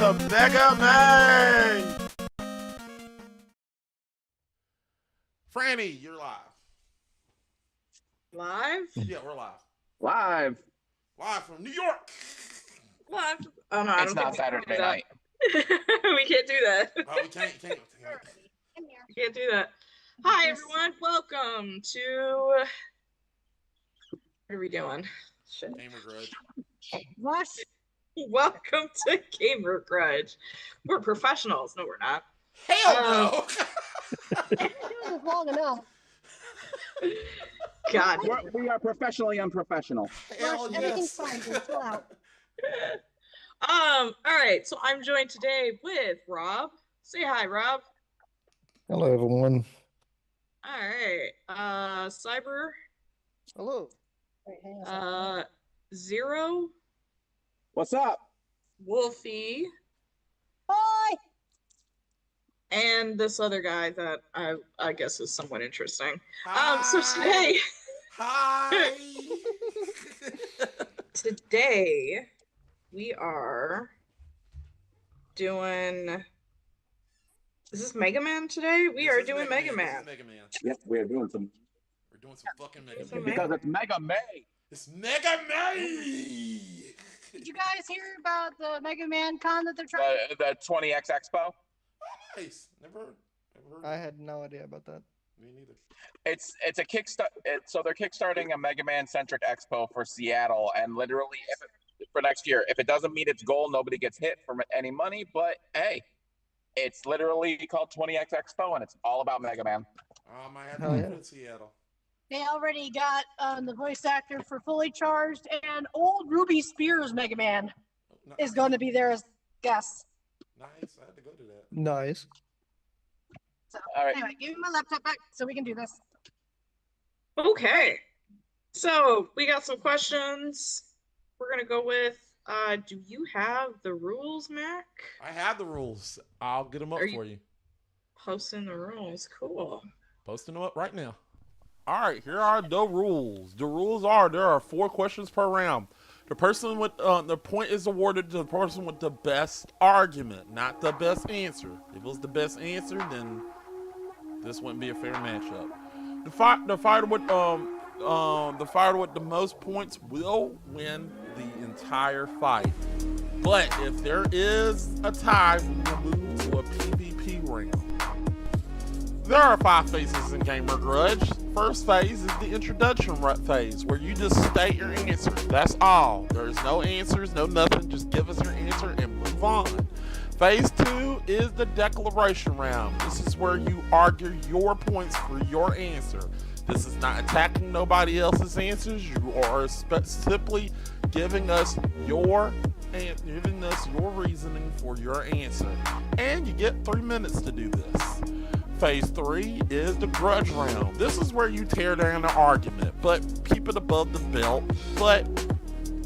to Mega Man! Franny, you're live. Live? Yeah, we're live. Live. Live from New York. Live? Oh no, I It's don't not think we can do Saturday night. We can't do that. Oh, we can't. We can't do that. Hi everyone, welcome to. What are we doing? Shit. Gamer Grudge. What? Welcome to Gamer Grudge. We're professionals. No, we're not. Hell no! I've been doing this long enough. God. We are professionally unprofessional. Hell Rush, everything's yes. fine. Just chill out. All right. So I'm joined today with Rob. Say hi, Rob. Hello, everyone. All right. Cyber. Hello. Wait, hang on a second. Zero. What's up? Wolfie. Bye. And this other guy that I guess is somewhat interesting. Hi. So today, Hi. today we are doing. Is this Mega Man today? We are doing Mega Man. Mega Man. Yes, we're doing some We're doing some fucking Mega Some Man. because it's Mega May. It's Mega Man. Did you guys hear about the Mega Man con that they're trying? The 20X Expo. Nice. Never heard. I had no idea about that. Me neither. It's a kickstart. So they're kickstarting a Mega Man centric expo for Seattle, and literally for next year. If it doesn't meet its goal, nobody gets hit from any money. But hey, it's literally called 20X Expo, and it's all about Mega Man. I might have to Hell live yeah. in Seattle. They already got the voice actor for Fully Charged, and old Ruby Spears Mega Man Oh, is going to be there as guest. Nice. I had to go to that. Nice. So All right. anyway, give me my laptop back so we can do this. Okay. So we got some questions. We're gonna go with. Do you have the rules, Mac? I have the rules. I'll get them up Are you- for you. Posting the rules. Cool. Posting them up right now. All right, here are the rules. The rules are there are 4 questions per round. The person with the point is awarded to the person with the best argument, not the best answer. If it was the best answer, then this wouldn't be a fair matchup. The fighter with the most points will win the entire fight. But if there is a tie, we will move to a PvP round. There are 5 phases in Gamer Grudge. First phase is the introduction phase, where you just state your answer. That's all. There's no answers, no nothing. Just give us your answer and move on. Phase 2 is the declaration round. This is where you argue your points for your answer. This is not attacking nobody else's answers. You are simply giving us your reasoning for your answer. And you get 3 minutes to do this. Phase 3 is the grudge round. This is where you tear down the argument, but keep it above the belt. But,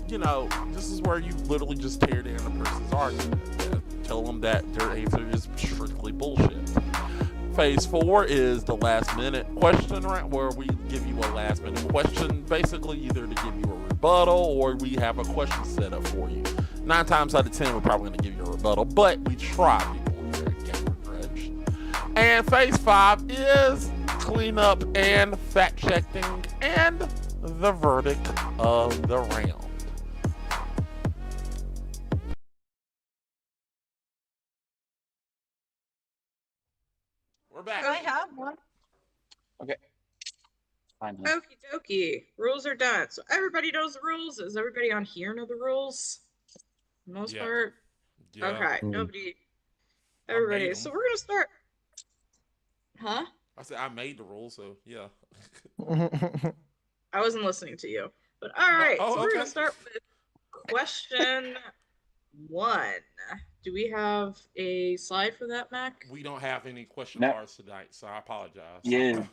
you know, this is where you literally just tear down a person's argument. Tell them that their answer is strictly bullshit. Phase 4 is the last minute question round, where we give you a last minute question, basically either to give you a rebuttal or we have a question set up for you. 9 times out of 10, we're probably going to give you a rebuttal, but we try, people here at Gamer Grudge. And phase 5 is cleanup and fact checking and the verdict of the round. We're back. I have one. Fine. Okie dokie. Rules are done. So everybody knows the rules. Does everybody on here know the rules? For the most Yeah. part. Yeah. Okay. Nobody. Everybody. made So 'em. we're gonna start. Huh? I said I made the rules, so yeah. I wasn't listening to you. But all right. Oh, so we're gonna okay. start with question 1. Do we have a slide for that, Mac? We don't have any question No. bars tonight, so I apologize. Yeah.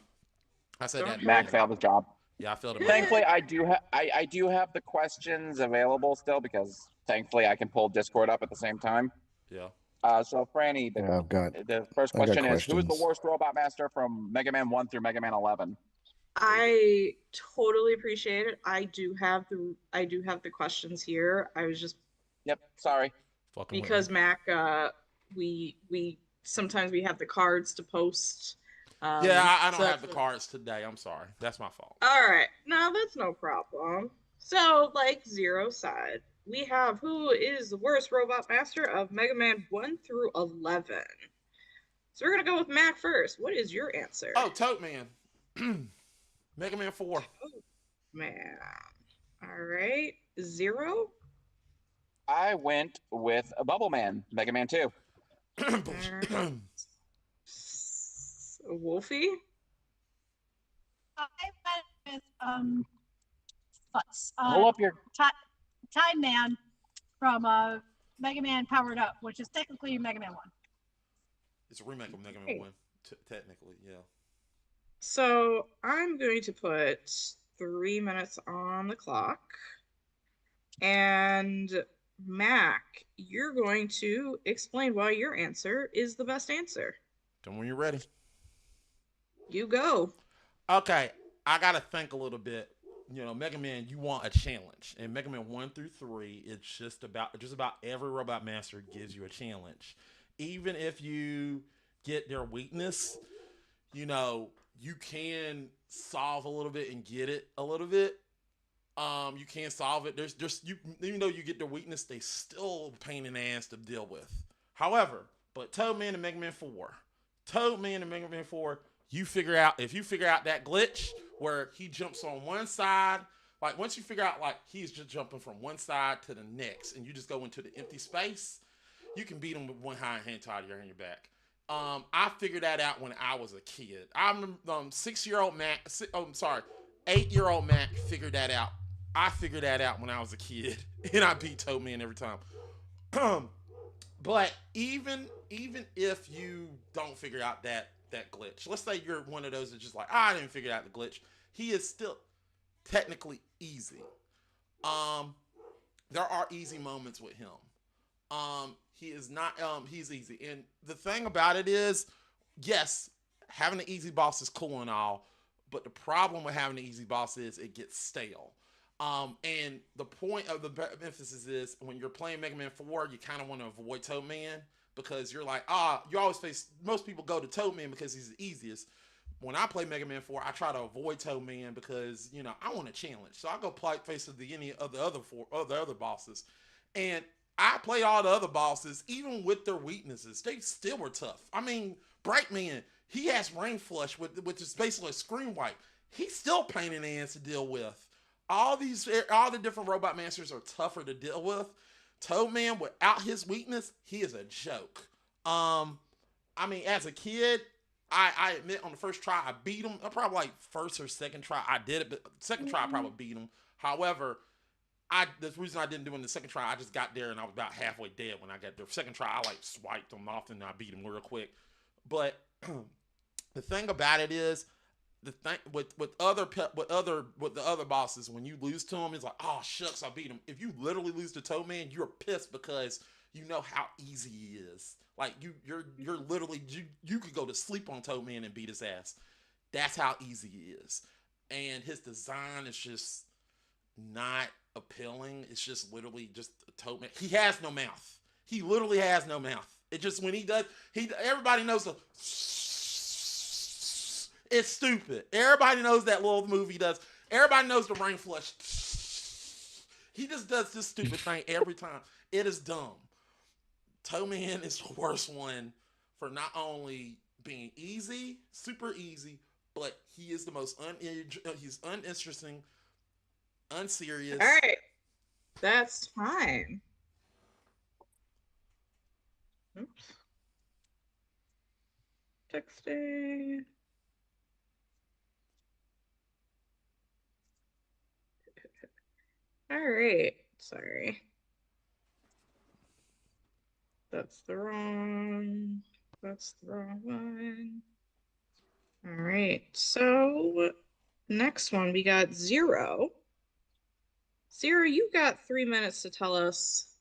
I said that. Mac failed his job. Yeah, I failed it. Thankfully, I do have the questions available still, because thankfully I can pull Discord up at the same time. Yeah. So Franny, Yeah, the first I've got question is, who is the questions. worst robot master from Mega Man 1 through Mega Man 11? I totally appreciate it. I do have the questions here. I was just Yep, sorry. Fucking with because me. Mac, we sometimes we have the cards to post. Yeah, I don't So have that's the cards today. I'm sorry. That's my fault. all right. No, that's no problem. So, like Zero said, we have who is the worst robot master of Mega Man 1 through 11. So we're gonna go with Mac first. What is your answer? Oh, Toad Man. Mega Man 4. Oh, man. All right. Zero. I went with a Bubble Man, Mega Man 2. Bullshit. Wolfie. I went with Futz. Pull up your. Time Man from Mega Man Powered Up, which is technically Mega Man 1. It's a remake of Mega Man Hey. 1, technically, yeah. So I'm going to put 3 minutes on the clock. And Mac, you're going to explain why your answer is the best answer. Then when you're ready. You go. Okay, I gotta think a little bit. You know, Mega Man, you want a challenge, and Mega Man 1 through 3, it's just about every robot master gives you a challenge, even if you get their weakness. You know, you can solve a little bit and get it a little bit. You can solve it. There's you even though you get their weakness, they still a pain in the ass to deal with. However, but Toad Man and Mega Man 4, Toad Man and Mega Man 4, if you figure out that glitch where he jumps on one side, like once you figure out like he's just jumping from one side to the next, and you just go into the empty space, you can beat him with one hand tied behind your back. I figured that out when I was a kid. I'm 6-year-old Mac. 8-year-old Mac figured that out. I figured that out when I was a kid, and I beat Toad Man every time. But even if you don't figure out that glitch, let's say you're one of those that's just like, I didn't figure out the glitch. He is still technically easy. There are easy moments with him. He is not. He's easy, and the thing about it is, yes, having an easy boss is cool and all, but the problem with having an easy boss is it gets stale. And the point of the emphasis is when you're playing Mega Man 4, you kind of want to avoid Toad Man because you're like, you always face. Most people go to Toad Man because he's the easiest. When I play Mega Man 4, I try to avoid Toad Man because I want a challenge. So I go face any of the other bosses, and I play all the other bosses, even with their weaknesses. They still were tough. I mean, Bright Man, he has Rain Flush, which is basically a screen wipe. He's still a pain in the ass to deal with. All the different robot masters are tougher to deal with. Toad Man, without his weakness, he is a joke. I mean, as a kid, I admit on the first try I beat him. Probably like first or second try I did it, but second try I probably beat him. However, the reason I didn't do it in the second try, I just got there and I was about halfway dead when I got there. Second try, I like swiped him off and I beat him real quick. But the thing about it is, the thing with the other bosses, when you lose to them, it's like, oh shucks, I beat him. If you literally lose to Toad Man, you're pissed because you know how easy he is. Like you're literally you could go to sleep on Toad Man and beat his ass. That's how easy he is, and his design is just not appealing. It's just literally just a Toad Man. He has no mouth. He literally has no mouth. It just when he does, everybody knows the. It's stupid. Everybody knows that little move he does. Everybody knows the Rain Flush. He just does this stupid thing every time. It is dumb. Toad Man is the worst one for not only being easy, super easy, but he is the most he's uninteresting, unserious. All right. That's time. Oops. Texting. All right. Sorry. That's the wrong one. All right. So next one, we got Zero. Zero, you got 3 minutes to tell us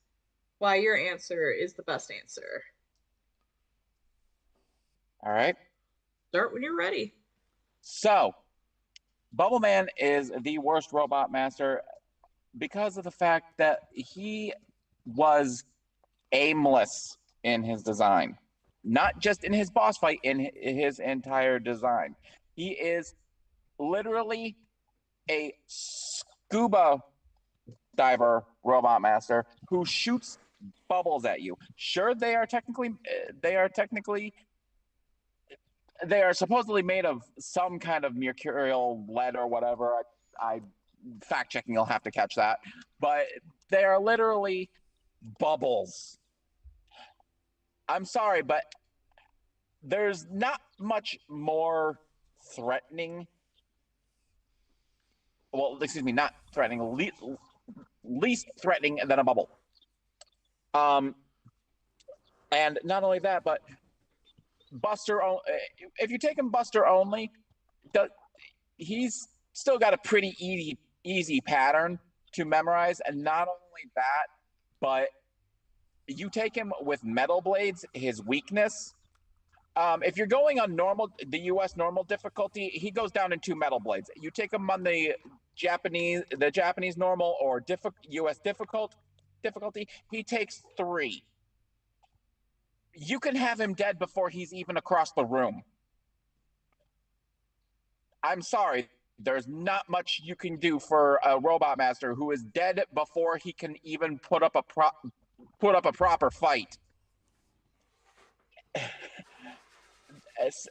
why your answer is the best answer. All right. Start when you're ready. So, Bubble Man is the worst robot master because of the fact that he was aimless in his design. Not just in his boss fight, in his entire design. He is literally a scuba diver robot master who shoots bubbles at you. Sure, they are supposedly made of some kind of mercurial lead or whatever. I fact checking, you'll have to catch that. But they are literally bubbles. I'm sorry, but there's not much more threatening. Well, excuse me, not threatening, least threatening than a bubble. And not only that, but Buster, if you take him Buster only, he's still got a pretty easy pattern to memorize. And not only that, but you take him with metal blades, his weakness. If you're going on the US normal difficulty, he goes down in 2 metal blades. You take him on the Japanese normal or US difficulty, he takes 3. You can have him dead before he's even across the room. I'm sorry, there's not much you can do for a robot master who is dead before he can even put up a proper fight.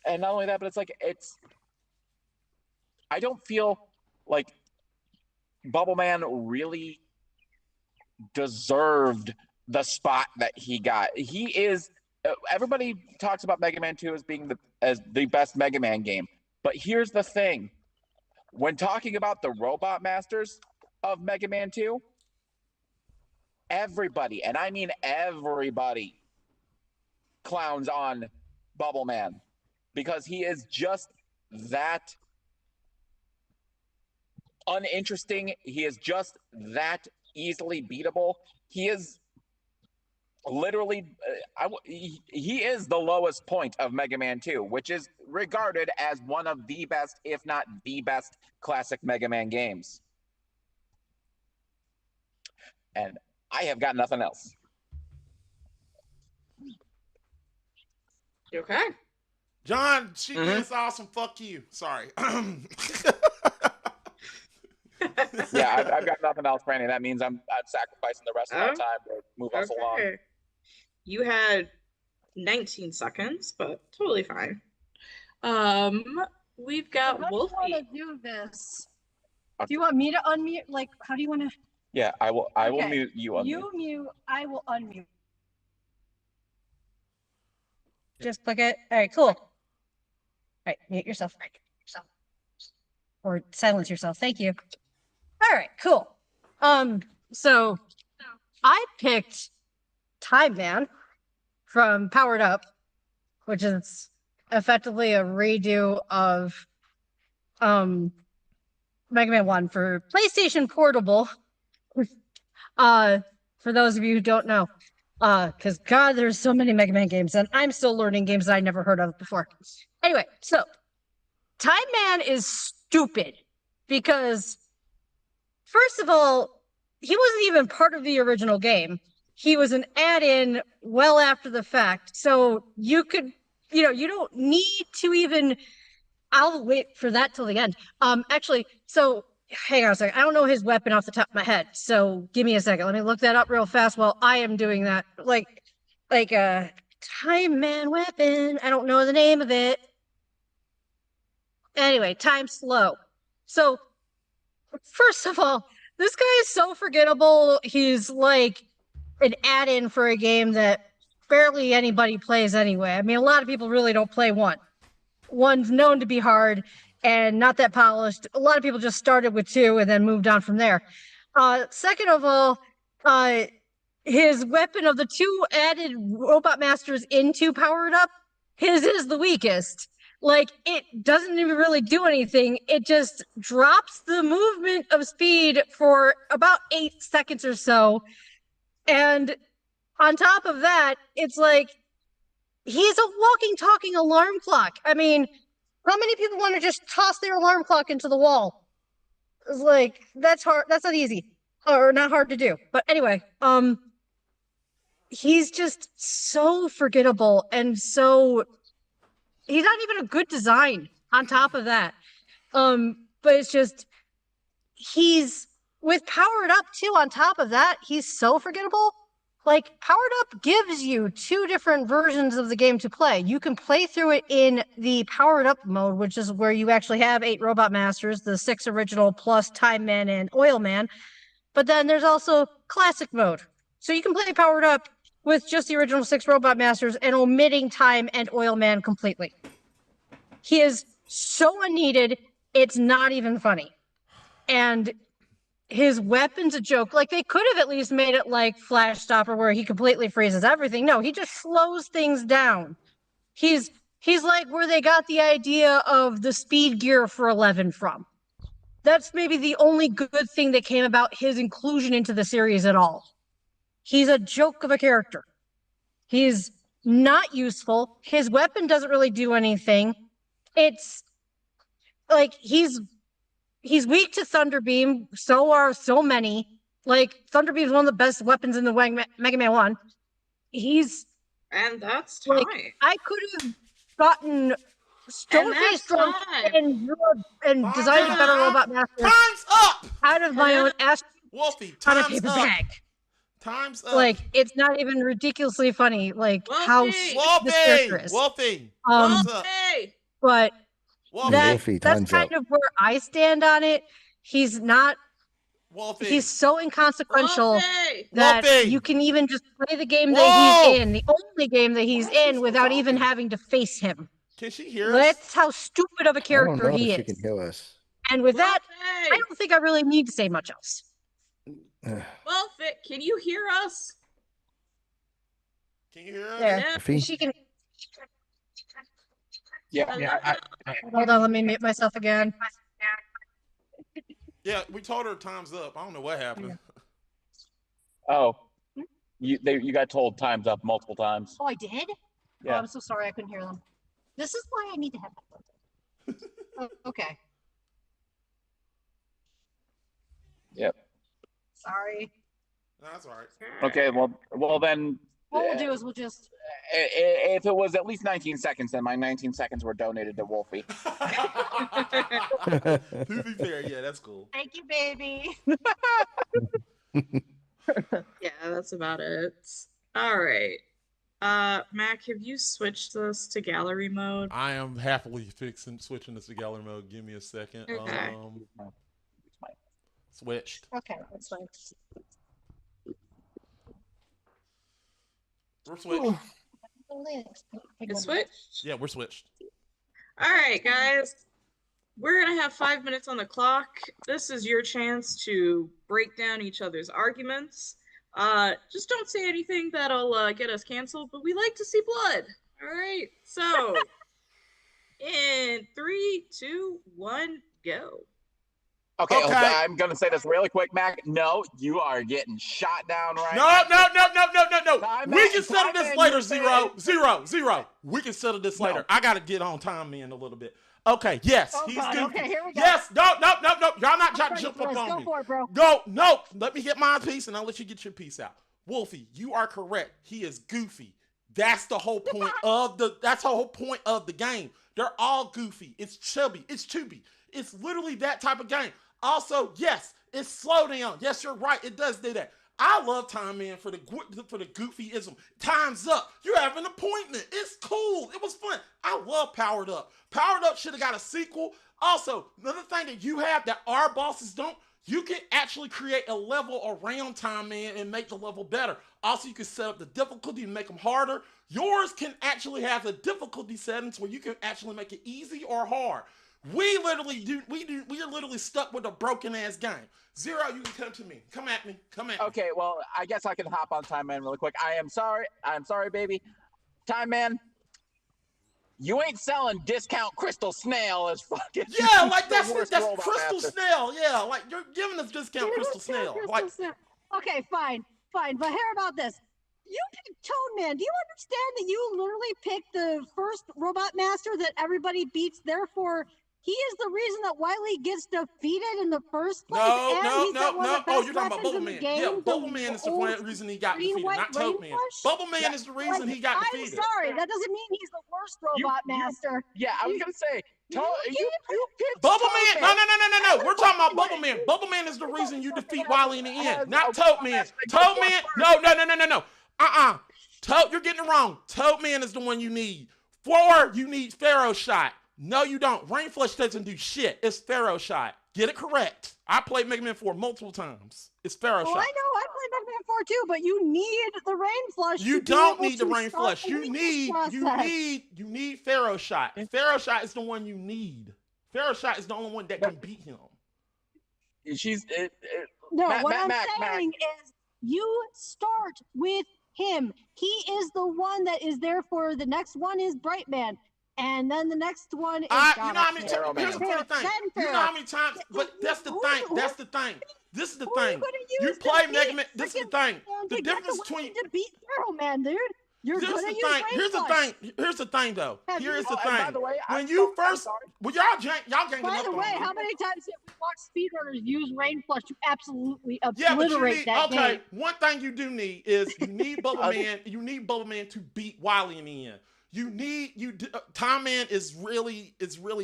And not only that, but I don't feel like Bubble Man really deserved the spot that he got. He is. Everybody talks about Mega Man 2 as being the best Mega Man game, but here's the thing: when talking about the robot masters of Mega Man 2, everybody, and I mean everybody, clowns on Bubble Man because he is just that uninteresting. He is just that easily beatable. He is literally he is the lowest point of Mega Man 2, which is regarded as one of the best, if not the best, classic Mega Man games. And I have got nothing else. Okay. John, she is awesome. Fuck you. Sorry. Yeah, I've got nothing else, Franny. That means I'm sacrificing the rest of my time to move us along. You had 19 seconds, but totally fine. We've got Wolfie. How do you want to do this? Do you want me to unmute? Like, how do you want to? Yeah, I will Okay. mute you. Unmute. You mute. I will unmute. Just click it. All right, cool. All right, mute yourself. Or silence yourself. Thank you. All right, cool. So I picked Time Man from Powered Up, which is effectively a redo of Mega Man 1 for PlayStation Portable. For those of you who don't know, because God, there's so many Mega Man games, and I'm still learning games that I never heard of before. Anyway, so Time Man is stupid because, first of all, he wasn't even part of the original game. He was an add-in well after the fact. So you could, you don't need to even. I'll wait for that till the end. Actually, so hang on a second. I don't know his weapon off the top of my head. So give me a second. Let me look that up real fast while I am doing that. Like a Time Man weapon. I don't know the name of it. Anyway, Time Slow. So first of all, this guy is so forgettable. He's like an add-in for a game that barely anybody plays anyway. I mean, a lot of people really don't play one. One's known to be hard and not that polished. A lot of people just started with 2 and then moved on from there. Second of all, his weapon of the 2 added Robot Masters into Powered Up, his is the weakest. Like, it doesn't even really do anything. It just drops the movement of speed for about 8 seconds or so. And on top of that, it's like, he's a walking, talking alarm clock. I mean, how many people want to just toss their alarm clock into the wall? It's like, that's hard. That's not easy or not hard to do. But anyway, he's just so forgettable and so he's not even a good design on top of that. But it's just he's with Powered Up too on top of that, he's so forgettable. Like Powered Up gives you two different versions of the game to play. You can play through it in the Powered Up mode, which is where you actually have 8 Robot Masters, the 6 original plus Time Man and Oil Man. But then there's also Classic mode. So you can play Powered Up with just the original 6 Robot Masters and omitting Time and Oil Man completely. He is so unneeded, it's not even funny. And his weapon's a joke. Like, they could have at least made it like Flash Stopper where he completely freezes everything. No, he just slows things down. He's like where they got the idea of the speed gear for 11 from. That's maybe the only good thing that came about his inclusion into the series at all. He's a joke of a character. He's not useful. His weapon doesn't really do anything. It's like he's weak to Thunderbeam. So are so many. Like Thunderbeam is one of the best weapons in the Mega Man 1. And that's time. Like, I could have gotten Stoneface drunk and designed a better Robot Master. Time's up! Out of my own ass Wolfie, on a time's paper up. bag. Time's up. Like, it's not even ridiculously funny, like how Wolfie! this character is. Wolfie! Um, Time's up. Hey! But Wolfie! that's time's kind up. of where I stand on it. He's not. Wolfie! He's so inconsequential Wolfie! that Wolfie! you can even just play the game Whoa! that he's in, the only game that he's Why is she in, still without even talking? having to face him. Can she hear us? That's how stupid of a I don't character know he if she is. can hear us. And with that, I Wolfie! don't think I really need to say much else. Wolfie, can you hear us? Can you hear us? There. Yeah. Wolfie? She can. Yeah. Hold on, let me mute myself again. Yeah, we told her time's up. I don't know what happened. Oh, you got told time's up multiple times. Oh, I did? Oh, Yeah. I'm so sorry I couldn't hear them. This is why I need to have headphones. Oh, okay. Yep. Sorry. No, that's all right. Okay. Well then. What we'll do is we'll just. If it was at least 19 seconds, then my 19 seconds were donated to Wolfie. To be fair, yeah, that's cool. Thank you, baby. Yeah, that's about it. All right. Mac, have you switched this to gallery mode? I am happily switching this to gallery mode. Give me a second. Okay. Switched. Okay, that's fine. We're switched. You switched? Yeah, we're switched. All right, guys. We're going to have 5 minutes on the clock. This is your chance to break down each other's arguments. Just don't say anything that'll get us canceled, but we like to see blood. All right. So, in 3, 2, 1, go. Okay, Okay. I'm gonna say this really quick, Mac. No, you are getting shot down right No. Time We man, can settle time this man, later, you're Zero. We can settle this No. later. I got to get on Time Man a little bit. Okay, yes. Oh, he's God, goofy. okay, here we go. Yes, no. Y'all not trying to Ready jump for up this. on Go me. for it, bro. Go, no. Let me get my piece and I'll let you get your piece out. Wolfie, you are correct. He is goofy. That's the whole point of the game. They're all goofy. It's chubby. It's chubby. It's literally that type of game. Also, yes, it's slow down. Yes, you're right. It does do that. I love Time Man for the goofyism. Time's up. You have an appointment. It's cool. It was fun. I love Powered Up. Powered Up should have got a sequel. Also, another thing that you have that our bosses don't, you can actually create a level around Time Man and make the level better. Also, you can set up the difficulty and make them harder. Yours can actually have the difficulty settings where you can actually make it easy or hard. We are literally stuck with a broken ass game. Zero, you can come to me. Come at me. Okay, well, I guess I can hop on Time Man really quick. I am sorry, baby. Time Man, you ain't selling discount Crystal Snail as fucking. Yeah, like the that's worst Crystal robot master. Snail. Yeah, like you're giving us discount Crystal Snail. Like, Okay, fine. But hear about this. You picked Toad Man. Do you understand that you literally picked the first Robot Master that everybody beats? Therefore, He is the reason that Wiley gets defeated in the first place. No, and no, he's got no, one no. of the Oh, best you're talking about weapons Bubble in the Man. game, Yeah, Bubble Man is the old reason he got green defeated, white not rain Toad Man. flush. Bubble Man is the reason he got I'm defeated. sorry, that doesn't mean he's the worst robot master. Yeah, I was gonna say, you picked Bubble Toad Man. No. We're talking about Bubble Man. Bubble Man is the reason you defeat Wily in the end, not Toad Man. Toad Man. No. Toad, you're getting it wrong. Toad Man is the one you need. 4, you need Pharaoh Shot. No, you don't. Rain Flush doesn't do shit. It's Pharaoh Shot. Get it correct. I played Mega Man 4 multiple times. It's Pharaoh Shot. I know. I played Mega Man 4 too, but you need the rain flush. You to don't be able need the to Rain start Flush. the You process. need Pharaoh Shot. Pharaoh Shot is the one you need. Pharaoh Shot is the only one that can beat him. She's No, Mac, what Mac, I'm Mac, saying is you start with him. He is the one that is there for the next one is Brightman. And then the next one is You know how many Pharaoh times? Here's the funny thing. You know how many times? But that's the thing. That's the thing. This is the thing. You play Mega Man. This is the thing. The difference between to beat Pharaoh Man, dude. You're Here's gonna the use thing. Rain Here's the Flush. thing. Here's the thing, though. Here's the and by thing. the way, When you first, sorry. well, y'all ganging By up the on way, me. how many times have we watched speedrunners use Rain Flush to absolutely Yeah, but you obliterate need, that okay, game? one thing you do need is you need Bubble Man. You need Bubble Man to beat Wily in the end. Time Man is really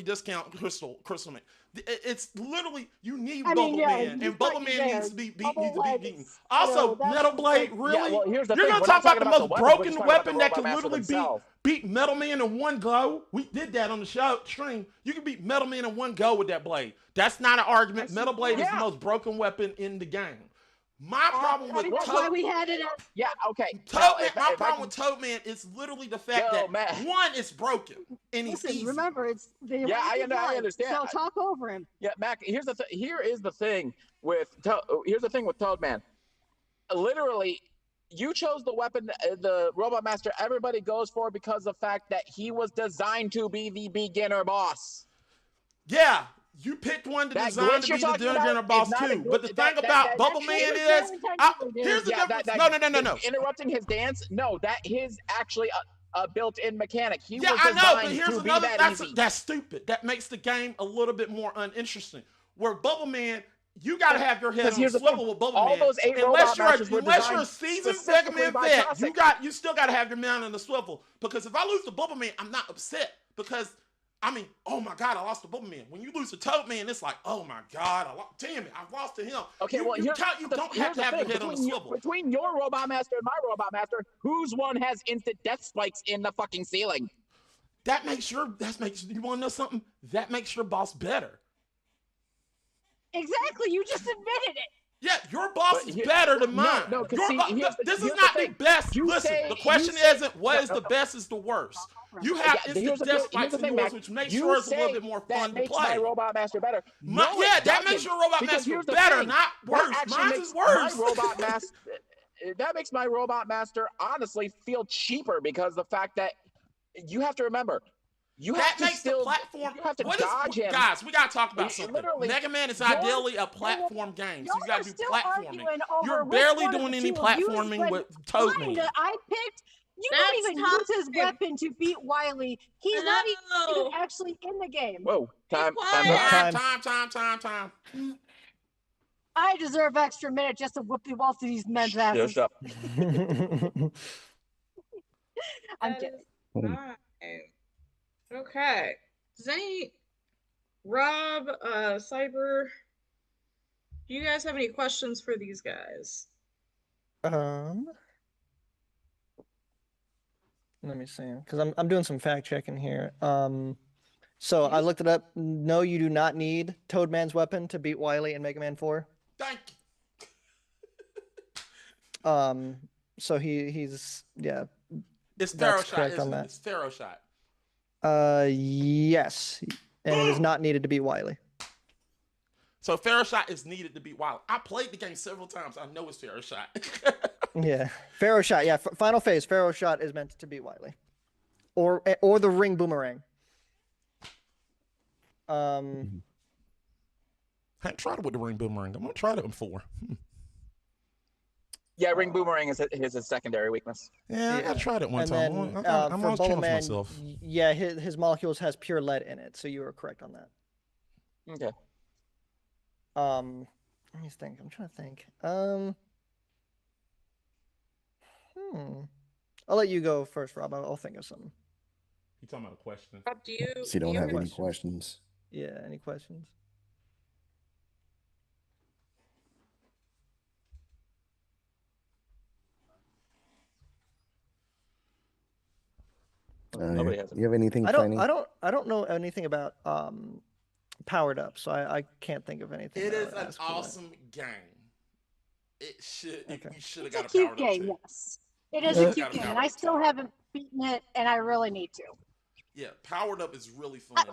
discount Crystal Man. It's literally you need Bubble Man, and Bubble Man needs to be beaten. Also, Metal Blade, really? Yeah, well, here's the You're thing. gonna We're talk not about the talking most weapons, we're broken just talking about weapon the that can Robot Master literally themselves. beat Metal Man in one go? We did that on the show stream. You can beat Metal Man in one go with that blade. That's not an argument. Metal Blade is the most broken weapon in the game. My problem with That's why we had it. Yeah, okay. My problem with Toad Man is literally the fact that one, it's broken and he's Listen, easy. remember, it's the Yeah, I understand. So talk over him. Yeah, Mac. Here is the thing with Toad Man. Literally, you chose the weapon, the Robot Master. Everybody goes for because of the fact that he was designed to be the beginner boss. Yeah, you picked one to That design glitch to you're be the talking beginner about boss is not a too. glitch. But the thing about Bubble Man is, here's the difference. No. Interrupting his dance. No, that is actually a built-in mechanic. He Yeah, was I know, but designed here's to be another. that easy. That's stupid. That makes the game a little bit more uninteresting. Where Bubble Man, you got to have your head on here's the the swivel thing. with Bubble All Man. those 8 Unless robot you're masters were a seasoned Mega specifically Man by vet, Toxic. you still got to have your man on the swivel. Because if I lose to Bubble Man, I'm not upset. Because I mean, oh my God, I lost to Bubble Man. When you lose to Toad Man, it's like, oh my God, damn it, I lost to him. Okay, you well, don't have to have your head on the swivel. Between your Robot Master and my Robot Master, whose one has instant death spikes in the fucking ceiling? You want to know something? That makes your boss better. Exactly, you just admitted it. Yeah, your boss is better than mine. No, this is not the best. Listen, the question isn't what is the best, is the worst. You have instant death spikes in yours, which makes yours a little bit more fun to play. My Robot Master better. That makes your Robot Master better, not worse. Mine is worse. That makes my Robot Master honestly feel cheaper because the fact that you have to remember. The platform. You have to dodge him. Guys, we gotta talk about something. Mega Man is ideally a platform game, so you gotta do platforming. You're barely doing any platforming with Toad Man. I picked. You don't even use his weapon to beat Wily. He's not even actually in the game. Whoa! Time. I deserve extra minute just to whoop the waltz of these men's asses. Shut up. I'm kidding. Fine. Okay. Does Rob, Cyber, do you guys have any questions for these guys? Let me see, because I'm doing some fact checking here. So I looked it up. No, you do not need Toadman's weapon to beat Wily in Mega Man 4. Thank you. So he's yeah. It's Pharaoh Shot, isn't it? It's Pharaoh Shot. Yes, and it is not needed to beat Wily. So Pharaoh Shot is needed to beat Wily. I played the game several times. I know it's Pharaoh Shot. Yeah, Pharaoh Shot. Yeah, final phase. Pharaoh Shot is meant to beat Wily, or the Ring Boomerang. I haven't tried it with the Ring Boomerang. I'm gonna try it in 4. Yeah, Ring Boomerang is his secondary weakness. Yeah, I tried it one time. Then, I'm always Bubble challenging Man, myself. Yeah, his molecules has pure lead in it, so you were correct on that. Okay. Let me think. I'm trying to think. I'll let you go first, Rob. I'll think of something. You talking about a question? Rob, do you So you don't do you have have any question? questions? Yeah. Any questions? Nobody has You have anything I funny? don't know anything about Powered Up, so I can't think of anything. It that I is would an ask for that. awesome game. It should. Okay. You should have It's a got a cute powered up game, too. yes. It You is a should've cute got a game, and powered I up still too. haven't beaten it, and I really need to. Yeah, powered up is really fun.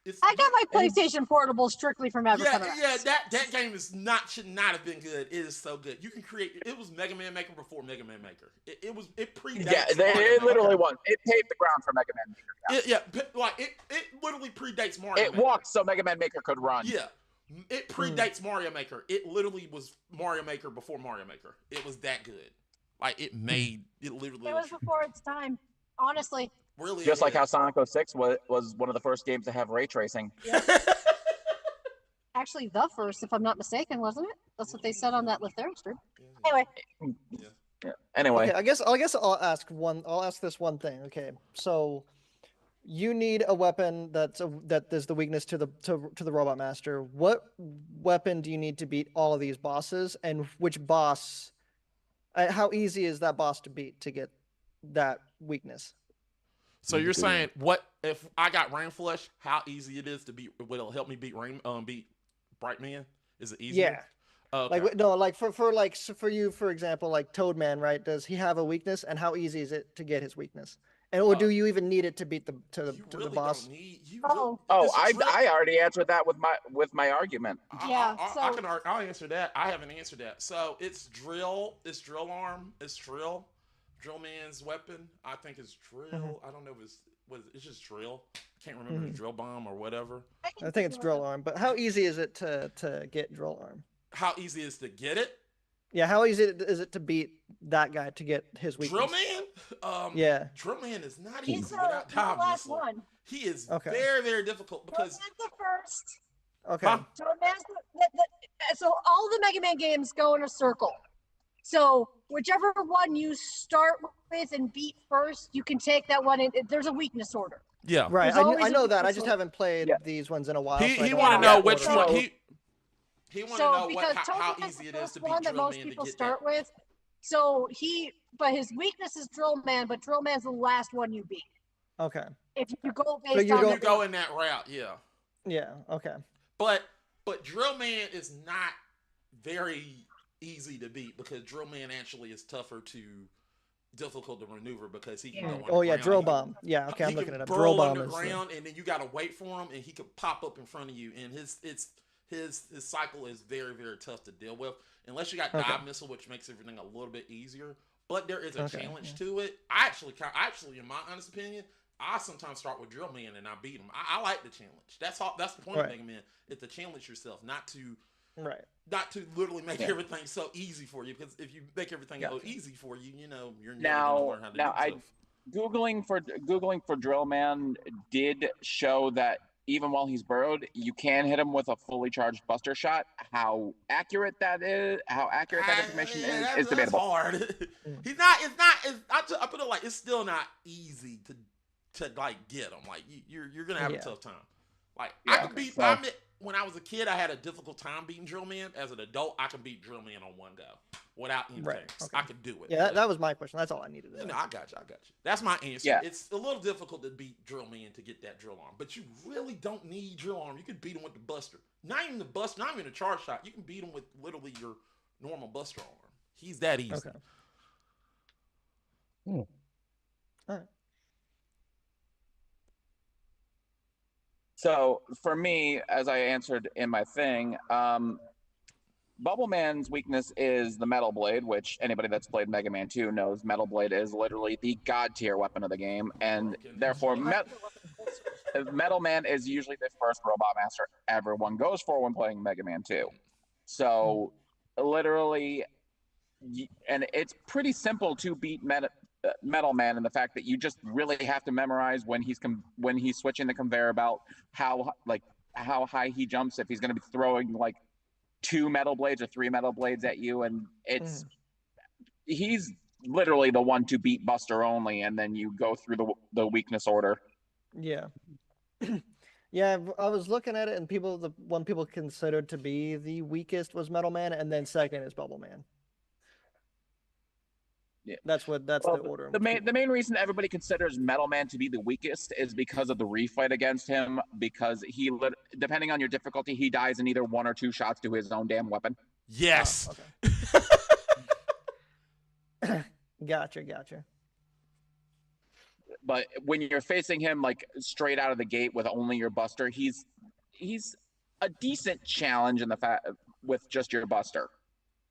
It's I got my And- PlayStation Portable strictly from Ever yeah, Center yeah. X. That game should not have been good. It is so good. You can create. It was Mega Man Maker before Mega Man Maker. It predates. Yeah, Mario it Maker. literally was. It paved the ground for Mega Man Maker. It literally predates Mario It Maker. walked so Mega Man Maker could run. Yeah, it predates Mario Maker. It literally was Mario Maker before Mario Maker. It was that good. Like it literally. It was before its time, honestly. Really. Just like how Sonic 06 was one of the first games to have ray tracing. Actually, the first, if I'm not mistaken, wasn't it? That's what they said on that Lithera stream. Anyway, Yeah. Anyway, Okay, I guess I'll ask one. I'll ask this one thing. Okay, so you need a weapon that is the weakness to the Robot Master. What weapon do you need to beat all of these bosses, and which boss? How easy is that boss to beat to get that weakness? So you're saying what if I got Rain Flush? How easy it is to beat? Will it help me beat beat Brightman? Is it easier? Yeah. Okay. Like no, like for you, for example, like Toadman, right? Does he have a weakness, and how easy is it to get his weakness? And or do you even need it to beat the really boss? Don't need, I already answered that with my argument. I'll answer that. I haven't answered that. So it's drill arm, it's drill man's weapon. I think it's drill. I don't know if it's just drill. I can't remember if it's drill bomb or whatever. I think it's drill arm, but how easy is it to get drill arm? How easy is to get it? Yeah, how easy is it to beat that guy to get his weakness? Drill man? Yeah. Drill man is not he's easy without time. the last one. He is Okay. very, very difficult because Toadman's the first. Okay. Huh? Toadman's so all the Mega Man games go in a circle. So whichever one you start with and beat first, you can take that one. There's a weakness order. yeah. Right. There's I always know a that. I weakness just order. haven't played Yeah. these ones in a while. He so I don't want to know know what which order. one he want to know because how Toadman's easy the it is first to beat one that Drill most Man to people get start that. with. So but his weakness is Drill Man, but Drill Man's the last one you beat. Okay. If you go So based you on go- You go in that route, yeah. Yeah. Okay. But Drill Man is not very easy to beat because Drill Man actually is difficult to maneuver because he can Yeah. go Oh yeah, underground. drill He can- bomb. Yeah. Okay, he I'm looking can it up. burrow Drill bomb is. underground, and then you gotta wait for him, and he can pop up in front of you. And his cycle is very, very tough to deal with unless you got dive missile, which makes everything a little bit easier. But there is a challenge to it. I actually, in my honest opinion, I sometimes start with Drill Man and I beat him. I like the challenge. That's the point of Mega Man. It's to challenge yourself, not to literally make everything so easy for you. Because if you make everything so easy for you, you're never gonna learn how to do stuff. Googling for Drill Man did show that even while he's burrowed, you can hit him with a fully charged Buster Shot. How accurate that information is debatable. That's hard. He's not. It's not. I put it like it's still not easy to like get him. Like you're gonna have a tough time. Like I could beat. When I was a kid, I had a difficult time beating Drill Man. As an adult, I can beat Drill Man on one go without anything. Right. Okay. I can do it. Yeah, that was my question. That's all I needed to know. I got you. That's my answer. Yeah. It's a little difficult to beat Drill Man to get that drill arm, but you really don't need drill arm. You can beat him with the Buster. Not even the Buster. Not even a charge shot. You can beat him with literally your normal Buster arm. He's that easy. Okay. All right. So for me, as I answered in my thing, Bubble Man's weakness is the Metal Blade, which anybody that's played Mega Man 2 knows Metal Blade is literally the god tier weapon of the game, and therefore Metal Man is usually the first Robot Master everyone goes for when playing Mega Man 2. So literally, and it's pretty simple to beat Metal Man in the fact that you just really have to memorize when he's switching the conveyor belt, how high he jumps, if he's going to be throwing like 2 metal blades or 3 metal blades at you, and he's literally the one to beat Buster only, and then you go through the weakness order. Yeah. Yeah, I was looking at it, and the one people considered to be the weakest was Metal Man, and then second is Bubble Man. Yeah. That's the order. The main reason everybody considers Metal Man to be the weakest is because of the refight against him, because depending on your difficulty, he dies in either 1 or 2 shots to his own damn weapon. Yes. Okay. Gotcha. But when you're facing him like straight out of the gate with only your Buster, he's a decent challenge with just your Buster.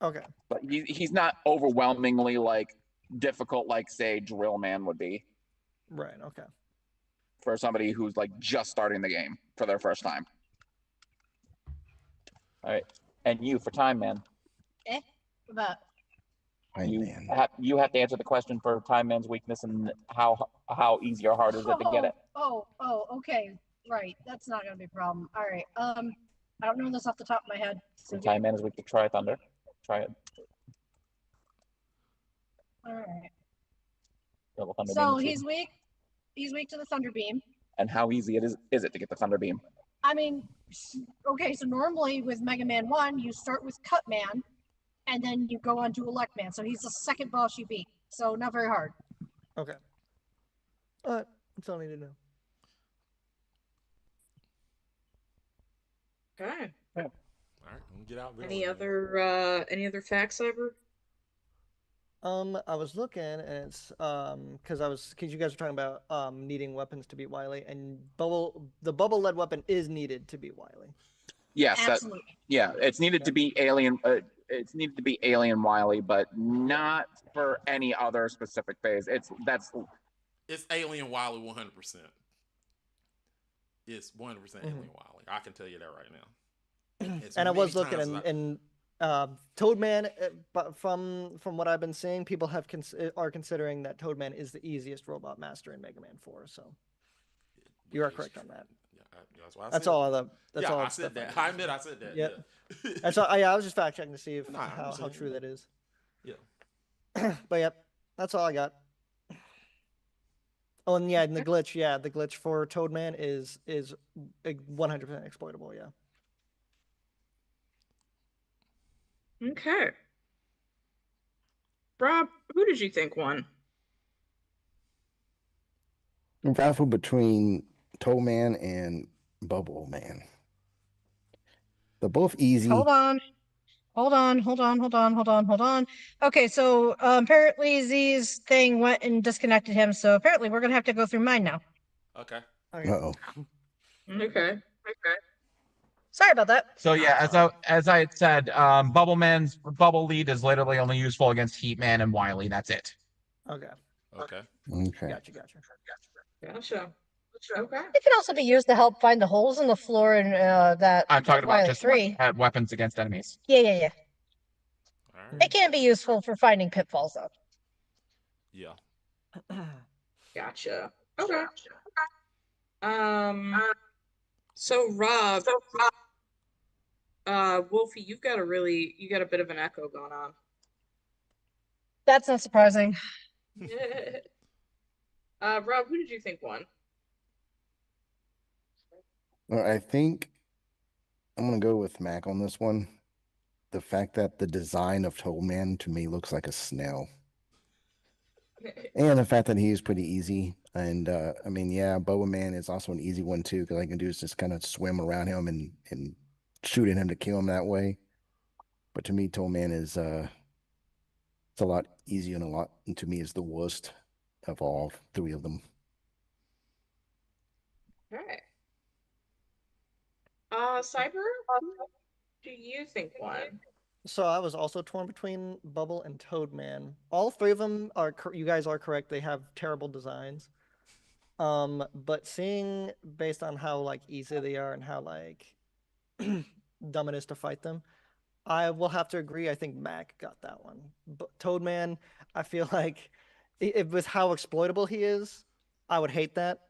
Okay. But he's not overwhelmingly like difficult like say Drill Man would be. Right. Okay. For somebody who's like just starting the game for their first time. All right, and you for Time Man. But You have to answer the question for Time Man's weakness and how easy or hard is it to get it. Okay, right. That's not gonna be a problem. All right. I don't know this off the top of my head. So Time Man is weak to Try Thunder. Try it. All right. Double Thunder So Beam. he's weak. He's weak to the Thunder Beam. And how easy is it to get the Thunder Beam? I mean, okay. So normally with Mega Man 1, you start with Cut Man, and then you go on to Elect Man. So he's the second boss you beat. So not very hard. Okay. All right. That's all I need to know. Okay. All right, we'll get out. Any other facts, Cyber? I was looking, and it's because you guys were talking about needing weapons to beat Wily, and the bubble lead weapon is needed to beat Wily. Yes, Absolutely. it's needed to be alien. It's needed to be alien Wily, but not for any other specific phase. It's Alien Wily 100%. It's 100% Alien Wily. I can tell you that right now. And I was looking, and Toadman, but from what I've been seeing, people are considering that Toadman is the easiest robot master in Mega Man 4. So you are correct on that. Yeah, that's all. I said that. I admit I said that. Yep. Yeah. That's all. Yeah, I was just fact checking to see if how true that is. Yeah. But yep, that's all I got. Oh, and yeah, and the glitch. Yeah, the glitch for Toadman is 100% exploitable. Yeah. Okay. Rob, who did you think won? I'm baffled between Toadman and Bubble Man. They're both easy. Hold on. Okay, so apparently Z's thing went and disconnected him, so apparently we're gonna have to go through mine now. Okay. Uh-oh. Okay. Sorry about that. So yeah, as I had said, Bubble Man's Bubble Lead is literally only useful against Heat Man and Wily. That's it. Okay. Okay. Gotcha. Gotcha. Okay. It can also be used to help find the holes in the floor in that. I'm talking about Wily just 3. weapons against enemies. Yeah. All right. It can be useful for finding pitfalls, though. Yeah. Gotcha. Okay. So Rob, Wolfie, you got a bit of an echo going on. That's not surprising. Rob, who did you think won? Well, I think I'm going to go with Mac on this one. The fact that the design of Toadman to me looks like a snail. And the fact that he is pretty easy. And I mean, yeah, Boa Man is also an easy one too, because all I can do is just kind of swim around him and shoot at him to kill him that way. But to me, Toadman is it's a lot easier and to me is the worst of all 3 of them. Okay. Cyber, who do you think won? So I was also torn between Bubble and Toadman. All 3 of them you guys are correct. They have terrible designs. But seeing based on how like easy they are and how like dumb it is to fight them, I will have to agree. I think Mac got that one. But Toadman, I feel like with how exploitable he is, I would hate that.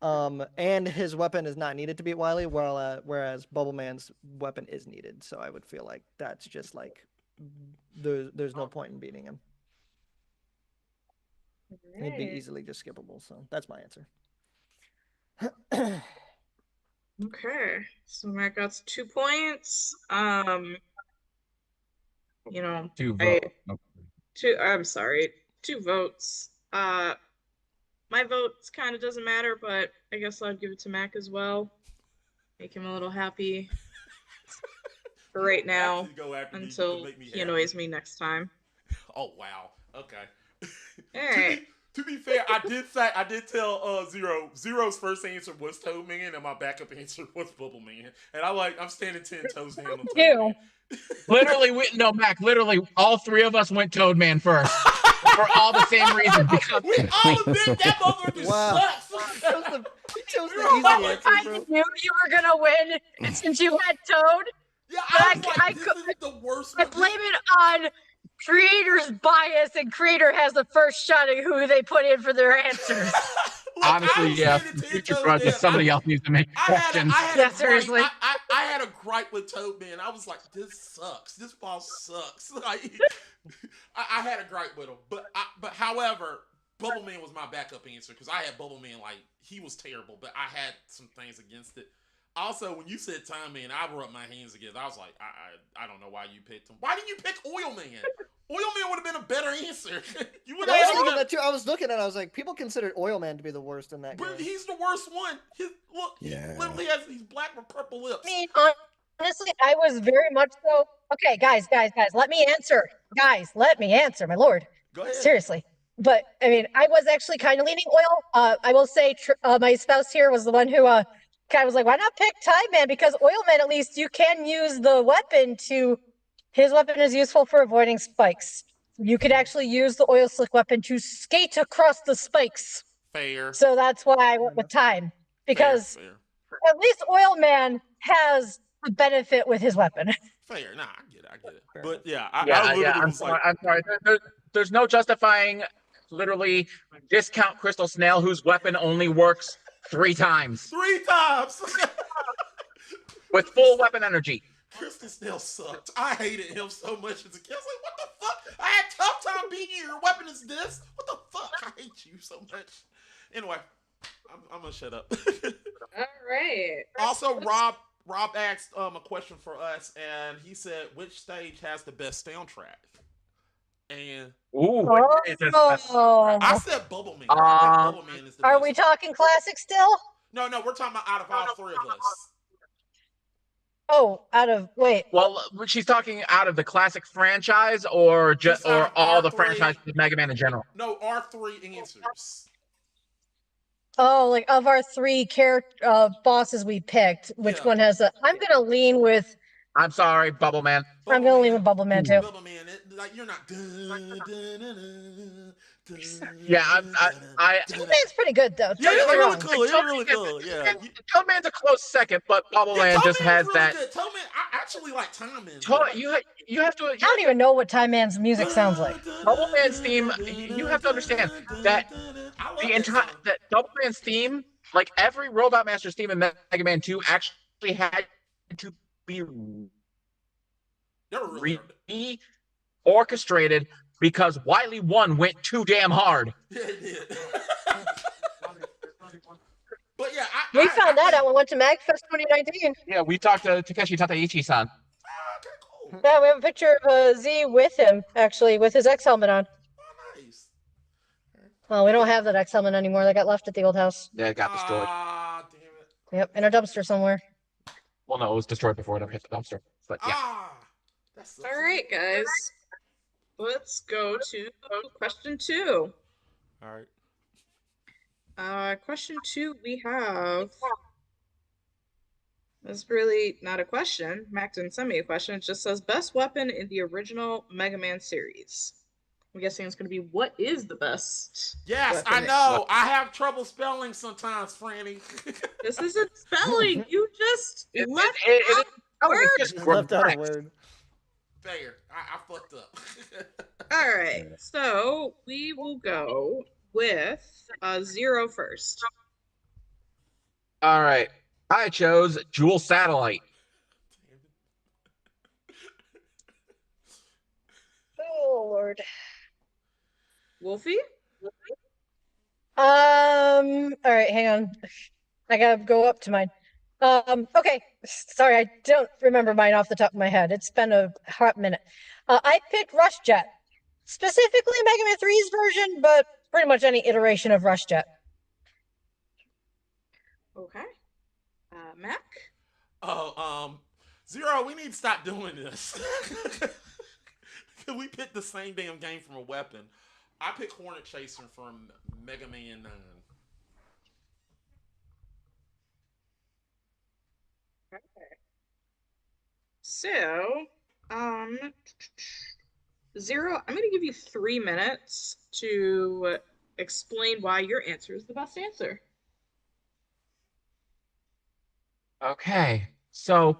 And his weapon is not needed to beat Wily, whereas Bubble Man's weapon is needed. So I would feel like that's just like there's no point in beating him. He'd be Alright. easily just skippable. So that's my answer. Okay, so Matt got 2 points. You know, 2 I votes. I'm sorry, 2 votes. My votes kind of doesn't matter, but I guess I'll give it to Mac as well. Make him a little happy for right You don't have now to go after me to until make me he happy. annoys me next time. Oh wow. Okay. Alright. To be fair, I did tell Zero's first answer was Toad Man and my backup answer was Bubble Man. And I'm standing 10 toes down on Toad Ew. Man. Literally, Mac. Literally, all 3 of us went Toadman first for all the same reasons. Because We all admit that motherfucker Wow. sucks. He chose We the were easy all answer, I bro. knew you were gonna win, and since you had Toad, Yeah, I was Like, like, this is the worst I one. blame it on creator's bias, and creator has the first shot at who they put in for their answers. Look, I honestly, was yeah, standing 10 future toes grudges. down. Somebody else needs to make questions. Yeah, seriously. I had a gripe with Toad Man. I was like, this sucks. This boss sucks. Like, I had a gripe with him. But however, Bubble Man was my backup answer because I had Bubble Man, like, he was terrible, but I had some things against it. Also, when you said Time Man, I rubbed my hands against. I was like, I don't know why you picked him. Why didn't you pick Oil Man? Oil Man would have been a better answer. You would I was have. thinking that too. I was looking and I was like, people considered Oil Man to be the worst in that But game. he's the worst one. Look, Yeah. he literally has these black with purple lips. I mean, honestly, I was very much so. Okay, guys, let me answer. Guys, let me answer, my lord. Go ahead. Seriously. But I mean, I was actually kind of leaning Oil. I will say, my spouse here was the one who kind of was like, "Why not pick Time Man? Because Oil Man, at least you can use the weapon to. His weapon is useful for avoiding spikes. You could actually use the Oil Slick weapon to skate across the spikes. Fair. So that's why I went with Time, because Fair. at least Oil Man has a benefit with his weapon. Fair. Nah, I get it. Fair But enough. yeah, I literally I'm was like, sorry. There's no justifying. Literally, discount Crystal Snail, whose weapon only works 3 times 3 times. with full weapon energy. Crystal Snail sucked. I hated him so much as a kid. I was like, what the fuck? I had tough time beating you. Your weapon is this? What the fuck? I hate you so much. Anyway, I'm gonna shut up. Alright. Also, Rob asked a question for us, and he said, which stage has the best soundtrack? And Ooh, Oh. I said Bubble Man. I think Bubble Man is the Are best. we talking classic still? No, we're talking about out of all 3 of us. Oh, wait. well, she's talking out of the classic franchise, or Just out or of all our the 3. franchises of Mega Man in general. No, our 3 answers. Oh, like of our 3 bosses we picked, which Yeah. one has a? I'm gonna lean with. I'm sorry, Bubble Man. I'm gonna lean with Bubble Man too. Bubble Man, like you're not. Yeah, I Bubble Man's pretty good though. Yeah, Don't it's get me really wrong. cool. It's really cool. Yeah. Toad Man's a close second, but Bubble Man just has really that. Good. Toad Man, I actually like Time Man. You have to. I don't even know what Time Man's music sounds like. Bubble Man's theme. You have to understand that the entire that Double Man's theme, like every Robot Master's theme in Mega Man 2, actually had to be They were really hard. orchestrated because Wily 1 went too damn hard. Yeah, it did. But yeah, We found that out when we went to MagFest 2019. Yeah, we talked to Takeshi Tataichi-san. Okay, cool. Yeah, we have a picture of Z with him, actually, with his X helmet on. Oh, nice. Well, we don't have that X helmet anymore. That got left at the old house. Yeah, it got destroyed. Ah, damn it. Yep, in a dumpster somewhere. Well, no, it was destroyed before it ever hit the dumpster. But yeah. That sucks. Alright, guys. Let's go to question 2. All right. Question 2 we have. That's really not a question. Mac didn't send me a question. It just says best weapon in the original Mega Man series. I'm guessing it's going to be what is the best? Yes, weapon I in- know. I have trouble spelling sometimes, Franny. This isn't spelling. You just It- left it- it- out Oh, word. it's just Just left out a correct. word. Fair. I fucked up. All right, so we will go with 0 first. All right. I chose Jewel Satellite. Oh Lord. Wolfie? All right, hang on. I gotta go up to mine. Okay. Sorry, I don't remember mine off the top of my head. It's been a hot minute. I picked Rush Jet, specifically Mega Man 3's version, but pretty much any iteration of Rush Jet. Okay. Mac? Oh, Zero, we need to stop doing this. We picked the same damn game from a weapon. I picked Hornet Chaser from Mega Man 9. So, um, Zero, I'm going to give you 3 minutes to explain why your answer is the best answer. Okay. So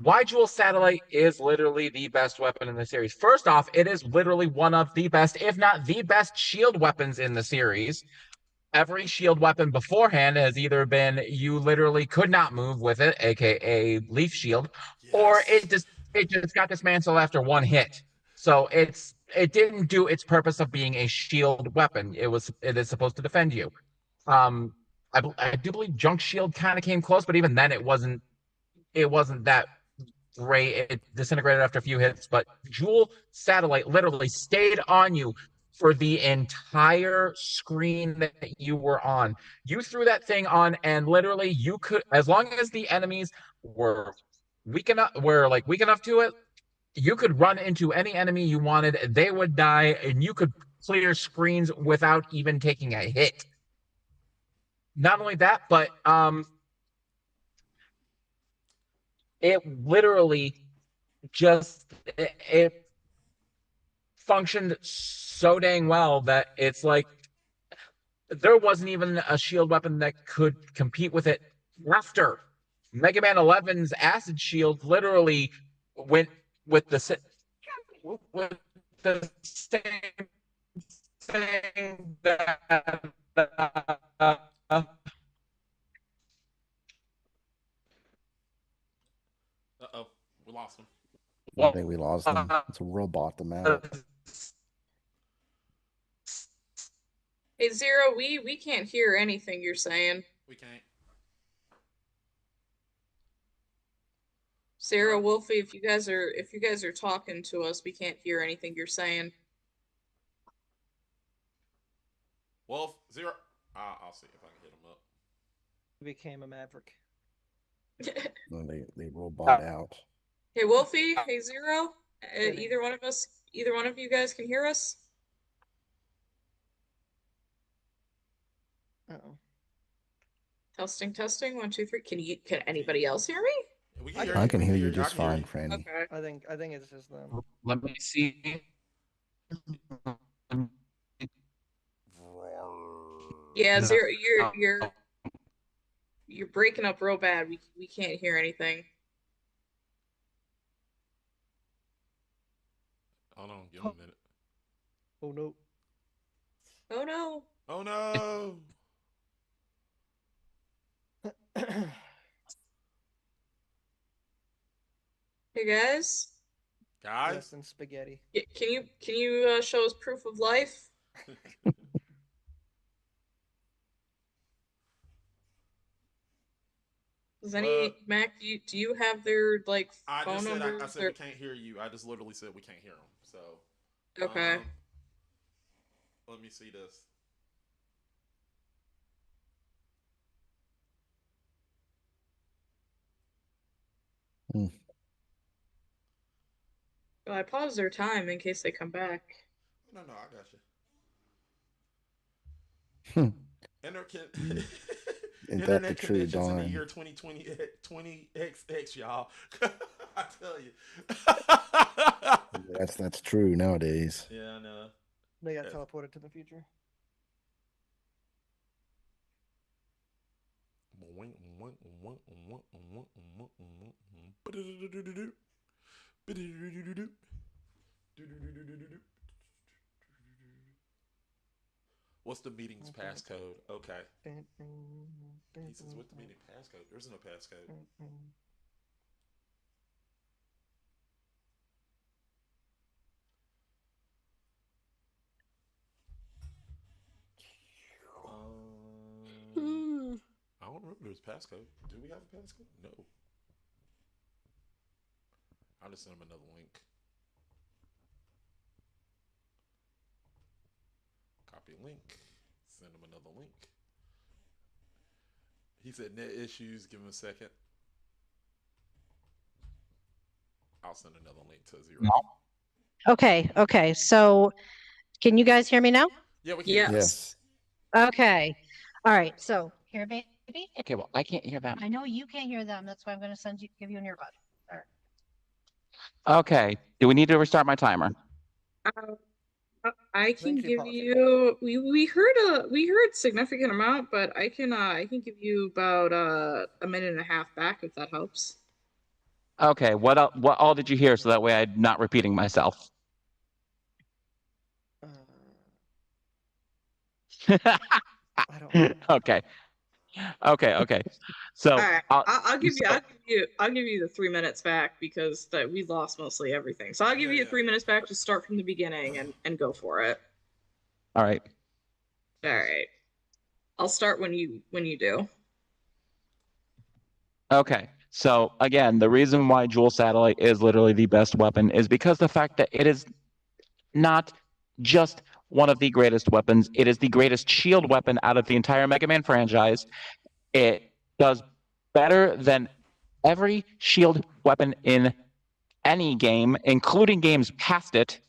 why Jewel Satellite is literally the best weapon in the series. First off, it is literally one of the best, if not the best, shield weapons in the series. Every shield weapon beforehand has either been you literally could not move with it, aka leaf shield, or Yes. it just got dismantled after one hit. So it didn't do its purpose of being a shield weapon. It is supposed to defend you. Um, I do believe Junk Shield kind of came close, but even then it wasn't that great. It disintegrated after a few hits, but Jewel Satellite literally stayed on you for the entire screen that you were on. You threw that thing on, and literally you could, as long as the enemies were weak enough to it, you could run into any enemy you wanted. They would die, and you could clear screens without even taking a hit. Not only that, but it literally just it functioned so dang well that it's like there wasn't even a shield weapon that could compete with it after. Mega Man 11's acid shield literally went with with the same thing that Uh-oh. We lost him. I think we lost them. It's a robot the map. Hey, Zero, we can't hear anything you're saying. We can't. Sarah, Wolfie, if you guys are talking to us, we can't hear anything you're saying. Wolf, Zero. I'll see if I can hit him up. He became a maverick. No, they robot out. Hey, Wolfie. Hey, Zero. Either one of you guys can hear us? Uh-oh. Testing, testing. 1, 2, 3. Can anybody else hear me? We can hear I you. can We hear can you I just can hear fine, you. Franny. Okay. I think it's just them. Let me see. Yeah, No. Zero, you're breaking up real bad. We can't hear anything. Hold on, give me a minute. Oh no. Oh no. Oh no. Hey guys, Guys? Yes, and spaghetti. can you show us proof of life? Does Mac, do you have their like I phone just said numbers? I said we can't hear you. I just literally said we can't hear them. So Okay. Let me see this. Hmm. Well, I paused their time in case they come back. No, I got you. Hmm. Ain't that the Internet true connections in the darn? year 2020 XX, y'all. I tell you. That's true nowadays. Yeah, I know. They got teleported to the future. What's the meeting's passcode? Okay. He says, what's the meeting passcode? There's no passcode. I don't remember his passcode. Do we have a passcode? No. I'll just send him another link. Copy link. Send him another link. He said net issues. Give him a second. I'll send another link to Zero. Okay. So, can you guys hear me now? Yeah, we can. Yes. Yes. Okay. All right. So, here, baby. Okay, well, I can't hear them. I know you can't hear them. That's why I'm going to give you an earbud. All right. Okay, do we need to restart my timer? I can Thank you, give Puffy. you. We heard significant amount, but I can give you about a minute and a half back if that helps. Okay, what all did you hear so that way I'm not repeating myself? I don't know. Okay. So All right, I'll give you the 3 minutes back because we lost mostly everything. So I'll give you 3 minutes back to start from the beginning and go for it. all right. All right, I'll start when you do. Okay. So again, the reason why Jewel Satellite is literally the best weapon is because the fact that it is not just one of the greatest weapons, it is the greatest shield weapon out of the entire Mega Man franchise. It does better than every shield weapon in any game, including games past it.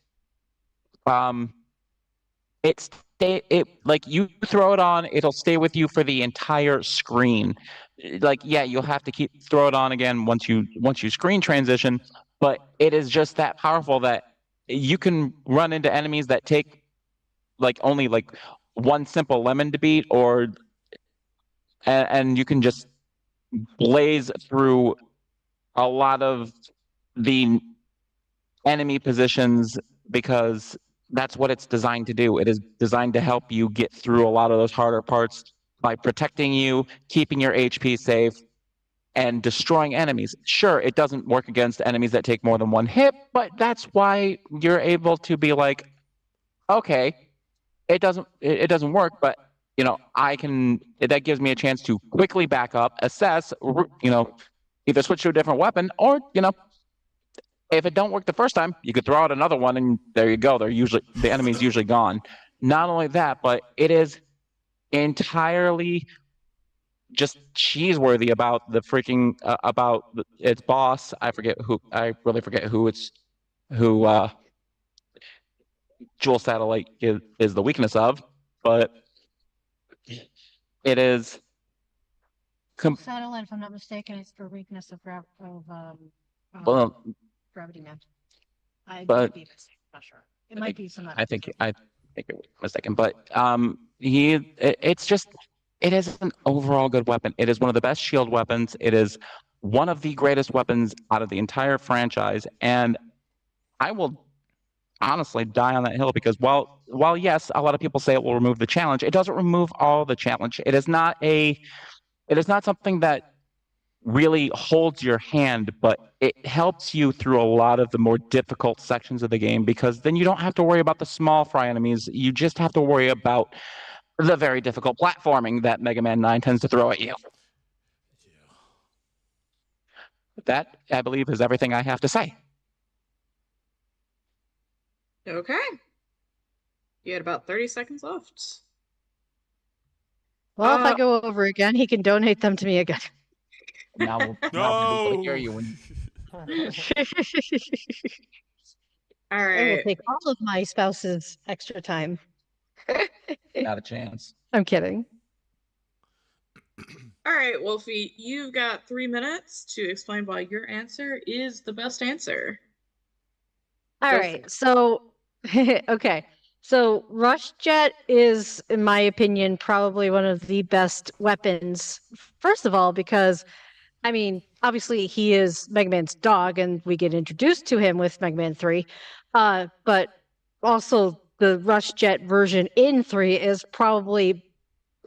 It like you throw it on, it'll stay with you for the entire screen. Like, yeah, you'll have to throw it on again once you screen transition, but it is just that powerful that you can run into enemies that take like only like one simple lemon to beat, and you can just blaze through a lot of the enemy positions because that's what it's designed to do. It is designed to help you get through a lot of those harder parts by protecting you, keeping your HP safe, and destroying enemies. Sure, it doesn't work against enemies that take more than one hit, but that's why you're able to be like, okay, it doesn't work, but that gives me a chance to quickly back up, assess, either switch to a different weapon or, if it don't work the first time, you could throw out another one and there you go. The enemy's usually gone. Not only that, but it is entirely just cheeseworthy about the freaking its boss. I really forget who Jewel Satellite is the weakness of, but it is Satellite, if I'm not mistaken, is for weakness of well, gravity man. I but- might be mistaken, not sure. It might be some other. I think you're mistaken, but it is an overall good weapon. It is one of the best shield weapons. It is one of the greatest weapons out of the entire franchise, and I will honestly die on that hill because while yes, a lot of people say it will remove the challenge, it doesn't remove all the challenge. It is not something that really holds your hand, but it helps you through a lot of the more difficult sections of the game because then you don't have to worry about the small fry enemies. You just have to worry about the very difficult platforming that Mega Man 9 tends to throw at you. Yeah. That, I believe, is everything I have to say. Okay. You had about 30 seconds left. Well, if I go over again, he can donate them to me again. Now we'll No. hear you when All I will right. take all of my spouse's extra time. not a chance. I'm kidding. All right, Wolfie, you've got 3 minutes to explain why your answer is the best answer. All Go right. So, okay. So, Rush Jet is, in my opinion, probably one of the best weapons. First of all, because, I mean, obviously he is Mega Man's dog, and we get introduced to him with Mega Man 3. But also the Rush Jet version in 3 is probably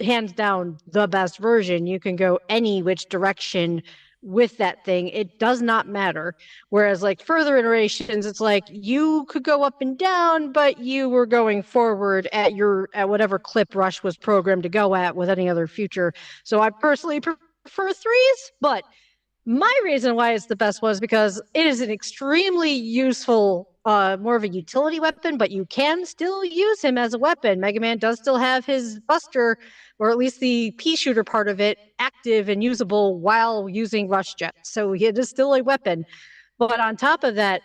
hands down the best version. You can go any which direction with that thing. It does not matter. Whereas like further iterations, it's like you could go up and down, but you were going forward at whatever clip Rush was programmed to go at with any other future. So I personally prefer 3s, but my reason why it's the best was because it is an extremely useful, more of a utility weapon, but you can still use him as a weapon. Mega Man does still have his Buster, or at least the pea shooter part of it, active and usable while using Rush Jet. So it is still a weapon. But on top of that,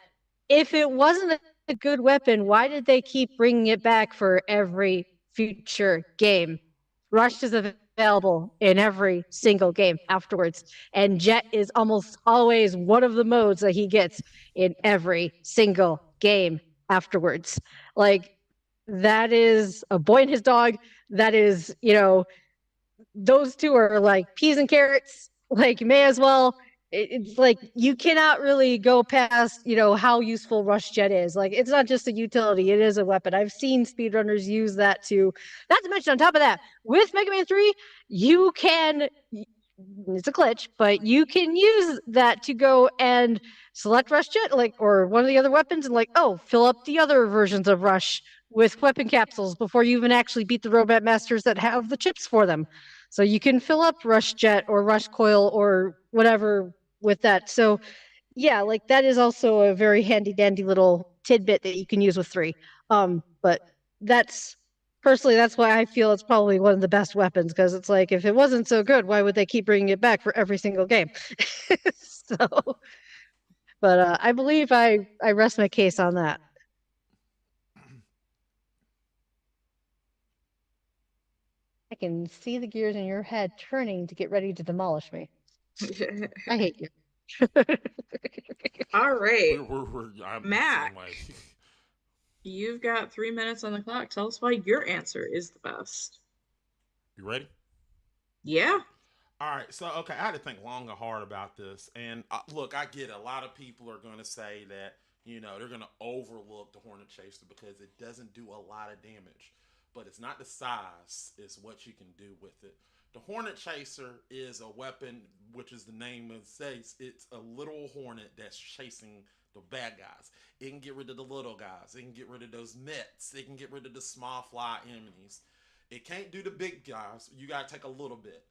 if it wasn't a good weapon, why did they keep bringing it back for every future game? Rush is available in every single game afterwards, and Jet is almost always one of the modes that he gets in every single game afterwards. Like, that is a boy and his dog. That is, those two are like peas and carrots. Like, may as well. It's like you cannot really go past, how useful Rush Jet is. Like, it's not just a utility; it is a weapon. I've seen speedrunners use that to. Not to mention, on top of that, with Mega Man 3, you can. It's a glitch, but you can use that to go and select Rush Jet, like, or one of the other weapons, and fill up the other versions of Rush with weapon capsules before you even actually beat the Robot Masters that have the chips for them. So you can fill up Rush Jet or Rush Coil or whatever with that. So yeah, like that is also a very handy dandy little tidbit that you can use with 3. But that's personally, that's why I feel it's probably one of the best weapons, because it's like, if it wasn't so good, why would they keep bringing it back for every single game? So, but I believe I rest my case on that. I can see the gears in your head turning to get ready to demolish me. I hate you. All right. I'm Mac. the same way. You've got 3 minutes on the clock. Tell us why your answer is the best. You ready? Yeah. All right, so okay, I had to think long and hard about this, and look, I get it. A lot of people are going to say that they're going to overlook the Hornet Chaser because it doesn't do a lot of damage, but it's not the size; it's what you can do with it. The Hornet Chaser is a weapon, which is the name it says. It's a little hornet that's chasing the bad guys. It can get rid of the little guys. It can get rid of those nets. It can get rid of the small fly enemies. It can't do the big guys. You got to take a little bit.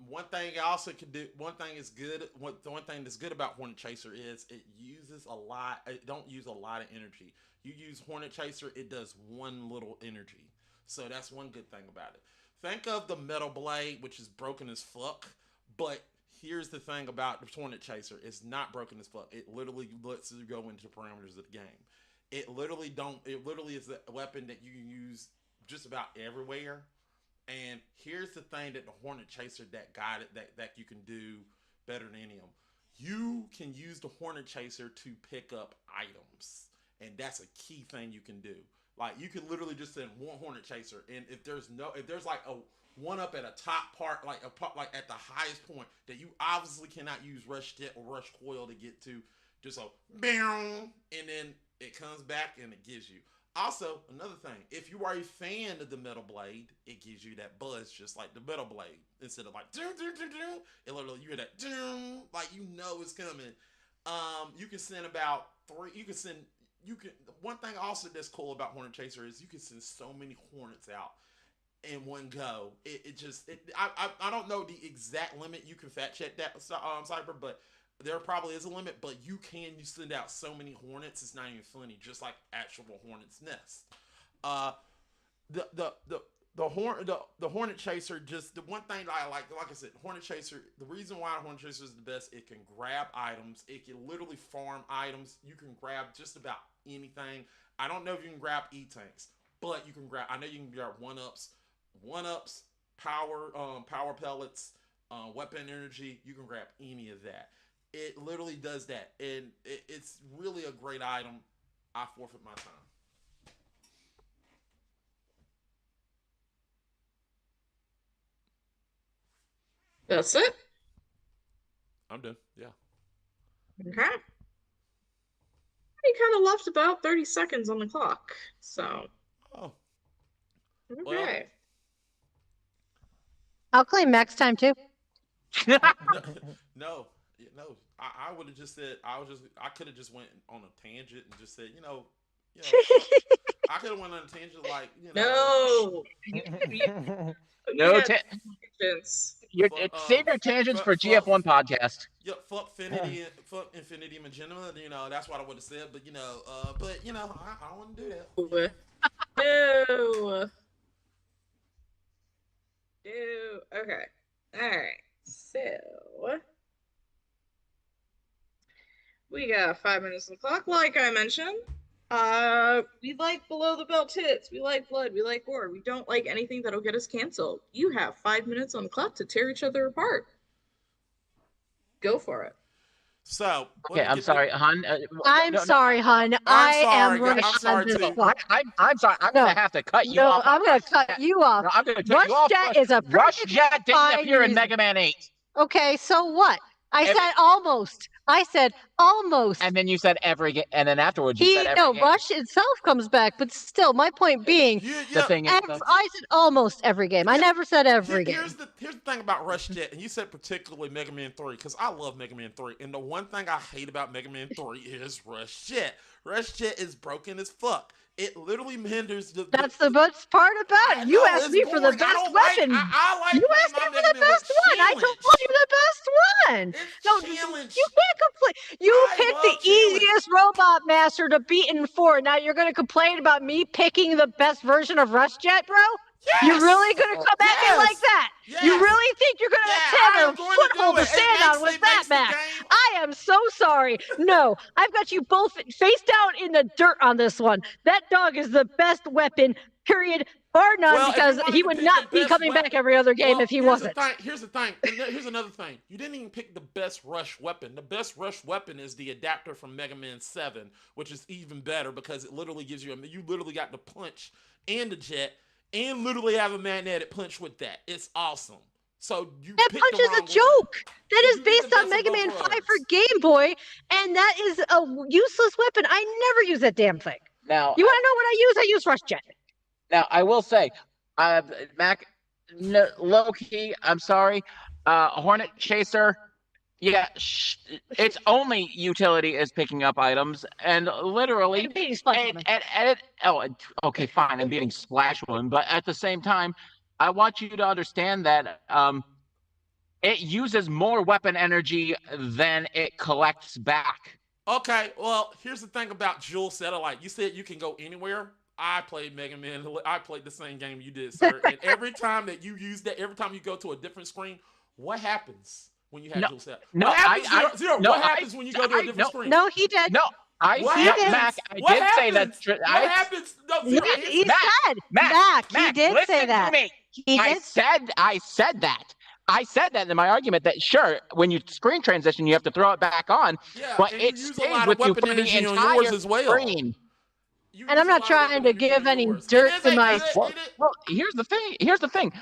One thing I also can do. One thing is good. The one thing that's good about Hornet Chaser is it uses a lot. It don't use a lot of energy. You use Hornet Chaser, it does one little energy. So that's one good thing about it. Think of the Metal Blade, which is broken as fuck. But here's the thing about the Hornet Chaser: it's not broken as fuck. It literally lets you go into the parameters of the game. It literally don't. It literally is a weapon that you can use just about everywhere. And here's the thing that the Hornet Chaser that you can do better than any of them. You can use the Hornet Chaser to pick up items, and that's a key thing you can do. Like you can literally just send one Hornet Chaser, and if there's like a one up at a top part, like at the highest point that you obviously cannot use Rush Jet or Rush Coil to get to, just a bam, and then it comes back and it gives you. Also, another thing, if you are a fan of the Metal Blade, it gives you that buzz just like the Metal Blade. Instead of like doom doom doom doom, it literally you hear that doom, like it's coming. You can send about 3. You can. One thing also that's cool about Hornet Chaser is you can send so many Hornets out in one go. I don't know the exact limit. You can fact check that, Cyber, but there probably is a limit, but you send out so many hornets, it's not even funny. Just like actual hornets nest. Uh, the the the the Hornet Chaser, just the one thing I like I said, Hornet Chaser. The reason why the Hornet Chaser is the best, it can grab items. It can literally farm items. You can grab just about anything. I don't know if you can grab E-tanks, but you can grab. I know you can grab one ups, power pellets, weapon energy. You can grab any of that. It literally does that, and it's really a great item. I forfeit my time. That's it. I'm done. Yeah. Okay. He kind of left about 30 seconds on the clock. So, Oh, okay. well. I'll claim max time too. No. I would have just said I could have just went on a tangent and just said, I could have went on a tangent like, No. No, Yeah, tangents. Save your tangents for GF1 podcast. Yeah, fuck Infinity Magenta. That's what I would have said. But I don't want to do that. No. Okay. All right. So we got 5 minutes on the clock, like I mentioned. We like below the belt hits. We like blood. We like gore. We don't like anything that'll get us canceled. You have 5 minutes on the clock to tear each other apart. Go for it. So, okay, I'm sorry, hun. I'm sorry, hun. I am running I'm sorry, this too. clock. I'm sorry. I'm gonna have to cut you No, off. I'm gonna cut you off. No, I'm gonna cut Rush you off. Jet is a Rush perfect Jet didn't fine appear in reason. Mega Man 8. Okay, so what? I Every- said almost. I said almost. And then you said and then afterwards you said every game. Rush itself comes back, but still, my point being, The thing is, I said almost every game. I never said every game. Here's the thing about Rush Jet, and you said particularly Mega Man 3, because I love Mega Man 3, and the one thing I hate about Mega Man 3 is Rush Jet. Rush Jet is broken as fuck. It literally hinders the. That's the best part about it. You asked me for the best weapon. I like you asked me for the best one. I told you the best one. You can't complain. You picked the easiest robot master to beat in 4. Now you're going to complain about me picking the best version of Rush Jet, bro? Yes! You're really going to come at me like that? Yes! You really think you're going to have a foothold to stand on with that, Mac? Mac? I am so sorry. No, I've got you both face down in the dirt on this one. That dog is the best weapon, period, bar none, because he would not be coming back every other game if he wasn't. Here's the thing. Here's another thing. You didn't even pick the best Rush weapon. The best Rush weapon is the adapter from Mega Man 7, which is even better because it literally gives you literally got the punch and the jet, and literally have a magnetic punch with that. It's awesome. So that punch is a joke. That is based on Mega Man 5 for Game Boy, and that is a useless weapon. I never use that damn thing. Now, you want to know what I use? I use Rush Jet. Now, I will say, Mac, low key, I'm sorry, Hornet Chaser. Yeah, its only utility is picking up items, and literally, okay, fine, I'm beating Splash Woman, but at the same time, I want you to understand that it uses more weapon energy than it collects back. Okay, well, here's the thing about Jewel Satellite. You said you can go anywhere. I played Mega Man. I played the same game you did, sir. And every time that you use that, every time you go to a different screen, what happens? When you have dual set. No, what happens, Zero? What happens when you go to a different screen? No, he did. No, Mac, I did say that. What happens? No, Zero, he said. Mac, he did say that. I said that. I said that in my argument that sure, when you screen transition, you have to throw it back on, but it stays with you for the entire screen. And I'm not trying to give any dirt to my. Well, here's the thing.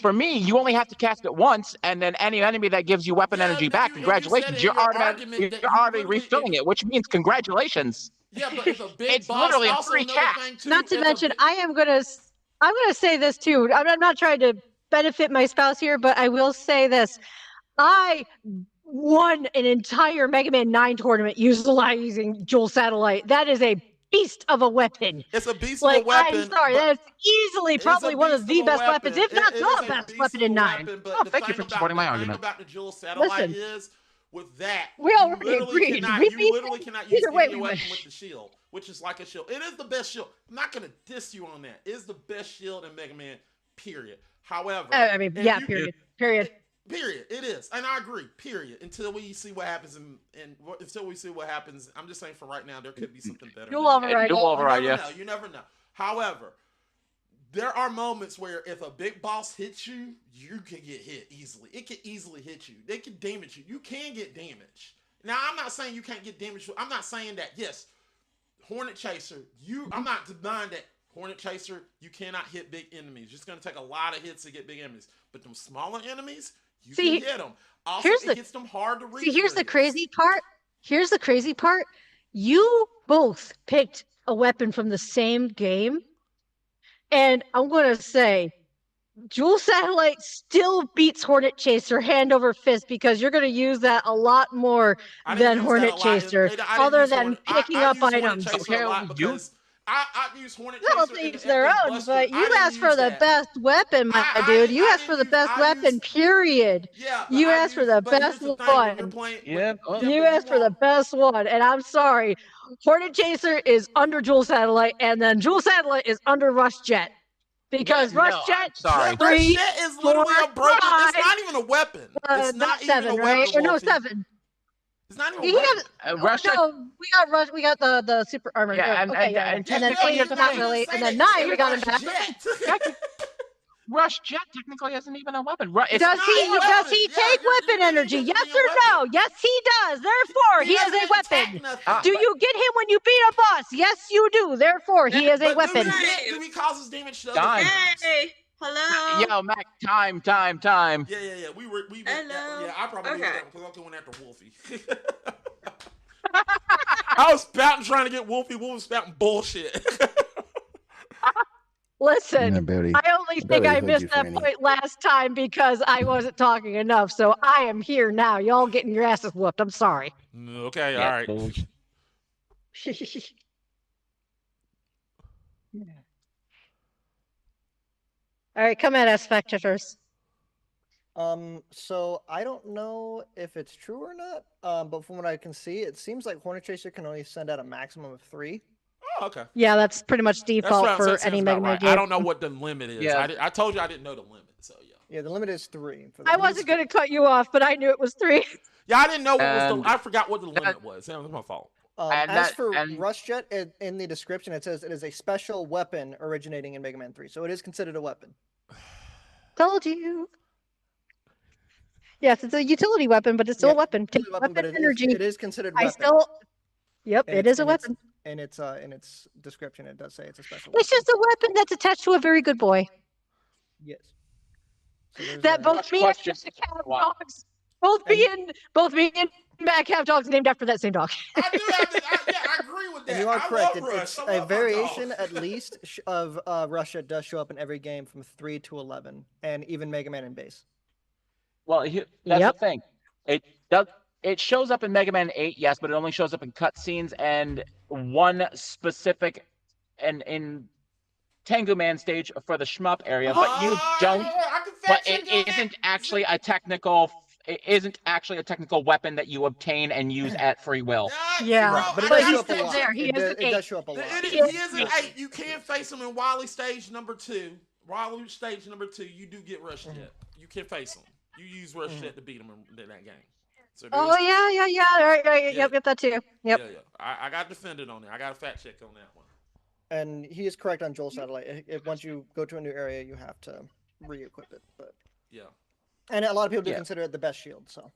For me, you only have to cast it once, and then any enemy that gives you weapon energy back, congratulations, you're already refilling it, which means congratulations. Yeah, but if a big it's boss, literally a free cast. Not to mention, I'm gonna say this too. I'm not trying to benefit my spouse here, but I will say this: I won an entire Mega Man 9 tournament utilizing Jewel Satellite. That is a beast of a weapon. It's a beast of a weapon. I'm sorry, that is easily probably one of the best weapons, if not the best weapon in 9. Thank you for supporting my argument. The thing about the Jewel Satellite is, with that, we already agreed. You literally cannot use any weapon with the shield, which is like a shield. It is the best shield. I'm not going to diss you on that. It is the best shield in Mega Man, period. However, period. Period. It is, and I agree. Period. Until we see what happens, until we see what happens, I'm just saying for right now, there could be something better. You'll override. You never know. However, there are moments where if a big boss hits you, you can get hit easily. It can easily hit you. They can damage you. You can get damaged. Now, I'm not saying you can't get damaged. I'm not saying that. Yes, Hornet Chaser. I'm not denying that. Hornet Chaser, you cannot hit big enemies. It's going to take a lot of hits to get big enemies. But them smaller enemies, you can hit them. Also, it gets them hard to reach. Here's the crazy part. you both picked a weapon from the same game, and I'm gonna say Jewel Satellite still beats Hornet Chaser hand over fist because you're going to use that a lot more I didn't than use Hornet that a lot. Chaser, I didn't other use than Hornet. picking I up use Hornet items. Chaser a lot because I use Hornet Well, Chaser each their in own, Buster. but I you didn't asked for use the that. best weapon, my dude. You asked for the best weapon, period. Yeah, but You asked for the but here's best the thing, when you're one. playing, Yeah, You asked for the best one, and I'm sorry. Hornet Chaser is under Jewel Satellite, and then Jewel Satellite is under Rush Jet. Because What? Rush No, Jet, I'm sorry. three, Rush Jet is literally four, a broken. It's five, not even a weapon. It's not that's even seven, a right? weapon. Or no, Wolfie. 7. It's not even He a weapon. has, Rush Jet- no, we got Rush. We got the super armor. Yeah, Yeah, and- okay, and- yeah, yeah. and And then technically 8, here's the not thing. really, and then Say 9, we got him Rush back. Jet. Rush Jet technically isn't even a weapon. It's Does not he? a Does weapon. he Yeah, take you're weapon making energy? it Yes be a or no? weapon. Yes, he does. Therefore, he is doesn't a attack weapon. nothing. Do you get him when you beat a boss? Yes, you do. Therefore, he is a But do weapon. he causes damage to other Time. things? Hey, hello. Yo, Mac, time. Yeah. We went, Hello? yeah, I probably did Okay. that because I'm going after Wolfie. I was spouting trying to get Wolfie. Wolfie was spouting bullshit. Listen, Yeah, Barry. I only think I missed that point last time because I wasn't talking enough. So I am here now. Y'all getting your asses whooped. I'm sorry. Okay, all right. All right, come at us, spectators. So I don't know if it's true or not. But from what I can see, it seems like Hornet Chaser can only send out a maximum of 3. Oh, okay. Yeah, that's pretty much That's default what for sounds any about Mega Man right. game. I don't know what the limit is. Yeah. I told you I didn't know the limit, so yeah. Yeah, the limit is 3. For I wasn't going to cut you off, but I knew it was 3. Yeah, I didn't know what was And the. I forgot what the that- limit was. That was my fault. And As that- for and- Rush Jet, in the description it says it is a special weapon originating in Mega Man 3, so it is considered a weapon. Told you. Yes, it's a utility weapon, but it's still Yeah, a weapon. Take Utility weapon, but weapon energy. it is considered I weapon. still. Yep, And it it's- is a and it's- weapon. In its description, it does say it's a special It's weapon. just a weapon that's attached to a very good boy. Yes. So there's That a- both me and question. have Wow. dogs. Both me and Mac have dogs named after that same dog. I do have this. I agree with that. And you are I correct. Love Rush. It's I a love my variation dog. at least of Rush Jet does show up in every game from 3 to 11, and even Mega Man and Base. Well, that's Yep. the thing. It does. It shows up in Mega Man 8, yes, but it only shows up in cutscenes and one specific, and in Tengu Man stage for the shmup area. But you don't. I can But fact check it you on that. isn't actually a technical. It isn't actually a technical weapon that you obtain and use at free will. Yeah, bro, But it I but does got he's show up a still lot. there. He It is does- an it does 8. show up a lot. He Yeah. is an 8. You can face him in Wily stage number 2. Wily stage number 2, you do get Rush Jet. You can face him. You use Rush Jet to beat him in that game. So Oh there's- yeah. Right. Yeah. Yep, that too. Yep. Yeah. I got defended on there. I got a fact check on that one. And he is correct on Joel Satellite. Once you go to a new area, you have to re-equip it. But Yeah. and a lot of people do Yeah. consider it the best shield. So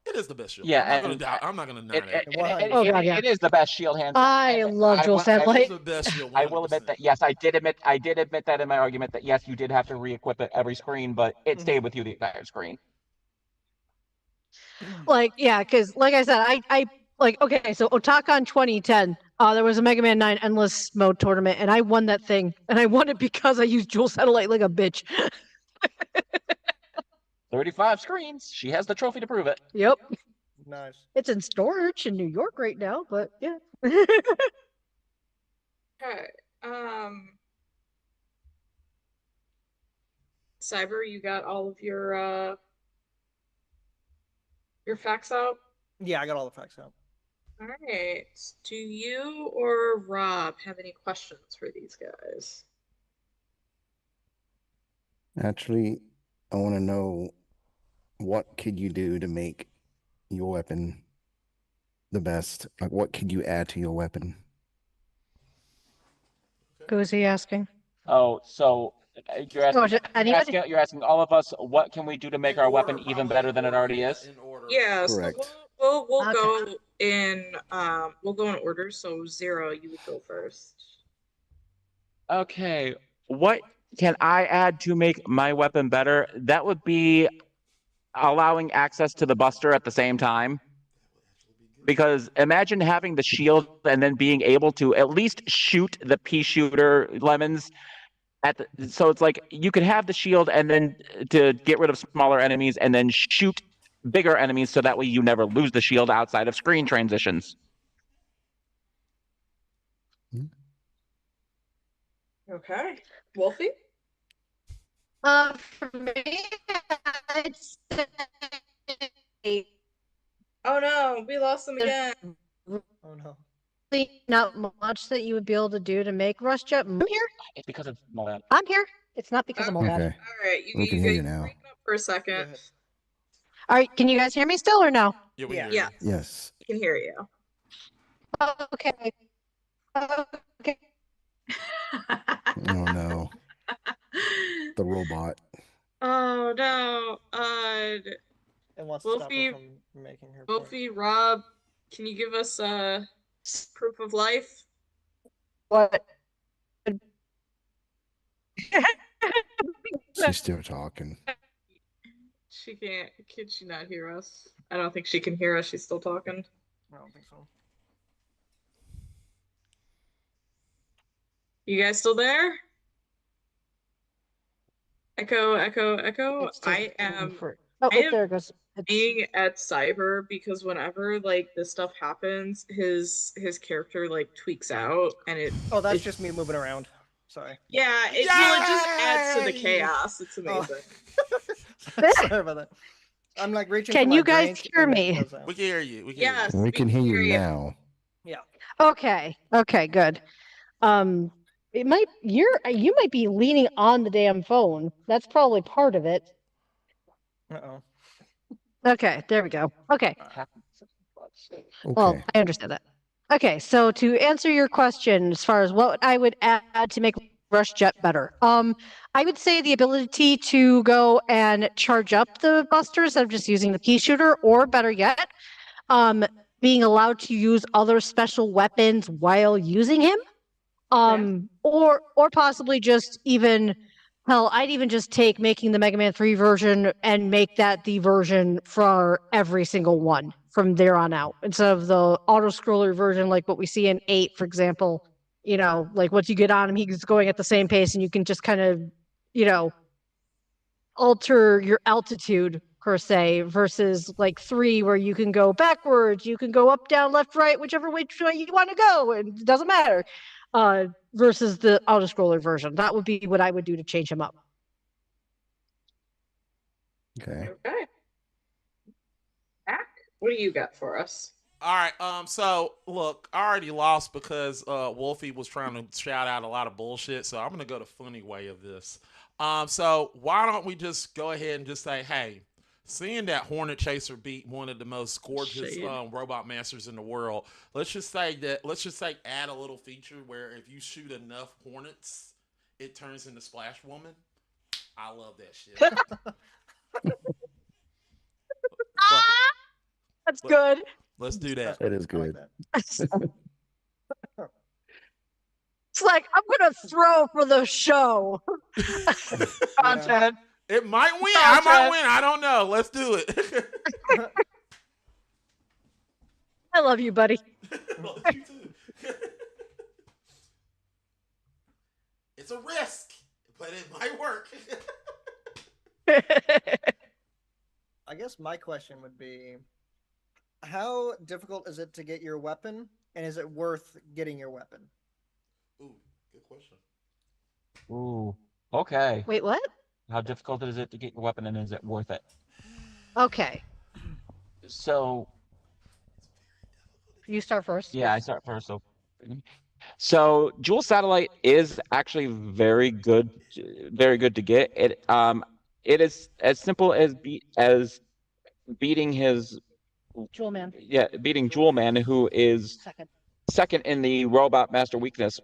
It is the best shield. Yeah, I'm not and- gonna doubt. I'm not gonna deny that. Oh, God, yeah. It is the best shield hand. I love Joel will- It's Satellite. the best shield. I will admit 100%. that yes, I did admit that in my argument that yes, you did have to re-equip it every screen, but it stayed with you the entire screen. Like, yeah, because like I said, I like, okay, so Otakon 2010, there was a Mega Man 9 Endless Mode tournament, and I won that thing, and I won it because I used Jewel Satellite like a bitch. 35 screens. She has the trophy to prove it. Yep. nice. It's in storage in New York right now, but yeah. Okay. Cyber, you got all of your facts out? Yeah, I got all the facts out. All right. Do you or Rob have any questions for these guys? Actually, I want to know what could you do to make your weapon the best? Like, what could you add to your weapon? Who is he asking? Oh, so you're Oh, asking, anybody? you're asking all of us what can we do to make In our order, weapon even probably better in than it order, already yeah, is? in order. Yeah, Correct. so we'll Okay. go in order. So Zero, you would go first. Okay, what can I add to make my weapon better? That would be allowing access to the Buster at the same time. Because imagine having the shield and then being able to at least shoot the pea shooter lemons so it's like you could have the shield and then to get rid of smaller enemies and then shoot bigger enemies so that way you never lose the shield outside of screen transitions. Okay. Wolfie? For me, I'd say Oh no, we lost them again. Oh no. not much that you would be able to do to make Rush Jet. I'm here. It's because of Molad. I'm here. It's not because of Okay. Molad. Okay. All right, We can hear you now. break it up for a second. Go ahead. All right, can you guys hear me still or no? Yeah, we Yeah. hear you. Yeah, Yes. we can hear you. Okay. Okay. Oh no. The robot. Oh no. And wants to stop Wolfie- her from making her point. Wolfie, Rob, can you give us proof of life? What? She's still talking. She can't. Can she not hear us? I don't think she can hear us. She's still talking. I don't think so. You guys still there? Echo, echo, echo. It's still I am Oh, I am there it goes. It's- being at Cyber because whenever like this stuff happens, his character like tweaks out and it Oh, that's just me moving around. Sorry. well, it just adds to the Yay! chaos. It's Oh. amazing. Sorry about that. I'm like reaching. Can for my you guys drink, hear and it me? goes out. We can hear you. We can Yes. hear We can hear you hear you. now. Okay. Okay. Good. It might you might be leaning on the damn phone. That's probably part of it. Uh-oh. Okay. There we go. Okay. Well, Okay. I understand that. Okay, so to answer your question, as far as what I would add to make Rush Jet better, I would say the ability to go and charge up the busters instead of just using the pea shooter, or better yet, being allowed to use other special weapons while using him, or possibly just even. Hell, I'd even just take making the Mega Man 3 version and make that the version for every single one from there on out. Instead of the auto-scroller version like what we see in 8, for example. You know, like once you get on him, he's going at the same pace and you can just kind of, you know, alter your altitude, per se, versus like 3 where you can go backwards, you can go up, down, left, right, whichever way you want to go, and it doesn't matter. Versus the auto-scroller version. That would be what I would do to change him up. Okay. Okay. Zach, what do you got for us? All right. So look, I already lost because Wolfie was trying to shout out a lot of bullshit. So I'm gonna go the funny way of this. So why don't we just go ahead and just say, hey, seeing that Hornet Chaser beat one of the most gorgeous Shade. robot masters in the world, let's just say add a little feature where if you shoot enough Hornets, it turns into Splash Woman. I love that shit. Fuck it. That's Look. good. Let's do that. That is I like good. that. It's like I'm gonna throw for the show. Content. It might win. I might win. I don't know. Let's do it. I love you, buddy. Love you too. It's a risk, but it might work. I guess my question would be, how difficult is it to get your weapon, and is it worth getting your weapon? Ooh, good question. Ooh. Okay. Wait, what? How difficult is it to get your weapon, and is it worth it? Okay, So you start first. yeah, I start first. So Jewel Satellite is actually very good to get. It is as simple as beating Jewel Man. beating Jewel Man, who is Second. second in the Robot Master weakness,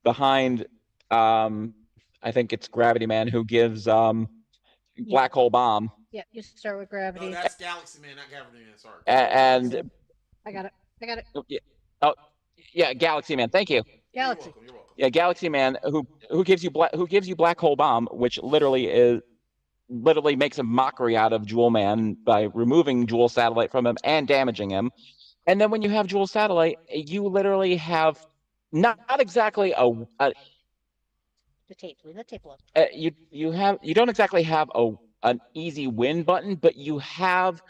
behind I think it's Gravity Man, who gives Black Hole Bomb. Yeah, you start with No, gravity. that's Galaxy Man, not Gravity Man. Sorry. And I got it. I got it. oh yeah, Galaxy Man. Thank you. Galaxy. You're welcome. You're welcome. Yeah, Galaxy Man, who gives you Black Hole Bomb, which literally makes a mockery out of Jewel Man by removing Jewel Satellite from him and damaging him. And then when you have dual satellite, you literally have not exactly The tape. Leave the tape alone. you don't exactly have an easy win button, but you have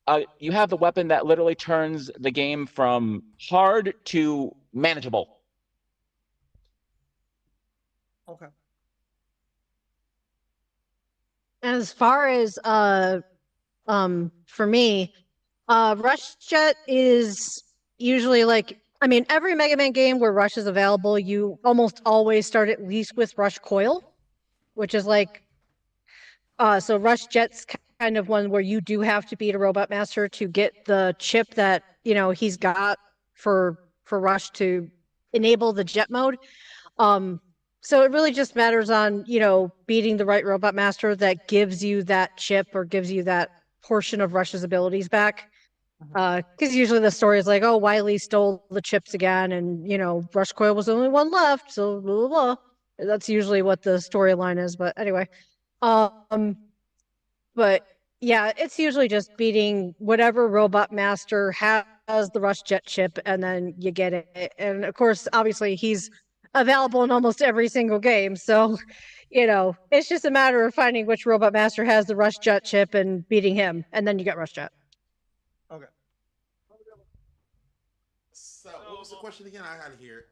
the weapon that literally turns the game from hard to manageable. Okay. As far as for me, Rush Jet is usually like, I mean, every Mega Man game where Rush is available, you almost always start at least with Rush Coil, which is like, so Rush Jet's kind of one where you do have to beat a Robot Master to get the chip that, you know, he's got for Rush to enable the jet mode. So it really just matters on, you know, beating the right Robot Master that gives you that chip or gives you that portion of Rush's abilities back. Because usually the story is like, oh, Wily stole the chips again, and you know, Rush Coil was the only one left, so blah blah blah. That's usually what the storyline is. But anyway, um, but yeah, it's usually just beating whatever Robot Master has the Rush Jet chip, and then you get it. And of course, obviously, he's available in almost every single game. So, you know, it's just a matter of finding which Robot Master has the Rush Jet chip and beating him, and then you get Rush Jet. Okay. So, what was the question again? I had to hear it.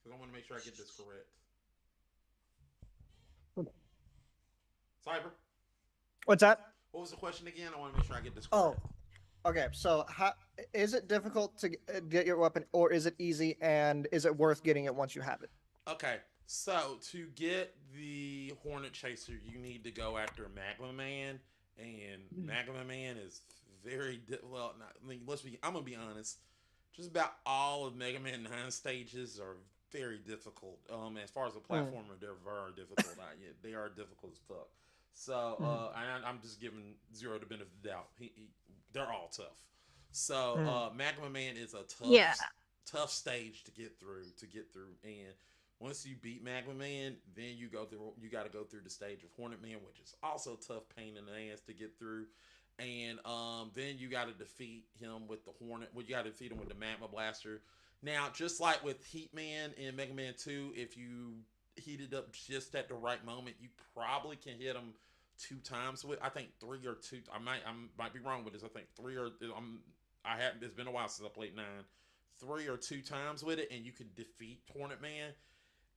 Because I want to make sure I get this correct. Cyber. What's that? What was the question again? I want to make sure I get this Oh, correct. okay. So, how is it difficult to get your weapon, or is it easy? And is it worth getting it once you have it? Okay, so to get the Hornet Chaser, you need to go after Magma Man, and Magma Man is very well. I mean, I'm gonna be honest. Just about all of Mega Man 9 stages are very difficult. As far as a platformer, they're very difficult. They are difficult as fuck. So, I'm just giving Zero the benefit of the doubt. They're all tough. So, Magma Man is a tough stage to get through. And once you beat Magma Man, then you got to go through the stage of Hornet Man, which is also tough pain in the ass to get through. And then you got to defeat him with the Hornet. Well, you got to defeat him with the Magma Blaster. Now, just like with Heat Man in Mega Man 2, if you heat it up just at the right moment, you probably can hit him 2 times with. I think 3 or 2. I might be wrong with this. I think 3 or I haven't. It's been a while since I played 9. 3 or 2 times with it, and you can defeat Hornet Man.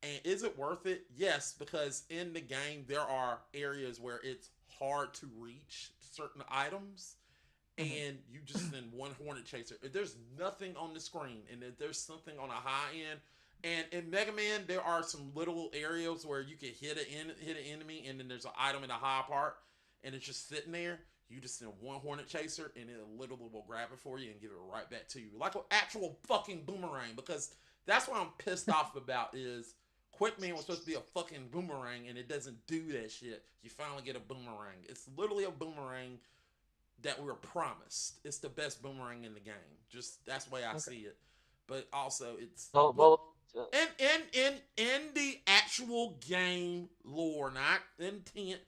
And is it worth it? Yes, because in the game there are areas where it's hard to reach certain items, and you just send one Hornet Chaser. If there's nothing on the screen, and if there's something on a high end, and in Mega Man there are some little areas where you can hit an enemy, and then there's an item in the high part, and it's just sitting there. You just send one Hornet Chaser, and it literally will grab it for you and give it right back to you, like an actual fucking boomerang. Because that's what I'm pissed off about is Quickman was supposed to be a fucking boomerang, and it doesn't do that shit. You finally get a boomerang. It's literally a boomerang that we were promised. It's the best boomerang in the game. Just that's the way I see it. But also, it's in the actual game lore, not intent.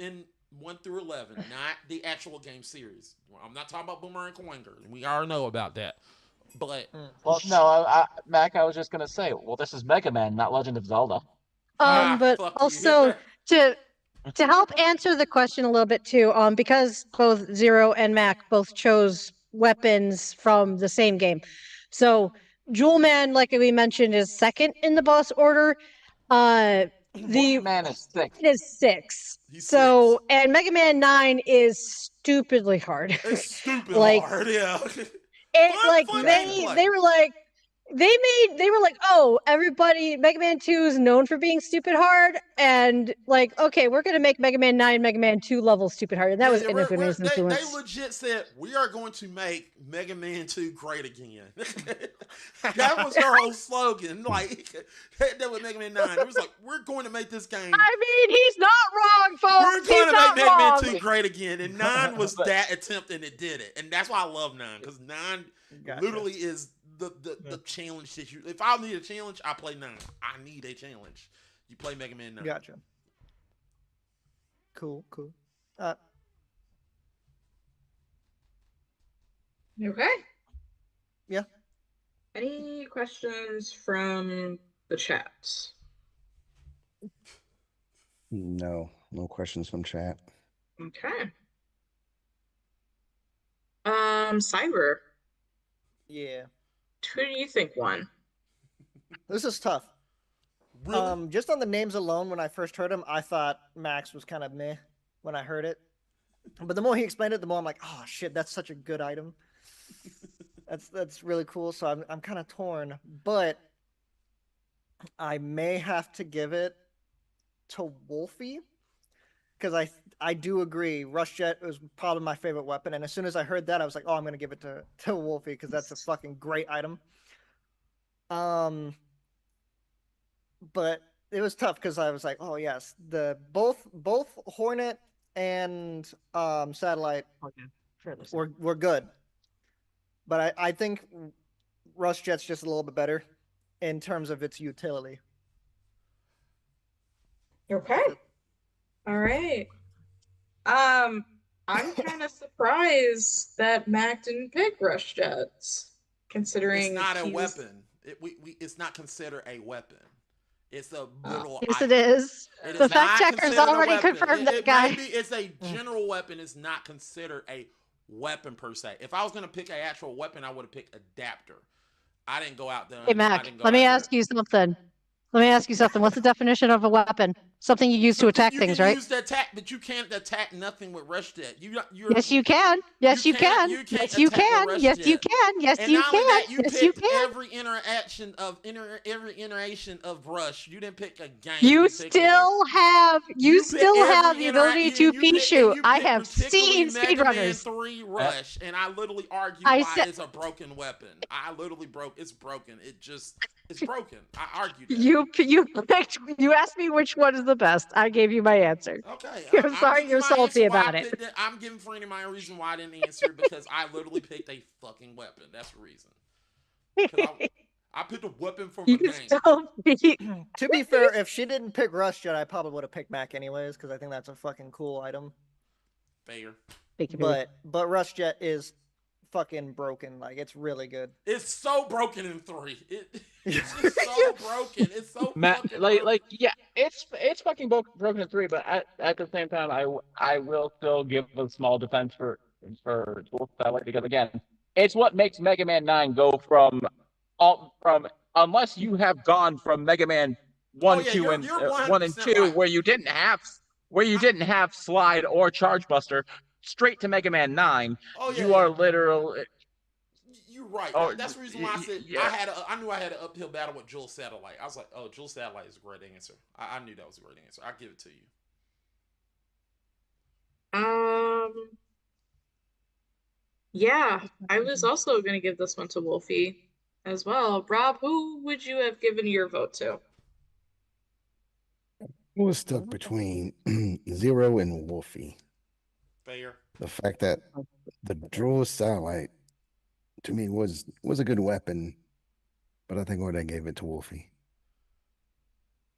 In 1 through 11, not the actual game series. I'm not talking about Boomerang Coinger. We already know about that. But Well, no, Mac, I was just gonna say, well, this is Mega Man, not Legend of Zelda. But fuck also you. to help answer the question a little bit too, because both Zero and Mac both chose weapons from the same game. So Jewel Man, like we mentioned, is second in the boss order. The Man is 6. it is 6. He's so 6. and Mega Man 9 is stupidly hard. It's stupid like hard, yeah. it Fun- like fun they gameplay. they were like they were like, oh, everybody, Mega Man 2 is known for being stupid hard, and like, okay, we're gonna make Mega Man 9, Mega Man 2 levels stupid hard, and that was Inafune's they influence. legit said we are going to make Mega Man 2 great again. That was their whole slogan. Like that was Mega Man 9. It was like, we're going to make this game. I mean, he's not wrong, folks. We're going to make Mega Man 2 great again. And 9 was that attempt, and it did it. And that's why I love 9, because 9 literally is the challenge that you. If I need a challenge, I play 9. I need a challenge. You play Mega Man 9. Gotcha. Cool. Okay. Yeah. Any questions from the chat? No questions from chat. Okay. Cyber, Yeah. who do you think won? This is tough. Really? Just on the names alone, when I first heard him, I thought Max was kind of meh when I heard it. But the more he explained it, the more I'm like, oh shit, that's such a good item. That's really cool. So I'm kind of torn, but I may have to give it to Wolfie because I do agree. Rush Jet was probably my favorite weapon, and as soon as I heard that, I was like, oh, I'm gonna give it to Wolfie because that's a fucking great item. But it was tough because I was like, oh yes, the both Hornet and Satellite were good, but I think Rush Jet's just a little bit better in terms of its utility. Okay. All right. I'm kind of surprised that Mac didn't pick Rush Jets, considering It's not a he's- weapon. It's not considered a weapon. It's a literal. Yes, it is. It The is fact not checker's considered a already weapon. confirmed that It guy. maybe it's a general weapon. It's not considered a weapon per se. If I was gonna pick an actual weapon, I would have picked adapter. I didn't go out there. Hey, Mac, let me ask you something. Let me ask you something. What's the definition of a weapon? Something you use to attack things, You right? can use the attack, but you can't attack nothing with Rush Jet. Yes, you can. Yes, you can. You can't Yes, you attack can. with Rush Yes, you Jet. can. Yes, And you not only can. that, you Yes, you picked can. every iteration of Rush. You didn't pick a game. You picked a still have picked still every have the ability to you picked- pea shoot. you I picked have particularly seen Mega Man speedrunners. 3 Rush, and I literally argued I why said- it's a broken weapon. I literally it's broken. It's broken. I argued that. You asked me which one is the best. I gave you my answer. Okay, I'm sorry giving you're you my salty answer why about I it. picked I'm giving Franny my reason why I didn't answer because I literally picked a fucking weapon. That's the reason. 'Cause I picked a weapon from a You game. still beat. To be fair, if she didn't pick Rush Jet, I probably would have picked Mac anyways because I think that's a fucking cool item. Fair. But Rush Jet is fucking broken. Like it's really good. It's so broken in 3. It's just so broken. It's so fucking broken. Yeah, it's fucking broken in 3, but at the same time, I will still give a small defense for Dual Satellite because again, it's what makes Mega Man 9 go from unless you have gone from Mega Man 1, 2, and you're 1 and 100% 2 right. where you didn't have Slide or Charge Buster straight to Mega Man 9. Oh, yeah, you are literal. You're right. Oh, That's the reason why I said yeah. I knew I had an uphill battle with Jewel Satellite. I was like, oh, Jewel Satellite is a great answer. I knew that was a great answer. I'll give it to you. Yeah, I was also going to give this one to Wolfie as well. Rob, who would you have given your vote to? I was stuck between Zero and Wolfie. Fair. The fact that the Dual Satellite to me was a good weapon, but I think I would have gave it to Wolfie.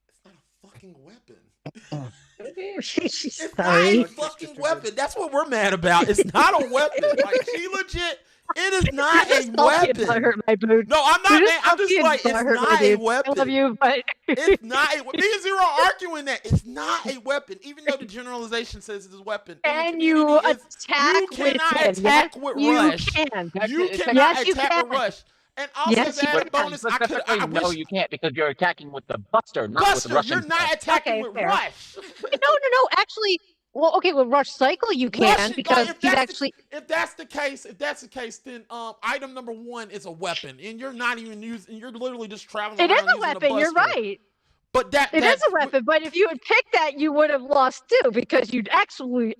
It's not a fucking weapon. It's It's not a fucking weapon. That's what we're mad about. It's not a weapon. Like she legit. It is not a weapon. My boot. No, I'm not. Man, I'm just like it's not a I weapon. love you, but It's not a weapon. Me and Zero are arguing that it's not a weapon, even though the generalization says it's a weapon. can you attack you cannot with him? attack Yes, with you Rush. can. You Yes, cannot you attack can. with Rush. And also, Yes, as you added can. bonus, I No, wish you can't because you're attacking with the Buster, not with Buster, Russian. you're not attacking Okay, with fair. Rush. No. Actually, well, okay, with Rush Cycle you can Rush, because like, he's actually. if that's the case, then item number 1 is a weepon, and you're not even using. You're literally just traveling It around is a using weapon. You're Buster. right. But It is a weapon, but if you had picked that, you would have lost too because you'd absolutely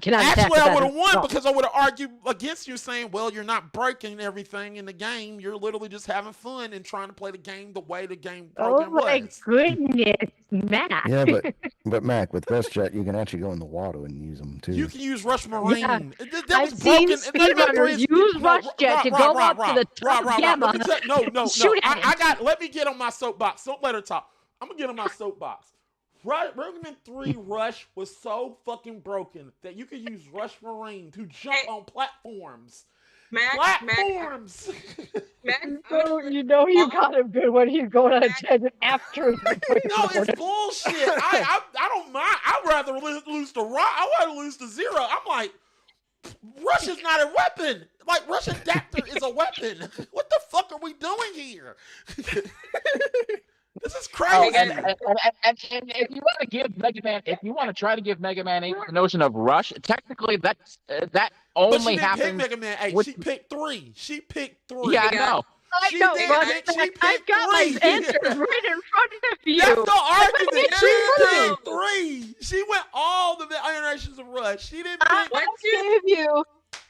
cannot attack Actually, with I that would have won at all. because I would have argued against you, saying, "Well, you're not breaking everything in the game. You're literally just having fun and trying to play the game the way the game Oh program my was." goodness, Matt. Yeah, but Mac, with Rush Jet, you can actually go in the water and use them too. You can use Rush Marine. Yeah. That I've was seen broken. Mega Man 3 speedrunners use Rush Jet to go up to the top gamma. No. Shoot at him. Let me get on my soapbox. Don't let her talk. I'm gonna get on my soapbox. Mega Man 3 Rush was so fucking broken that you could use Rush Marine to jump on platforms. Mac, Platforms. Mac, You know you got him good when he's going on a tangent after. No, it's bullshit. I don't mind. I'd rather lose to Rock. I'd rather lose to Zero. I'm like, Russia's not a weapon. Like, Rush Adapter is a weapon. What the fuck are we doing here? This is crazy. And if you want to give Mega Man, if you want to try to give Mega Man 8 the notion of rush, technically that But only she didn't pick happens. Mega Man 8. with- She picked 3. She picked 3. Yeah, I know. I She know, did, but bitch. She I've picked got my 3. answers right in front of you. That's the argument. She No. picked 3. She went all the iterations of Rush. She didn't I pick. What gave you.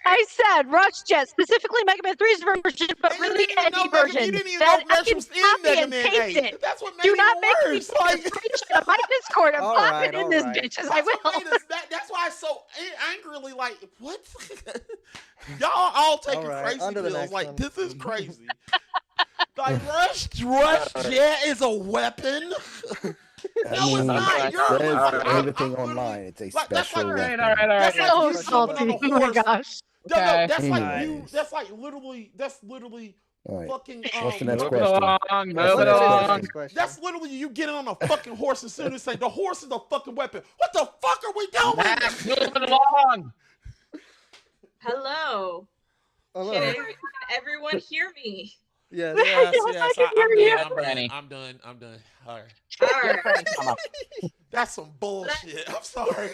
I said Rush Jet, specifically Mega Man 3's version, but And you really didn't even know any Mega- version. You didn't even that know I Rush can was in copy Mega and Man paste 8. it. That's what made Do it not make me worse. take a Like, screenshot of my Discord and All pop right, it in this all right. bitch, as I that's what will. made us that's why it's so angrily like, what? Y'all all taking All right, crazy on to the pills. next Like, one. this is crazy. Like, Rush Jet is a weapon? I No, it's mean, not. it You're says like, everything I'm online. It's a like, that's special like- weapon. All right. That's like So you salty. jumping on Oh a my horse. gosh. No, Okay. that's like you. Anyways. That's literally All right. fucking. What's the next Moving question? along, Let's moving go to the along. next question. That's literally you getting on a fucking horse as soon as say the horse is a fucking weapon. What the fuck are we doing? Max, moving along. Hello. Hello. Can everyone hear me? Yes. Yes, Yes, yes, I can hear you. I'm done. All right. All right. Come on. That's some bullshit. I'm sorry.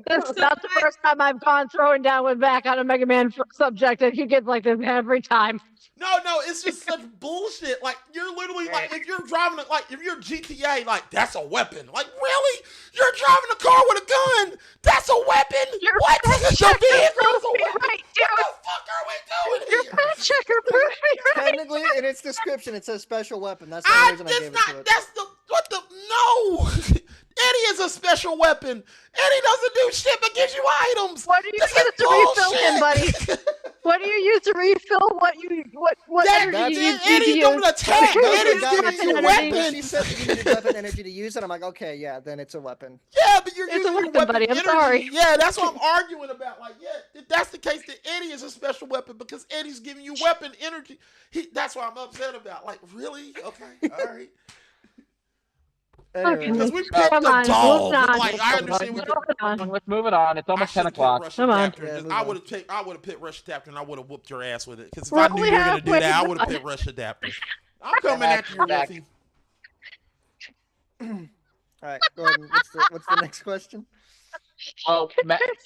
This is not the first time I've gone throwing down with back on a Mega Man subject, and he gets like this every time. No, it's just such bullshit. Like, you're literally like, if you're driving it, like, if you're GTA, like, that's a weapon. Like, really? You're driving a car with a gun? That's a weapon? Your What? fact Your checker vehicle is proved a me weapon? right, What dude. the fuck are we doing Your here? fact checker proved me right. Technically, in its description, it says special weapon. That's the only reason I That's gave it not, to it. that's the, what the, no. Eddie is a special weapon. Eddie doesn't do shit but gives you items. What do you This is use to refill him, bullshit. buddy? What do you use to refill what That, energy you that's, need to Eddie don't use? attack. Those Eddie's are giving guys- you weapon energy. When she weapons. said that you needed weapon energy to use it, I'm like, okay, yeah, then it's a weapon. Yeah, but you're It's a using weapon, weapon buddy. I'm energy. sorry. Yeah, that's what I'm arguing about. Like, yeah, if that's the case, then Eddie is a special weapon because Eddie's giving you weapon energy. That's what I'm upset about. Like, really? Okay, all right. Anyway, Because we picked Come the on, dog. move on. Like, I understand we could. Let's move it on. It's I almost 10 should've picked o'clock. Rush Come on. Adapter. Yeah, Just- move I on. would have picked Rush Adapter and I would have whooped your ass with it. Because if We're I knew only you were gonna do halfway that, I would have done. picked Rush Adapter. I'm coming after you, Back. Wolfie. all right, go ahead. What's the next question? Well,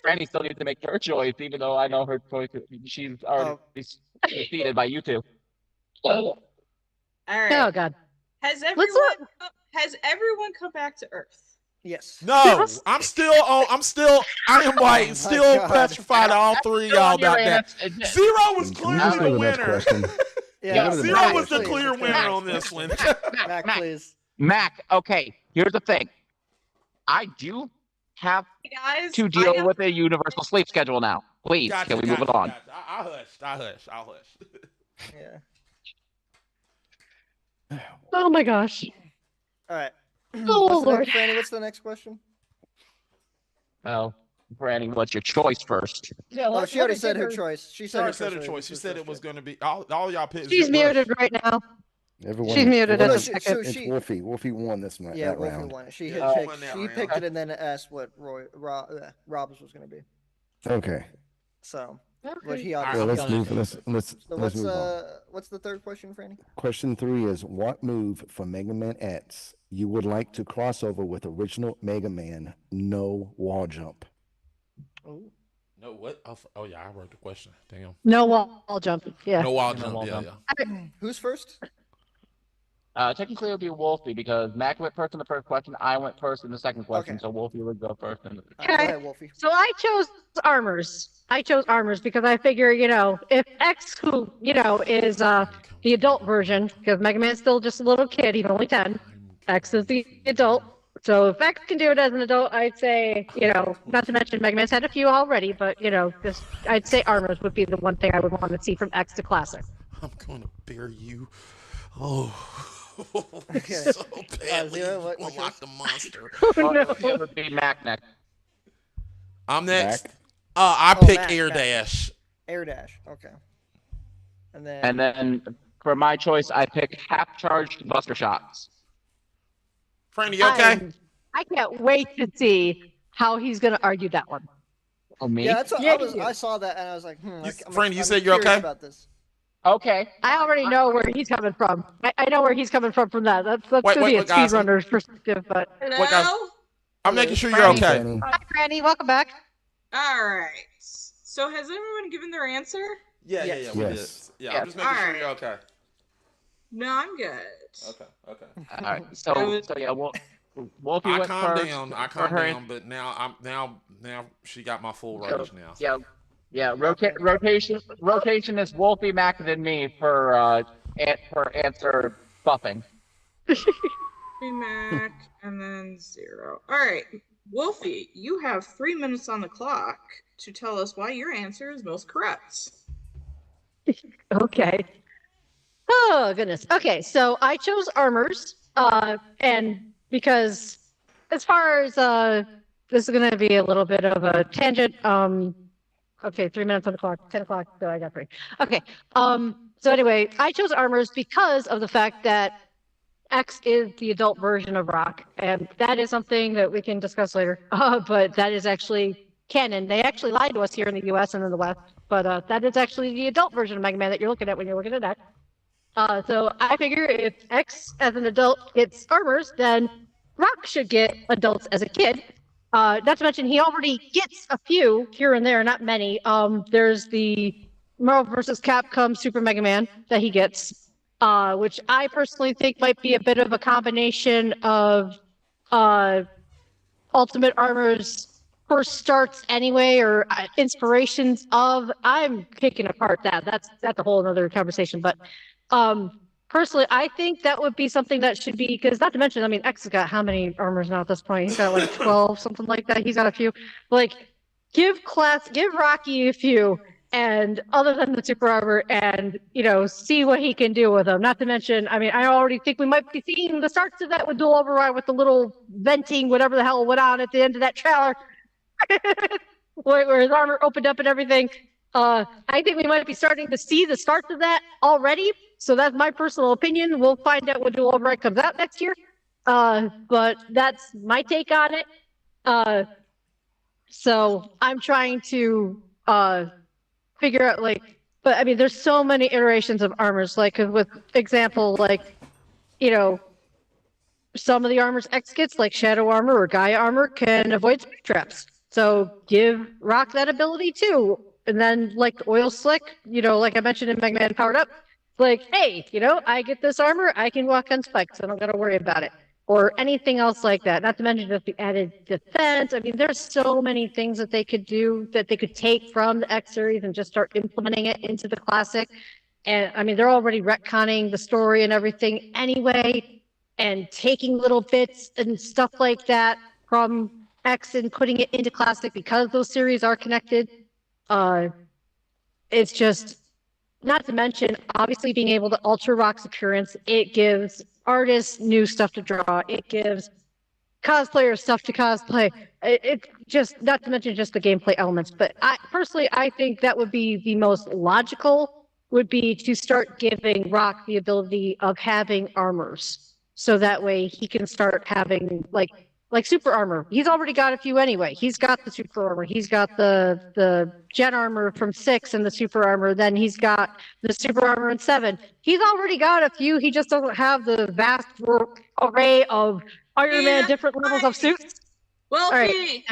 Franny still needs to make her choice, even though I know her choice. She's already defeated by you two. All right. Oh God. Has Let's everyone come back to Earth? Yes. No, Yes. I am like still God. petrified of all three of y'all about that. Zero was Can you clearly go the to the next winner. question? Yeah. Zero Mac, was the please, clear okay. winner on this one. Mac, please. Mac, okay, here's the thing. I do have Hey guys, to I deal have- with a universal sleep schedule now. Please, Gotcha, can we move it gotcha, on? gotcha. I hushed. I'll hush. Yeah. Oh my gosh. All right. Oh What's the Lord. next, Franny, what's the next question? Well, Franny, what's your choice first? Oh, she already said her choice. She She said already her said her choice. choice. She said it was going to be all y'all picked. She's muted right now. Everyone, She's muted everyone- as a second. It's Wolfie. Wolfie won this night. Yeah, that Wolfie round. won it. She Yeah, picked, won that she round. picked it and then asked what Rob's was going to be. Okay. So, but Okay. he All right, Well, obviously. I'm let's done. move. Let's So let's move on. what's the third question, Franny? Question 3 is: what move from Mega Man X you would like to cross over with original Mega Man? No wall jump. Oh, No, what? Oh, yeah, I wrote the question. Damn. No wall jump. Yeah. No wall No jump. wall Yeah, jump. yeah. who's first? Technically, it would be Wolfie because Mac went first in the first question. I went first in the second question, Okay. so Wolfie would go first. All right, Okay. go ahead, Wolfie. So I chose armors because I figure, if X, who, is the adult version, because Mega Man's still just a little kid, he's only 10. X is the adult. So if X can do it as an adult, I'd say, not to mention Mega Man's had a few already, but, I'd say armors would be the one thing I would want to see from X to Classic. I'm going to bear you. Oh. Okay. So badly. Zero, what's Unlock yours? the monster. Oh, no. It would be Mac next. I'm next. Mac? I Oh, pick Mac, Air Mac. Dash. Air dash. Okay. And And then for my choice, I pick half charged buster shots. Franny, you okay? I can't wait to see how he's going to argue that one. Oh, me? yeah, that's what Yeah, I saw that and I was like, Franny, you said you're curious okay? about this. Okay. I already know where he's coming from. I know where he's coming from that. That's Wait, going to be a guys, speedrunner's perspective, but. Wait, guys. Hello? I'm making sure you're Franny. okay. Franny. Hi, Granny. Welcome back. All right. So has everyone given their answer? Yeah, Yes. we Yes. did. Yeah, I'm just making sure you're okay. No, I'm good. Okay. All right. So yeah, Wolfie I went calmed first down. for her. But now she got my full rage now. Yeah. Rotation is Wolfie, Mac, then me for answer buffing. Mac, and then 0. All right. Wolfie, you have 3 minutes on the clock to tell us why your answer is most correct. Okay. Oh, goodness. Okay, so I chose armors, and because as far as, this is going to be a little bit of a tangent, okay, 3 minutes on the clock, 10 o'clock, so I got 3. Okay, so anyway, I chose armors because of the fact that X is the adult version of Rock, and that is something that we can discuss later, but that is actually canon. They actually lied to us here in the US and in the West, but that is actually the adult version of Mega Man that you're looking at when you're looking at X. So I figure if X as an adult gets armors, then Rock should get adults as a kid. Not to mention he already gets a few here and there, not many. There's the Marvel vs. Capcom Super Mega Man that he gets, which I personally think might be a bit of a combination of Ultimate Armor's first starts anyway, or inspirations of. I'm picking apart that. That's a whole other conversation. But personally, I think that would be something that should be, because not to mention, I mean, X has got how many armors now at this point? He's got like 12, something like that. He's got a few. Like, give Rocky a few, and other than the super armor, and see what he can do with them. Not to mention, I mean, I already think we might be seeing the starts of that with dual override, with the little venting, whatever the hell went on at the end of that trailer, where his armor opened up and everything. I think we might be starting to see the starts of that already. So that's my personal opinion. We'll find out when dual override comes out next year. But that's my take on it. So I'm trying to figure out, but I mean, there's so many iterations of armors, with example, some of the armors X gets, like Shadow Armor or Gaia Armor, can avoid speed traps. So give Rock that ability too. And then, like Oil Slick, like I mentioned in Mega Man Powered Up, hey, I get this armor, I can walk on spikes, I don't gotta worry about it. Or anything else like that. Not to mention just the added defense. I mean, there's so many things that they could do, that they could take from the X series and just start implementing it into the classic. And I mean, they're already retconning the story and everything anyway, and taking little bits and stuff like that from X and putting it into classic because those series are connected. It's just, not to mention, obviously being able to alter Rock's appearance, it gives artists new stuff to draw. It gives cosplayers stuff to cosplay. It just, not to mention just the gameplay elements. But I think that would be the most logical, would be to start giving Rock the ability of having armors. So that way he can start having, like super armor. He's already got a few anyway. He's got the super armor. He's got the jet armor from 6 and the super armor. Then he's got the super armor in 7. He's already got a few. He just doesn't have the vast array of Iron Man different levels of suits. Well, right.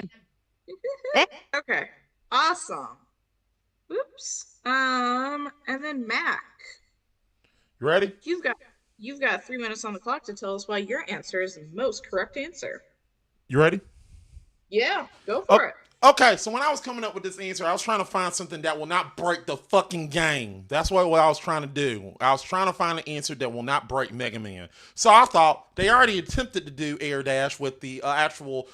Okay. Awesome. Oops. And then Mac. You ready? You've got 3 minutes on the clock to tell us why your answer is the most correct answer. You ready? Yeah, go for it. Okay, so when I was coming up with this answer, I was trying to find something that will not break the fucking game. That's what I was trying to do. I was trying to find an answer that will not break Mega Man. So I thought they already attempted to do Air Dash with the actual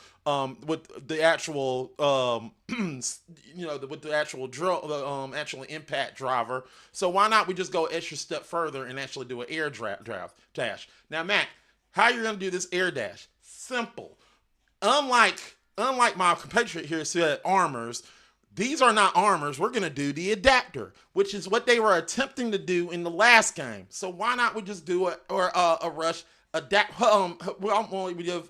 impact driver. So why not we just go extra step further and actually do an air dash? Now, Mac, how you're gonna do this air dash? Simple. Unlike my compatriot here said armors, These are not armors. We're going to do the adapter, which is what they were attempting to do in the last game. So why not we just do a rush adapt? We have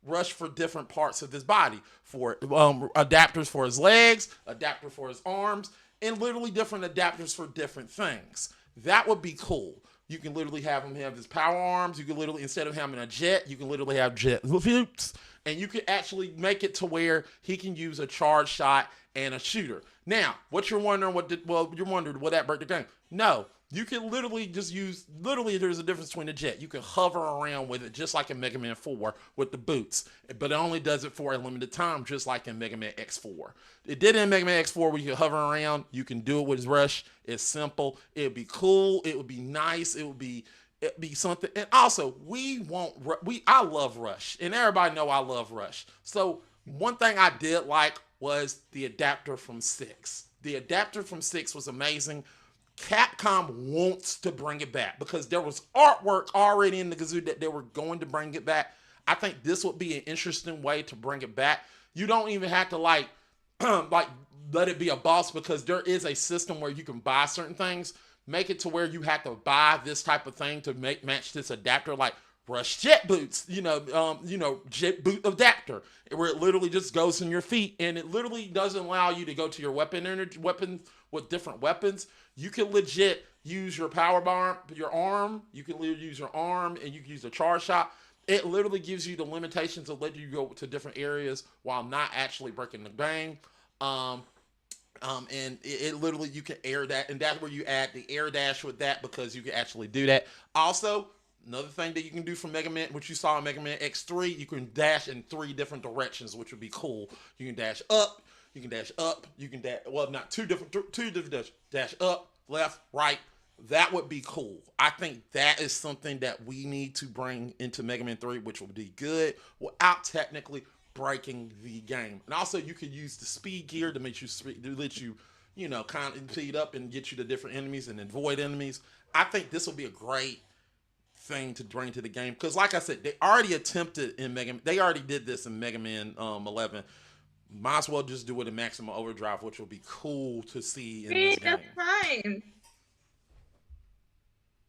rush for different parts of his body, for adapters for his legs, adapter for his arms, and literally different adapters for different things. That would be cool. You can literally have him have his power arms. You can literally, instead of having a jet, you can literally have jet loops. And you can actually make it to where he can use a charge shot and a shooter. Now, what you're wondering, you're wondering, will that break the game? No. You can literally just use, there's a difference between a jet. You can hover around with it just like in Mega Man 4 with the boots, but it only does it for a limited time, just like in Mega Man X4. It did in Mega Man X4 where you can hover around. You can do it with Rush. It's simple. It'd be cool. It would be nice. It'd be something. And also, I love Rush, and everybody know I love Rush. So one thing I did like was the adapter from 6. The adapter from 6 was amazing. Capcom wants to bring it back because there was artwork already in the Gazoo that they were going to bring it back. I think this would be an interesting way to bring it back. You don't even have to like let it be a boss, because there is a system where you can buy certain things. Make it to where you have to buy this type of thing to match this adapter, like Rush jet boots, jet boot adapter, where it literally just goes in your feet, and it literally doesn't allow you to go to your weapon with different weapons. You can legit use your power bar, your arm. You can literally use your arm, and you can use a charge shot. It literally gives you the limitations of letting you go to different areas while not actually breaking the game. And it literally, you can air that, and that's where you add the air dash with that, because you can actually do that. Also, another thing that you can do from Mega Man, which you saw in Mega Man X3, you can dash in 3 different directions, which would be cool. You can dash up, you can dash up, you can dash, well, not two different dash up, left, right. That would be cool. I think that is something that we need to bring into Mega Man 3, which will be good without technically breaking the game. And also, you could use the speed gear to make you let you, kind of speed up and get you to different enemies and avoid enemies. I think this will be a great thing to bring to the game, because, like I said, they already attempted in they already did this in Mega Man 11. Might as well just do it in Maximum Overdrive, which will be cool to see in this game. That's fine.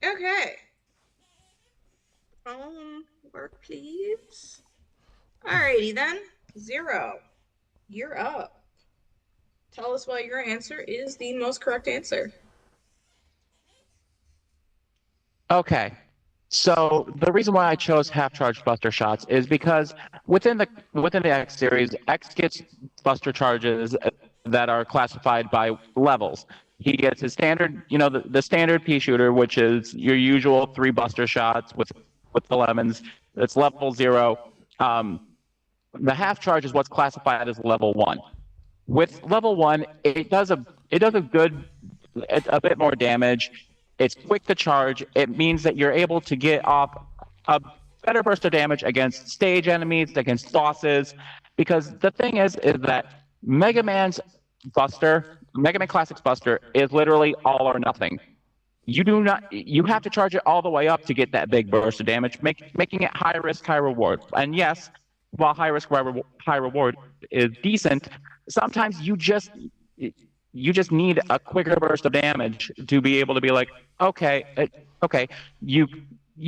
Okay. Work, please. Alrighty then. 0. You're up. Tell us why your answer is the most correct answer. Okay. So the reason why I chose half-charge Buster Shots is because within the X series, X gets Buster Charges that are classified by levels. He gets his standard, the standard pea shooter, which is your usual 3 Buster Shots with the lemons. It's level 0. The half-charge is what's classified as level 1. With level 1, it does a bit more damage. It's quick to charge. It means that you're able to get off a better burst of damage against stage enemies, against bosses. Because the thing is that Mega Man Classic's Buster is literally all or nothing. You have to charge it all the way up to get that big burst of damage, making it high risk, high reward. And yes, while high risk, high reward is decent, sometimes you just need a quicker burst of damage to be able to be like, okay, you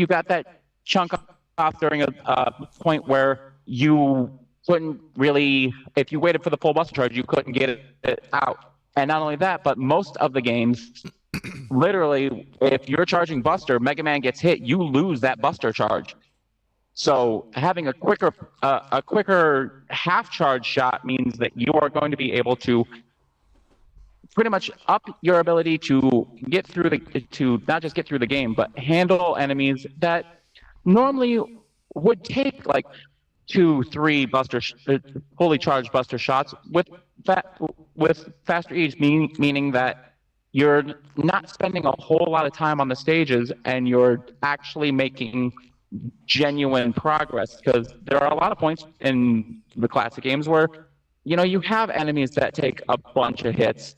got that chunk off during a point where you couldn't really, if you waited for the full Buster Charge, you couldn't get it out. And not only that, but most of the games, literally, if you're charging Buster, Mega Man gets hit, you lose that Buster Charge. So having a quicker half-charge shot means that you are going to be able to pretty much up your ability to get through to not just get through the game, but handle enemies that normally would take like 2-3 fully charged Buster Shots with faster ease, meaning that you're not spending a whole lot of time on the stages and you're actually making genuine progress, because there are a lot of points in the classic games where you have enemies that take a bunch of hits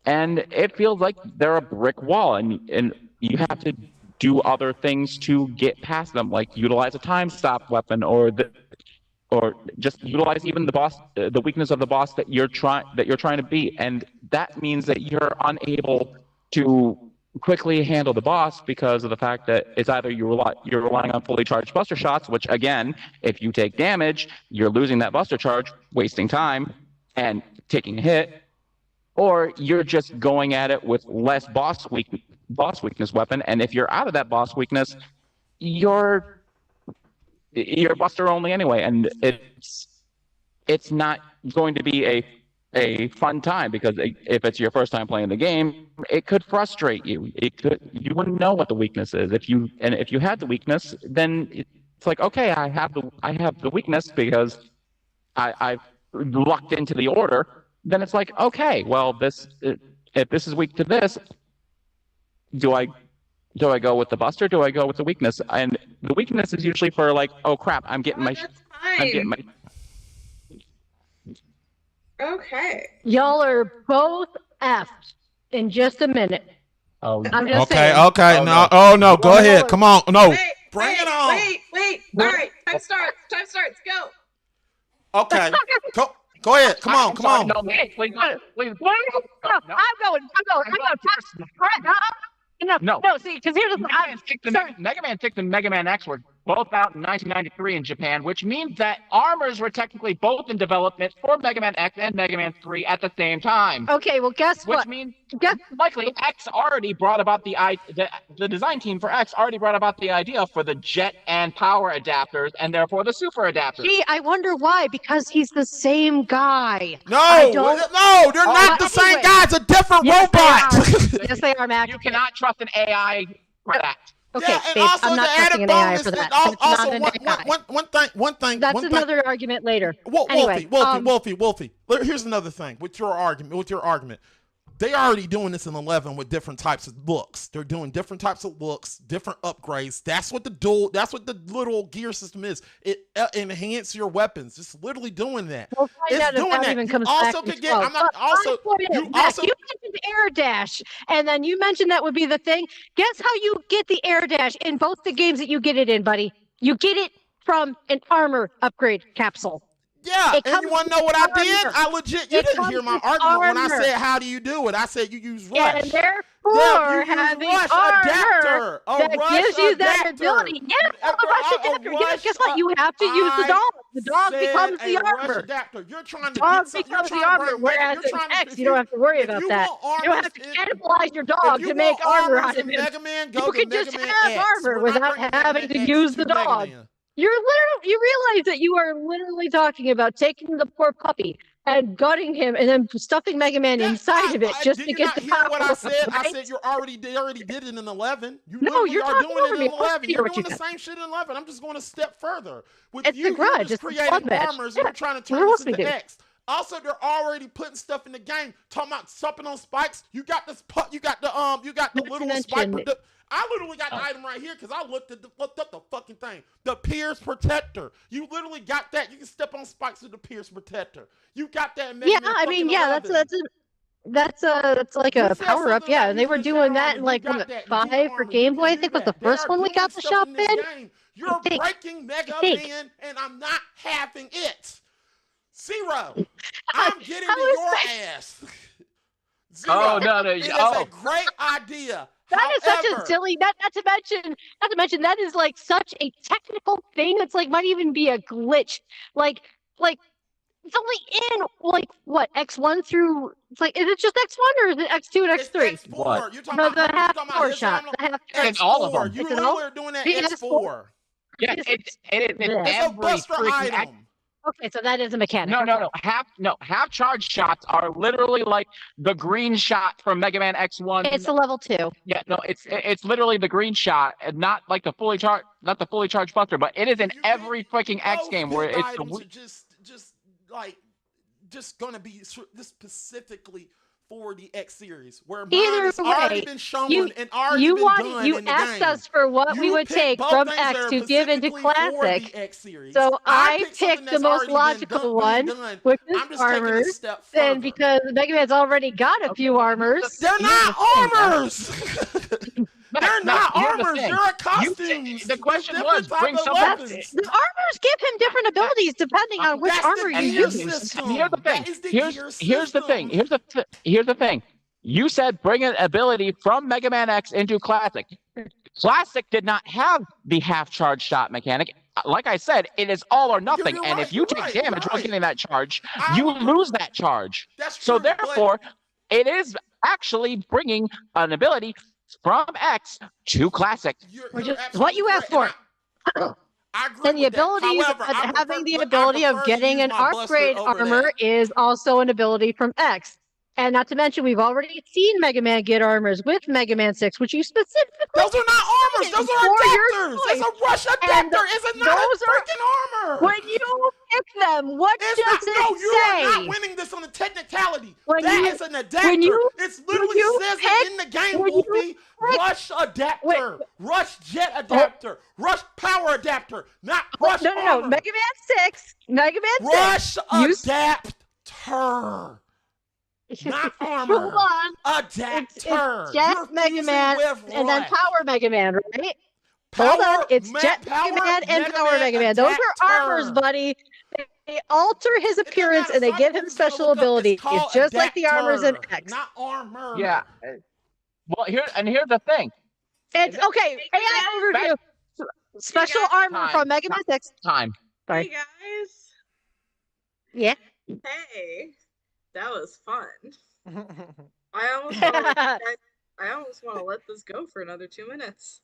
and it feels like they're a brick wall, and you have to do other things to get past them, like utilize a time stop weapon or or just utilize even the weakness of the boss that you're trying to beat, and that means that you're unable to quickly handle the boss because of the fact that it's either you're relying on fully charged buster shots, which again, if you take damage, you're losing that buster charge, wasting time, and taking a hit, or you're just going at it with less boss weakness weapon, and if you're out of that boss weakness, you're buster only anyway, and it's not going to be a fun time, because if it's your first time playing the game, it could frustrate you. You wouldn't know what the weakness is. If you had the weakness, then it's like, okay, I have the weakness because I've lucked into the order. Then it's like, okay, well, if this is weak to this, do I go with the buster? Do I go with the weakness? And the weakness is usually for like, oh crap, I'm getting my. Okay. Y'all are both effed in just a minute. Oh, I'm just Okay, saying. okay, Oh, no, no. oh no, go ahead, come on, no, Wait, bring wait, it on. Wait. All right, time starts. Go. Okay, go ahead, come on, come on. No, please. I'm going first. No, see, because here's the Mega Man 6 and Mega Man X were both out in 1993 in Japan, which means that armors were technically both in development for Mega Man X and Mega Man 3 at the same time. Okay, well, guess Which what? means likely X already brought about the design team for X already brought about the idea for the jet and power adapters, and therefore the super adapters. Gee, I wonder why. Because he's the same guy. No, they're not the same anyway. guy. It's a different robot. Yes, they are, Max. You cannot trust an AI for that. Okay, yeah, and babe, also I'm not the trusting added an AI bonus. for that. Also, It's not an AI. one thing. That's another argument later. Anyway, Wolfie. Here's another thing with your argument. They already doing this in 11 with different types of looks. They're doing different types of looks, different upgrades. That's what the little gear system is. It enhance your weapons. It's literally doing that. We'll find It's out if doing that that. even You comes also back could get. I'm not. But Also, my point is, you Max, also. you mentioned air dash, and then you mentioned that would be the thing. Guess how you get the air dash in both the games that you get it in, buddy? You get it from an armor upgrade capsule. Yeah, It and you comes want to know what I did? armor. I legit, you It didn't hear comes my with argument when I armor. said, how do you do it? I said, you use rush. And therefore, Yeah, you having use rush armor adapter. A that rush gives you that adapter. ability. Yeah, A the rush adapter. Yeah, guess what? You have to use the dog. The dog said becomes a the rush armor. adapter. You're trying to Dog get some, becomes the armor, whereas in X, you don't have to worry about that. You don't have to cannibalize your dog to make armor out of it. Mega Man, go You to can Mega just Man have X. armor We're not without bringing having Mega to Man use X the to Mega dog. Man. You realize that you are literally talking about taking the poor puppy and gutting him and then stuffing Mega Man inside of it just to get the Did you power. not hear what I said? Right? I said they already did it in 11. You No, literally you're are talking doing over it me. in I want to 11. hear You're what doing you the got. same shit in 11. I'm just going a step further. With It's the you're grudge. just It's the creating blood match. armors. Yeah. You're trying to What turn else this we into do? X. Also, they're already putting stuff in the game. Talking about something on spikes. You got this. You got the Not to little spike. mention- I literally got the item right here because I looked up the fucking thing. The Pierce Protector. You literally got that. You can step on spikes with the Pierce Protector. You got that. In Mega Yeah, Man I mean, fucking yeah, 11. that's like You a said power up. something Yeah, about and they were using doing the that in armor. like You got what, that. 5 Deep for armor. Game You Boy. I can think do was the that. They first are one we doing got the stuff shop in this in. game. You're think- breaking Mega think. Man, and I'm not having it. Zero. How- I'm getting how to is your that- ass. Zero. Oh no! It is a great idea. That is such However, a silly. Not to mention that is like such a technical thing. That's like might even be a glitch. Like it's only in like what X1 through. It's like is it just X1 or is it X2 and it's X3? X4. What? You're talking No, about the half you're talking four about shot. his The half. In all of them. X4. You It's in all- literally are doing that the X4. Yeah, It's- it's Yeah. It's a every buster freaking item. Okay, so that is a mechanic. No. Half charge shots are literally like the green shot from Mega Man X1. It's a level 2. Yeah, no, it's literally the green shot, and not like the fully charged buster, but it is in You every freaking X Both game where build it's the items are just gonna be this specifically for the X series, where mine Either has already way, been shown you- and already You been done in the asked game. us for what we You would picked take both from things that X are to give into specifically for Classic. the X series. So I picked something picked the that's most already been logical one, done. which is I'm just taking armors. a step Then further. because Mega Man's alre's already got a few armors. They're not armors. back. They're No, not here's the armors. thing. They're You costumes. the question They're was, different bring type of something. weapons. The armors give him different abilities depending on which That's armor the you gear use. system. And here's the thing. That is the Here's gear here's the thing. system. Here's the thing. You said bring an ability from Mega Man X into Classic. Classic did not have the half charge shot mechanic. Like I said, it is all or nothing. You're And right, if you you're take right, damage you're while right. getting that charge, I you agree. lose that charge. That's true. So but therefore, it is actually bringing an ability from X to Classic. Which you're is absolutely what you asked correct, for. I agree And the with that. abilities However, of I prefer, having the but I ability of prefer to getting use an my Buster upgrade over armor that. is also an ability from X. And not to mention, we've already seen Mega Man get armors with Mega Man 6, which you specifically Those are not armors. Those are for your adapters. It's a rush And adapter. It's not a those are- freaking armor. when you pick them, what It's does not. No, it you say? are not winning this on the technicality. When That you- is an adapter. you- It's literally you says pick- it in the game, when you Wolfie. pick- Rush adapter. Rush jet adapter. Rush power adapter. Not rush no, armor. Mega Man 6. Mega Man Rush 6. You- adapter. Not armor. Hold on. Adapter. It's You're Jet Mega fusing Man with and then Rush. Power Mega Man, right? Power, Hold on. It's Jet power, Mega Man and Power Mega Man. Those are armors, buddy. They alter his appearance and they give him special abilities, just like the armors in X. Not armor. Yeah. Well, here's the thing. It's okay. AI overview. Special armor Time. from Mega Man 6. Time. Sorry. Hey guys. Yeah. Hey. That was fun. I almost want to I almost want to let this go for another 2 minutes.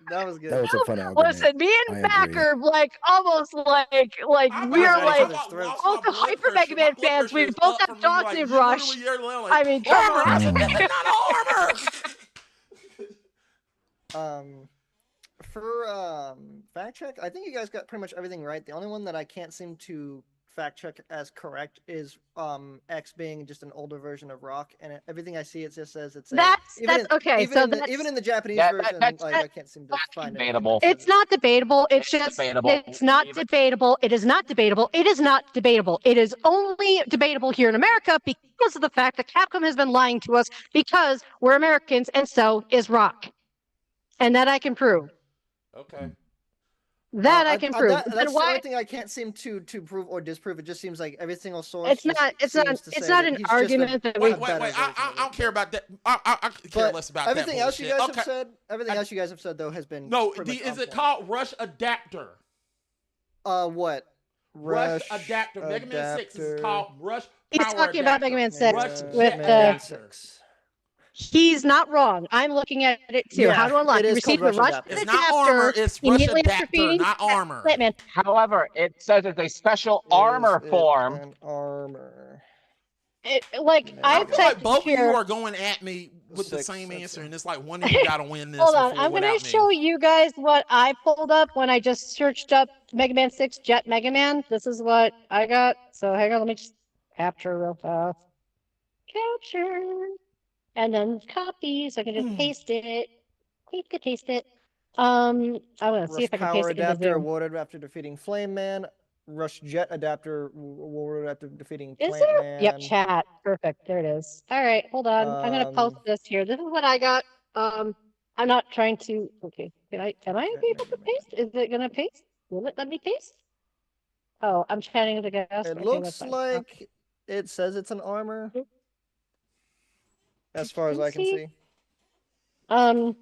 That was good. That was a fun argument. Listen, me and I Mac agree. are like almost like I'm we're about to like talk about both lost my both blood Hyper pressure. Mega Man My blood fans. We pressure is both up have from you, dogs like, in you Rush. literally, you're like, I mean, come armor. I on. said, this is not armor. For fact check, I think you guys got pretty much everything right. The only one that I can't seem to fact check as correct is X being just an older version of Rock, and everything I see it just says it's okay. even So in the, that's even in the Japanese Yeah, version, that's like I can't seem to find it. debatable. it's not debatable. It's It's just debatable. it's not Leave it. debatable. It is not debatable. It is not debatable. It is only debatable here in America because of the fact that Capcom has been lying to us because we're Americans and so is Rock. And that I can prove. Okay. That I can prove. That's Then the why only thing I can't seem to prove or disprove. It just seems like every single source. it's just not seems to it's say not that an he's just a- argument that we Wait. better I version of don't it. care about that. I care But less about that everything else you bullshit. guys Okay. have said, everything else you guys have said though has been No, pretty much is on it point. called rush adapter? What? Rush adapter. Mega Man 6 is adapter. called rush He's power talking about adapter. Mega Man 6 Rush with jet the adapter. he's not wrong. I'm looking at it too. Yeah, How to unlock it is receive called the rush rush adapter. It's adapter not armor, it's rush immediately after adapter, feeding not armor. Hitman. However, it says it's a special armor form. An armor. Like Yeah. I I've feel like typed both of you here. are going at me with the Six, same that's answer, it. and it's like one of you got to win this. Hold on, before I'm gonna without me. show you guys what I pulled up when I just searched up Mega Man 6 Jet Mega Man. This is what I got. So hang on, let me just capture real fast. Capture. And then copy, so I can just paste it. You can paste it. I'm gonna see Rush if I can power paste it into adapter Zoom. awarded after defeating Flame Man. Rush jet adapter awarded after defeating Is Plant there? Man. Yep, chat. Perfect. There it is. All right, hold on. I'm gonna post this here. This is what I got. I'm not trying to. Okay, can I be able to paste? Is it gonna paste? Will it let me paste? Oh, I'm chatting with the guest. It Okay, looks that's fine. like it says it's an armor. As far as I can See? see.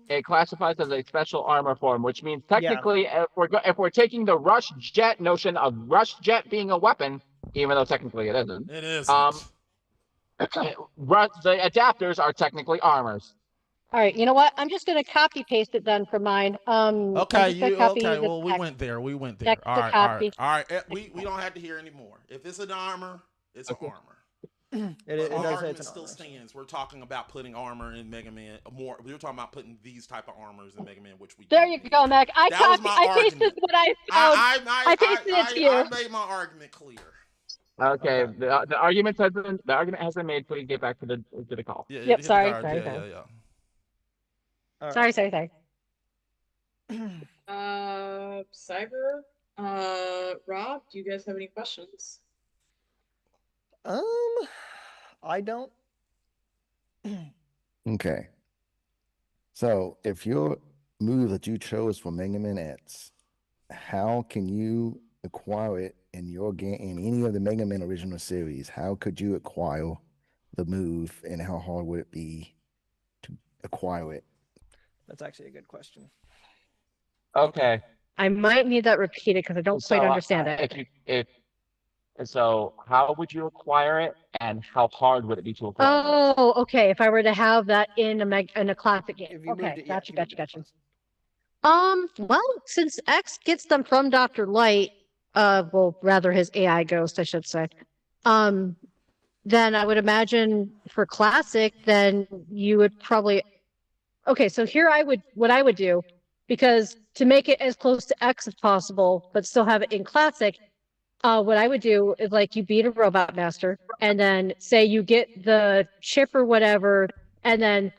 It classifies as a special armor form, which means technically, if we're taking the rush jet notion of rush jet being a weapon, even though technically it isn't, It is. the adapters are technically armors. All right, you know what? I'm just gonna copy paste it then from mine. I'm Okay, just gonna copy the well, we text. went there. We went there. Text All to right, copy. all right. We don't have to hear anymore. If it's an armor, it's an armor. It Our does say argument it's an still armor. stands. We're talking about putting armor in Mega Man more. We were talking about putting these type of armors in Mega Man, which we. There don't you need. go, Mac. I That was copied. my I pasted argument. what I found. I pasted it to you. I made my argument clear. Okay, the argument has been made. Please get back to the call. Yeah, Yep, hit the sorry, card. sorry, Yeah. All right. Sorry. Cyber, Rob, do you guys have any questions? I don't. Okay. So if your move that you chose for Mega Man X, how can you acquire it in your game in any of the Mega Man original series? How could you acquire the move, and how hard would it be to acquire it? That's actually a good question. Okay. I might need that repeated because I don't quite understand it. So how would you acquire it, and how hard would it be to acquire it? Oh, okay. If I were to have that in a classic game. If you Okay, moved it, yeah, if gotcha, you moved gotcha, it gotcha. across. Well, since X gets them from Dr. Light, well, rather his AI ghost, I should say. Then I would imagine for classic, then you would probably. Okay, so here what I would do, because to make it as close to X as possible, but still have it in classic, what I would do is like you beat a robot master, and then say you get the chip or whatever, and then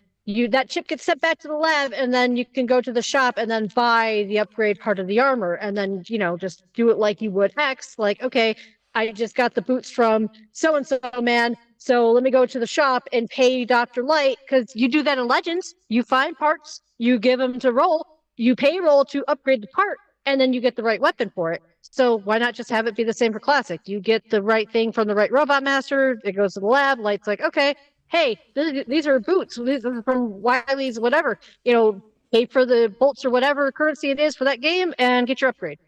that chip gets sent back to the lab, and then you can go to the shop and then buy the upgrade part of the armor, and then just do it like you would X. Like, okay, I just got the boots from so and so man, so let me go to the shop and pay Dr. Light, because you do that in Legends. You find parts, you give them to Roll, you pay Roll to upgrade the part, and then you get the right weapon for it. So why not just have it be the same for classic? You get the right thing from the right robot master. It goes to the lab. Light's like, okay, hey, these are boots. These are from Wiley's, whatever. Pay for the bolts or whatever currency it is for that game, and get your upgrade.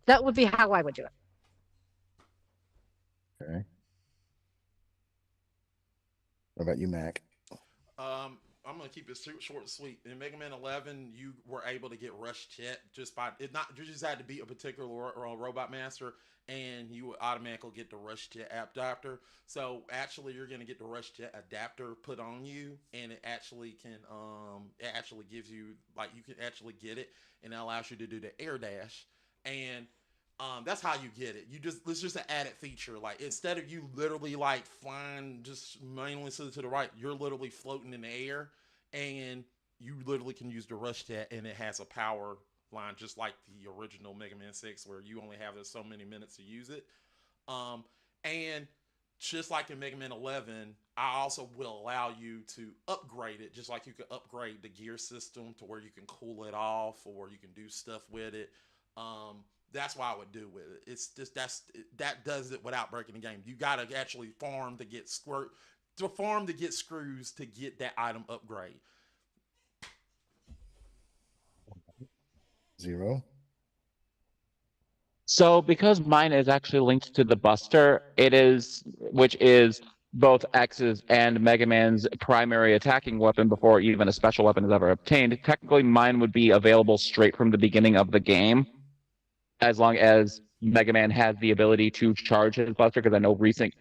That would be how I would do it. Okay. What about you, Mac? I'm gonna keep it short and sweet. In Mega Man 11, you were able to get Rush Chet just by it. Not you just had to beat a particular robot master, and you would automatically get the Rush Chet adapter. So actually, you're gonna get the Rush Chet adapter put on you, and it actually gives you, like, you can actually get it, and it allows you to do the air dash, and that's how you get it. It's just an added feature. Like, instead of you literally like flying just mainly to the right, you're literally floating in the air, and you literally can use the rush jet, and it has a power line just like the original Mega Man 6, where you only have so many minutes to use it. And just like in Mega Man 11, I also will allow you to upgrade it, just like you can upgrade the gear system to where you can cool it off or you can do stuff with it. That's what I would do with it. It's just that does it without breaking the game. You gotta actually farm to get screws to get that item upgrade. Zero. So because mine is actually linked to the Buster, which is both X's and Mega Man's primary attacking weapon before even a special weapon is ever obtained, technically mine would be available straight from the beginning of the game, as long as Mega Man has the ability to charge his Buster, because I know recent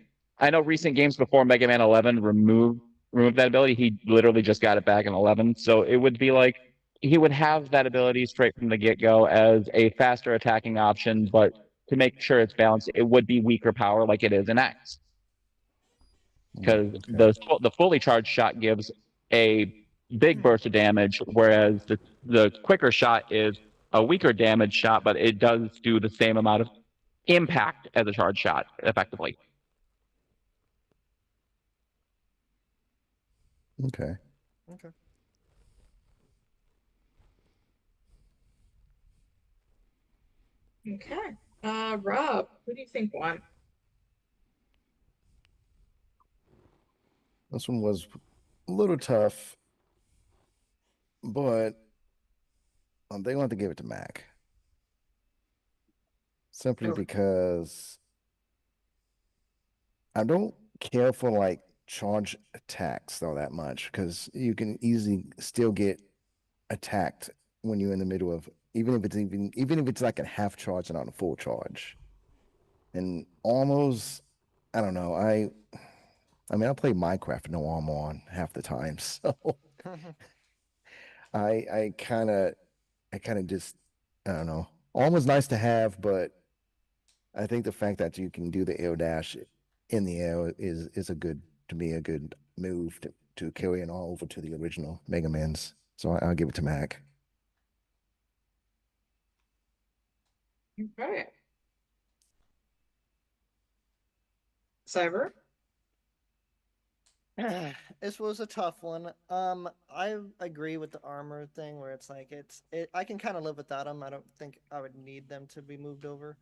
games before Mega Man 11 removed that ability. He literally just got it back in 11, so it would be like he would have that ability straight from the get-go as a faster attacking option, but to make sure it's balanced, it would be weaker power like it is in X. Because the fully charged shot gives a big burst of damage, whereas the quicker shot is a weaker damage shot, but it does do the same amount of impact as a charged shot, effectively. Okay. Okay. Okay. Rob, who do you think won? This one was a little tough, but they want to give it to Mac. Simply because I don't care for like charge attacks though that much, because you can easily still get attacked when you're in the middle of, even if it's like a half charge and not a full charge. And almost, I don't know, I mean I play Minecraft with no armor on half the time, so I kind of just, I don't know. Almost nice to have, but I think the fact that you can do the air dash in the air is a good, to me, a good move to carry it all over to the original Mega Man's. So I'll give it to Mac. Okay. Cyber? This was a tough one. I agree with the armor thing where it's like I can kind of live without them. I don't think I would need them to be moved over.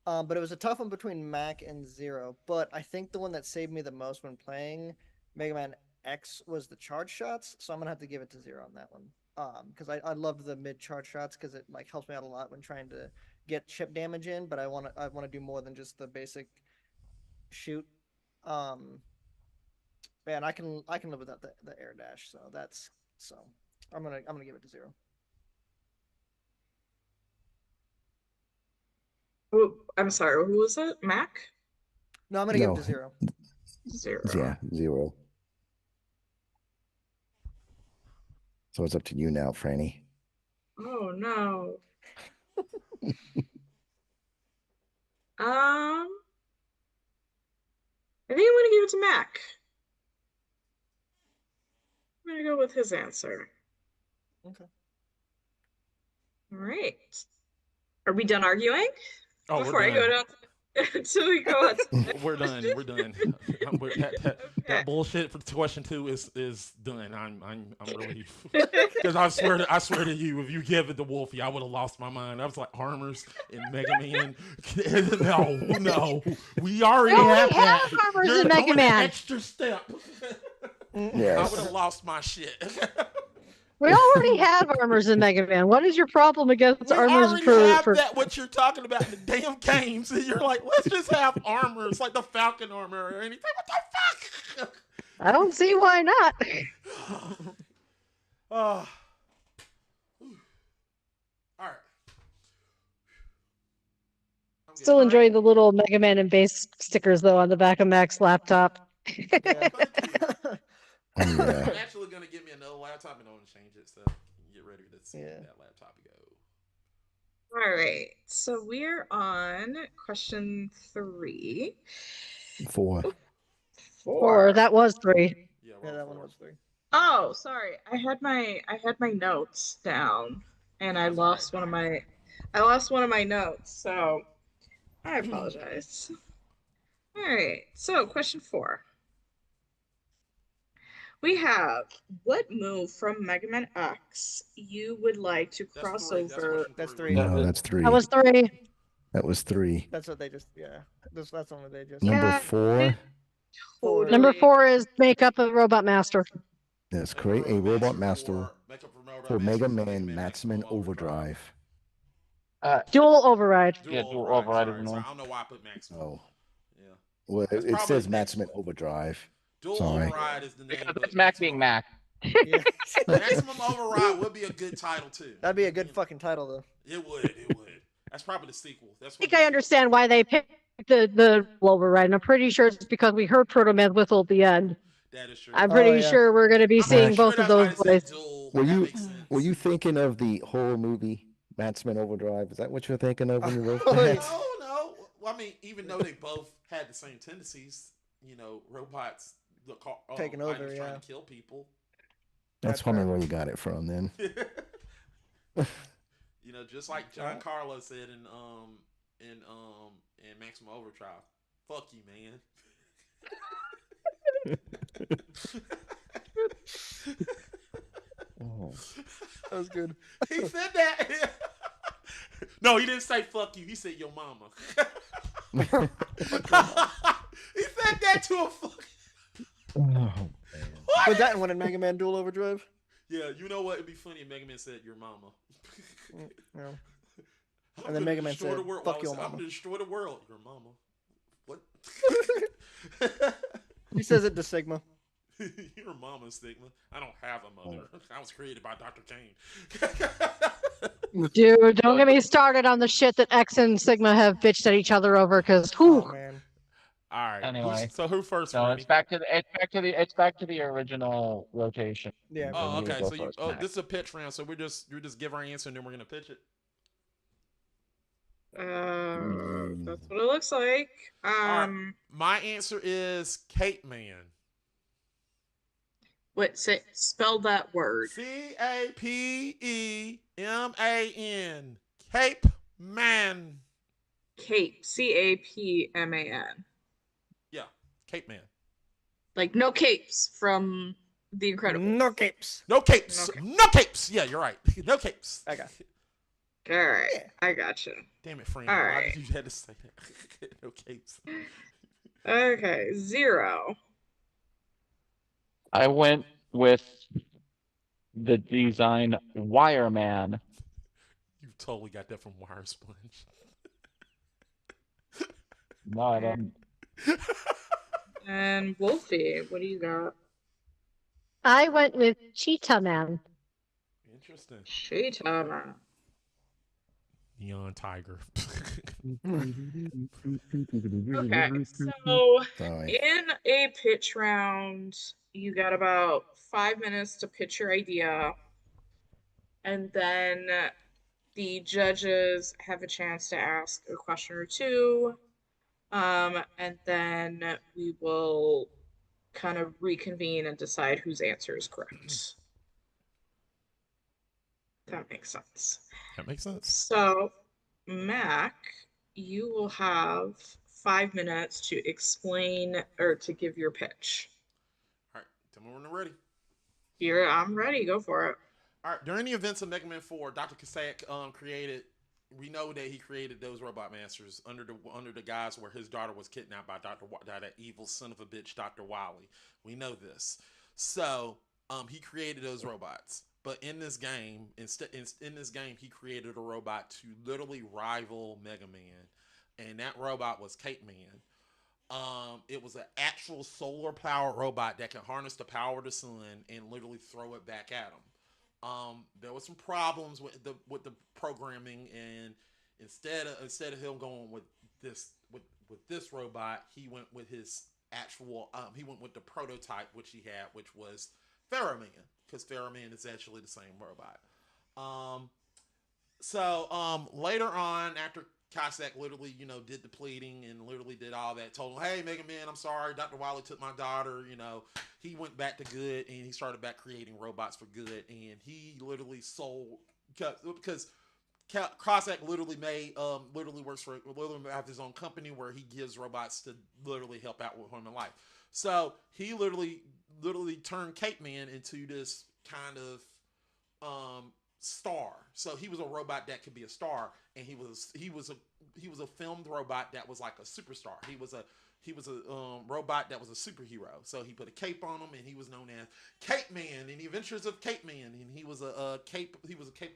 But it was a tough one between Mac and Zero. But I think the one that saved me the most when playing Mega Man X was the charge shots. So I'm gonna have to give it to Zero on that one. Because I love the mid charge shots because it like helps me out a lot when trying to get chip damage in. But I wanna do more than just the basic shoot. Um, Man, I can live without the air dash, so I'm gonna give it to Zero. I'm sorry, who was it? Mac? No, I'm gonna give it No, to Zero. Zero. yeah, 0. So it's up to you now, Franny. Oh no. I think I'm gonna give it to Mac. I'm gonna go with his answer. Okay. All right. Are we done arguing? Oh, Before we're I go done. down so we go on to the next We're done. question? We're done. That Okay. bullshit for question 2 is done. I'm relieved because I swear to you, if you give it to Wolfie, I would have lost my mind. I was like armors and Mega Man. No, we already We already have that. have armors You're in Mega going Man. the extra step. I would Yes. have lost my shit. We already have armors in Mega Man. What is your problem against We armors already for, have for... that. What you're talking about in the damn games, and you're like, let's just have armors like the Falcon armor or anything. What the fuck? I don't see why not. All right. Still enjoying the little Mega Man and base stickers though on the back of Mac's laptop. Yeah. I'm Yeah. actually gonna give me another laptop and I'm gonna change it so get ready to see Yeah. that laptop go. All right. So we're on question 3. 4. 4. That was 3. Yeah, Yeah, we're that on one 4. was 3. Oh, sorry. I had my notes down and I That's lost all right. I lost one of my notes. So I apologize. All right. So, question 4. We have what move from Mega Man X you would like to That's cross 3. That's over? question That's 3. 3. No, that's 3. That was 3. That was 3. That's what they just that's the one they just Number Yeah. 4. Four. Number Totally. 4 is make up a robot master. Yes, create a robot master for Mega Man Maximum Overdrive. Dual override. Yeah, dual override is Sorry, annoying. I don't know why I put maximum. Oh, Yeah. well, That's it probably says the next Maximum one. Overdrive. Dual Sorry. override is the name. Because but it's Mac being Mac. Yeah. Maximum override would be a good title too. That'd be a good fucking title though. It would. It would. That's probably the sequel. That's I think I understand why they picked the override, and I'm pretty sure it's because we heard Proto Man whistle at the end. That is true. I'm pretty yeah. sure we're going to be I'm seeing pretty sure both of that's why those they said boys. dual. Were That you makes sense. were you thinking of the horror movie Maximum Overdrive? Is that what you're thinking of when you wrote Oh, that? No. Well, I mean, even though they both had the same tendencies, robots Taking items over, trying yeah. to kill people. That's probably where you got it from then. Just like Giancarlo said in Maximum Overdrive. Fuck you, man. Oh. That was good. He said that. No, he didn't say fuck you. He said your mama. He said that to a fuck. Oh, Put that in one in Mega Man Dual Overdrive. Yeah, you know what? It'd be funny if Mega Man said your mama. Yeah. I'm And then gonna Mega Man destroy said, the world. "Fuck your I'm mama." gonna destroy the world. Your mama. What? He says it to Sigma. Your mama, Stigma. I don't have a mother. I was created by Dr. Kane. Dude, don't get me started on the shit that X and Sigma have bitched at each other over, because Oh man. All right. Anyway. Who first? So Franny? it's back to the original rotation. Yeah. Oh, You okay. go So first, oh, Mac. this is a pitch round. So you just give our answer and then we're gonna pitch it. That's what it looks like. All right. My answer is Cape Man. Spell that word. CAPEMAN. Cape Man. Cape. CAPMAN. Yeah, Cape Man. Like no capes from The Incredibles. No capes. No capes. Okay. No capes. Yeah, you're right. No capes. Okay. All right, Yeah. I gotcha. Damn it, Fran. All Why right. did you have to say that? No capes. Okay, 0. I went with the design Wireman. You totally got that from Wire Sponge. No, I didn't. And Wolfie, what do you got? I went with Cheetah Man. Interesting. Cheetah Man. Neon Tiger. Okay, so Sorry. in a pitch round, you got about 5 minutes to pitch your idea, and then the judges have a chance to ask a question or two, and then we will kind of reconvene and decide whose answer is correct. That makes sense. That makes sense. So, Mac, you will have 5 minutes to explain or to give your pitch. All right, tell me when you're ready. I'm ready. Go for it. All right, during the events of Mega Man 4, Dr. Kasek created. We know that he created those robot masters under the guise where his daughter was kidnapped by that evil son of a bitch, Dr. Wily. We know this. So he created those robots. But in this game, he created a robot to literally rival Mega Man, and that robot was Cape Man. It was an actual solar powered robot that can harness the power of the sun and literally throw it back at him. There was some problems with the programming, and instead of him going with this robot, he went with his actual he went with the prototype which he had, which was Pharaohman, because Pharaohman is actually the same robot. So later on, after Cossack literally, did the pleading and literally did all that, told him, hey, Mega Man, I'm sorry, Dr. Wily took my daughter, he went back to good and he started back creating robots for good, and he literally sold, because Cossack literally have his own company where he gives robots to literally help out with him in life. So he literally turned Cape Man into this kind of star. So he was a robot that could be a star, and he was a filmed robot that was like a superstar. He was a robot that was a superhero. So he put a cape on him, and he was known as Cape Man in the Adventures of Cape Man, and he was a cape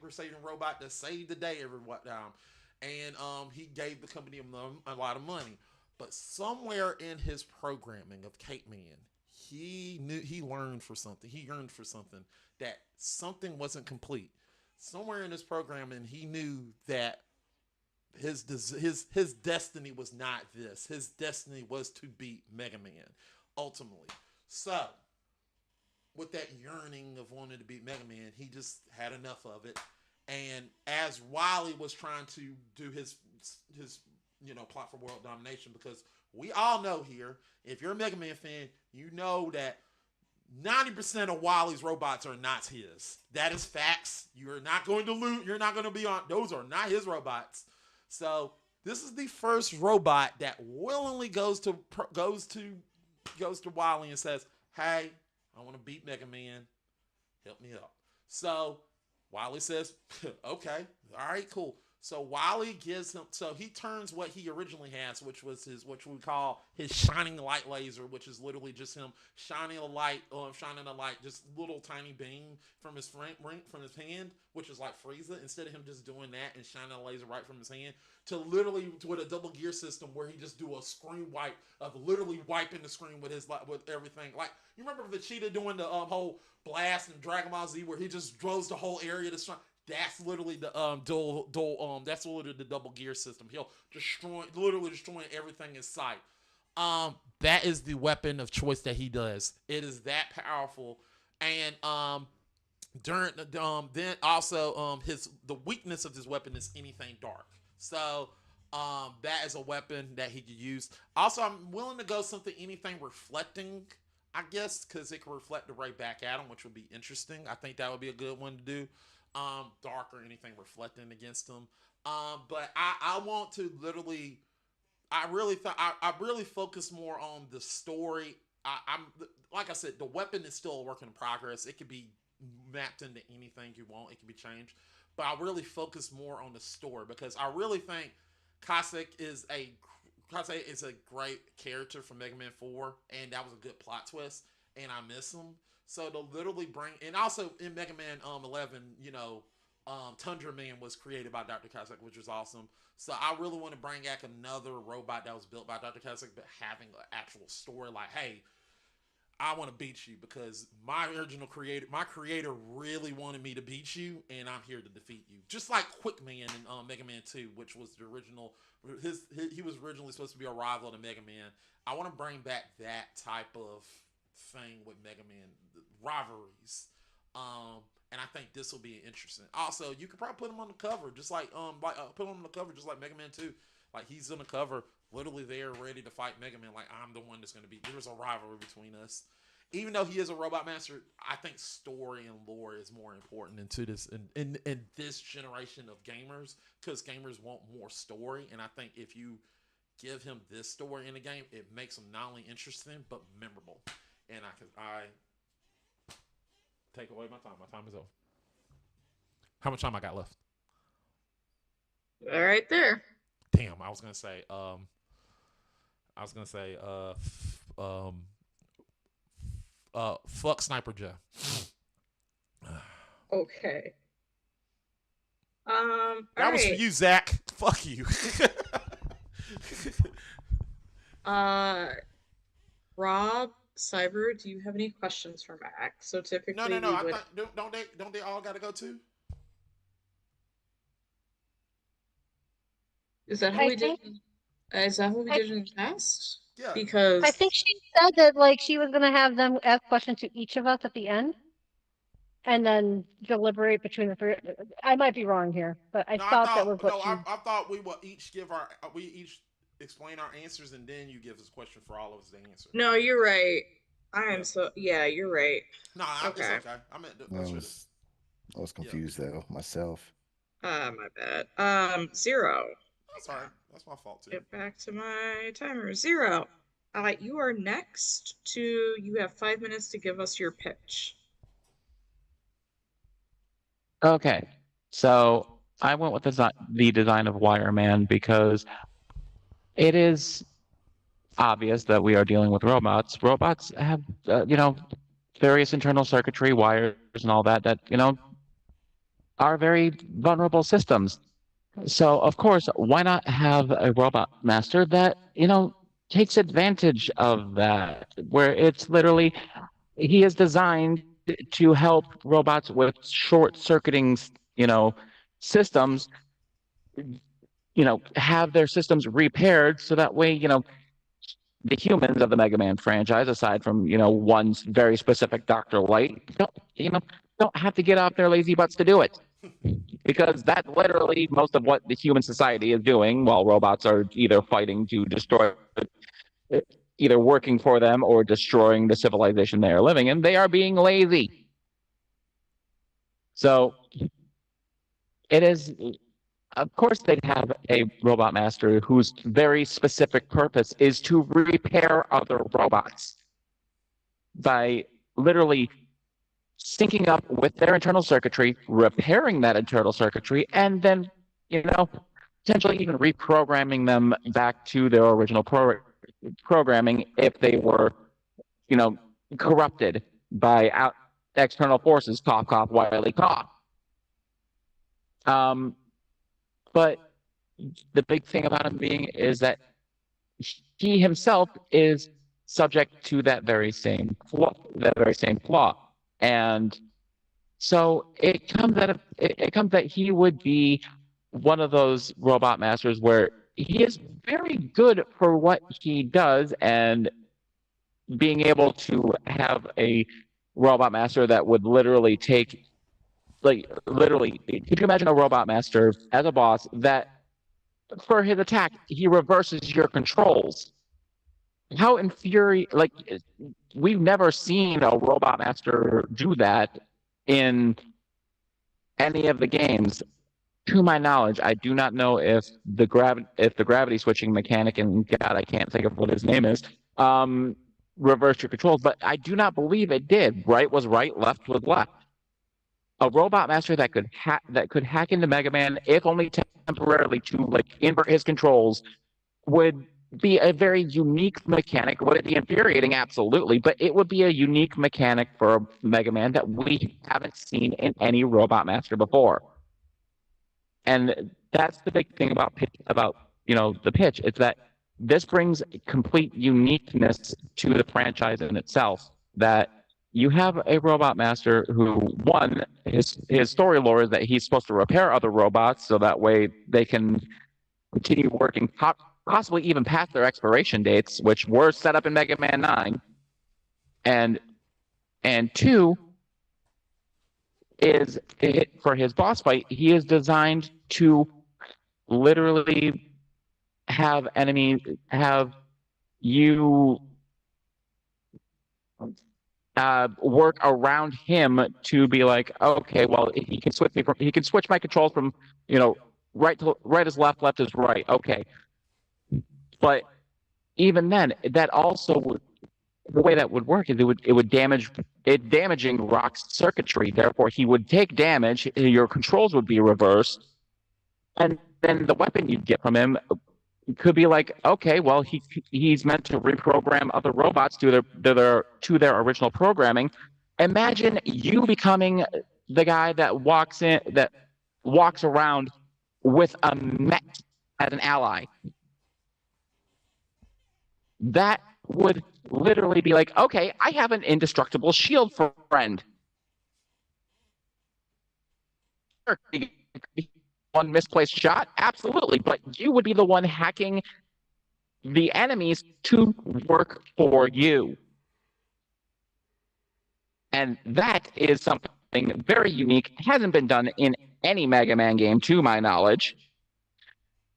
crusading robot that saved the day every time. And he gave the company a lot of money. But somewhere in his programming of Cape Man, he learned for something. He yearned for something, that something wasn't complete. Somewhere in his programming, he knew that his destiny was not this. His destiny was to beat Mega Man, ultimately. So, with that yearning of wanting to beat Mega Man, he just had enough of it. And as Wily was trying to do his plot for world domination, because we all know here, if you're a Mega Man fan, you know that 90% of Wally's robots are not his. That is facts. You're not going to loot. You're not going to be on. Those are not his robots. So this is the first robot that willingly goes to Wally and says, "Hey, I want to beat Mega Man. Help me out." So Wily says, "Okay, all right, cool." So Wily gives him, so he turns what he originally has, which was what we call his shining light laser, which is literally just him shining a light, just little tiny beam from his hand, which is like Frieza. Instead of him just doing that and shining a laser right from his hand, to literally with a double gear system where he just do a screen wipe of literally wiping the screen with everything. Like, you remember Vegeta doing the whole blast in Dragon Ball Z where he just draws the whole area to strike. That's literally the that's literally the double gear system. He'll literally destroying everything in sight. That is the weapon of choice that he does. It is that powerful. And then also the weakness of this weapon is anything dark. So that is a weapon that he could use. Also, I'm willing to go anything reflecting, I guess, because it can reflect the ray back at him, which would be interesting. I think that would be a good one to do. Dark or anything reflecting against them. But I want to literally, I really focus more on the story I'm like I said, the weapon is still a work in progress. It could be mapped into anything you want. It can be changed, but I really focus more on the story because I really think Cossack is a Kase is a great character from Mega Man 4, and that was a good plot twist, and I miss him. So to literally bring, and also in Mega Man 11, Tundra Man was created by Dr. Cossack, which was awesome. So I really want to bring back another robot that was built by Dr. Cossack, but having an actual story like, hey, I want to beat you because my creator really wanted me to beat you, and I'm here to defeat you. Just like Quick Man in Mega Man 2, which was the original. He was originally supposed to be a rival to Mega Man. I want to bring back that type of thing with Mega Man rivalries. And I think this will be interesting. Also, you could probably put him on the cover, just put him on the cover, just like Mega Man 2. Like he's on the cover, literally there, ready to fight Mega Man. Like I'm the one that's going to be. There's a rivalry between us. Even though he is a robot master, I think story and lore is more important into this in this generation of gamers because gamers want more story. And I think if you give him this story in the game, it makes him not only interesting but memorable. And I take away my time. My time is over. How much time I got left? All right there. Damn, I was gonna say, fuck Sniper Jeff. Okay. That was for you, Zach. Fuck you. Rob, Cyber, do you have any questions for Mac? So typically, no. I thought, don't they all got to go too? Is that how we did? Is that what we did in the past? Yeah. Because I think she said that like she was gonna have them ask questions to each of us at the end, and then deliberate between the three. I might be wrong here, but I thought that was what she. I thought we would each explain our answers, and then you give us a question for all of us to answer. No, you're right. You're right. No, okay. It's okay. I meant I was confused though myself. My bad. 0. Sorry, that's my fault too. Get back to my timer. 0. You are next to. You have 5 minutes to give us your pitch. Okay, so I went with the design of Wireman because it is obvious that we are dealing with robots. Robots have, various internal circuitry, wires, and all that are very vulnerable systems. So, of course, why not have a robot master that, takes advantage of that, where it's literally, he is designed to help robots with short-circuiting, systems, have their systems repaired so that way, the humans of the Mega Man franchise, aside from, one very specific Dr. Light, don't have to get off their lazy butts to do it. Because that's literally most of what the human society is doing while robots are either fighting to destroy, either working for them or destroying the civilization they are living in. They are being lazy. So it is, of course, they'd have a robot master whose very specific purpose is to repair other robots by literally syncing up with their internal circuitry, repairing that internal circuitry, and then, potentially even reprogramming them back to their original programming if they were, corrupted by external forces, cough, cough, Wiley, cough. But the big thing about him being is that he himself is subject to that very same flaw. And so it comes that he would be one of those robot masters where he is very good for what he does, and being able to have a robot master that would literally could you imagine a robot master as a boss that for his attack, he reverses your controls? How infuriating, we've never seen a robot master do that in any of the games. To my knowledge, I do not know if the gravity switching mechanic, and God, I can't think of what his name is, reverse your controls, but I do not believe it did. Right was right, left was left. A robot master that could hack into Mega Man, if only temporarily, to like invert his controls, would be a very unique mechanic. Would it be infuriating? Absolutely, but it would be a unique mechanic for a Mega Man that we haven't seen in any robot master before. And that's the big thing about the pitch. It's that this brings complete uniqueness to the franchise in itself. That you have a robot master who, one, his story lore is that he's supposed to repair other robots so that way they can continue working, possibly even past their expiration dates, which were set up in Mega Man 9. And two is for his boss fight, he is designed to literally have you work around him to be like, okay, well, he can switch my controls from right is left, left is right. Okay, but even then, that also the way that would work is it would damaging Rock's circuitry. Therefore, he would take damage. Your controls would be reversed, and then the weapon you'd get from him could be like, okay, well, he's meant to reprogram other robots to their original programming. Imagine you becoming the guy that walks around with a mech as an ally. That would literally be like, okay, I have an indestructible shield friend. One misplaced shot? Absolutely. But you would be the one hacking the enemies to work for you. And that is something very unique. Hasn't been done in any Mega Man game, to my knowledge.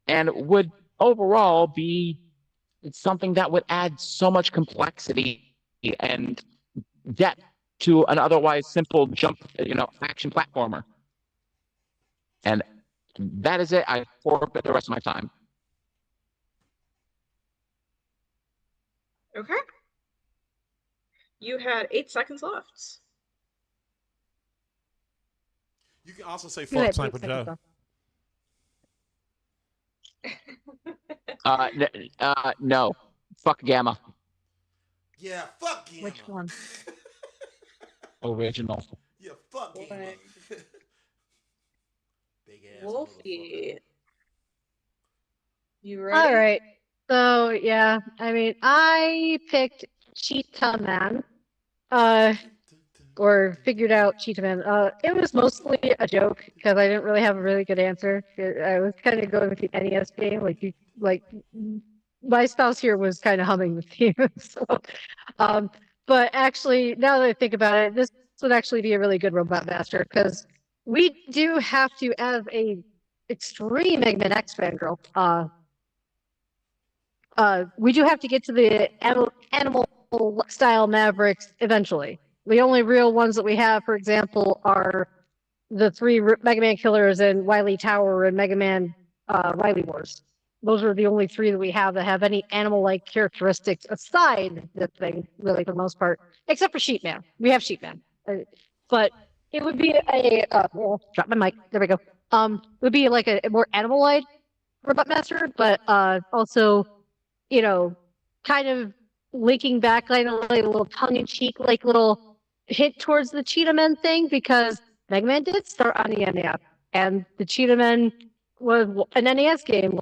And would overall be something that would add so much complexity and depth to an otherwise simple jump, action platformer. And that is it. I forfeit the rest of my time. Okay. You had 8 seconds left. You can also say You fuck had Sniper 8 seconds Joe. No. Fuck Gamma. Yeah, fuck Gamma. Which one? Original. Yeah, fuck Gamma. What? Big ass Wolfie. You ready? All right. So yeah, I mean, I picked Cheetah Man, or figured out Cheetah Man. It was mostly a joke because I didn't really have a really good answer. I was kind of going with the NES game, like my spouse here was kind of humming with you. So, but actually, now that I think about it, this would actually be a really good Robot Master because we do have to have a extreme Mega Man X fangirl. We do have to get to the animal style Mavericks eventually. The only real ones that we have, for example, are the 3 Mega Man Killers and Wily Tower and Mega Man Wily Wars. Those are the only 3 that we have that have any animal-like characteristics aside the thing, really, for the most part, except for Sheepman. We have Sheepman, but it would be drop my mic. There we go. It would be like a more animal-like Robot Master, but also, kind of linking back, like a little tongue-in-cheek, like little hint towards the Cheetah Men thing, because Mega Man did start on the NES, and the Cheetah Men was an NES game,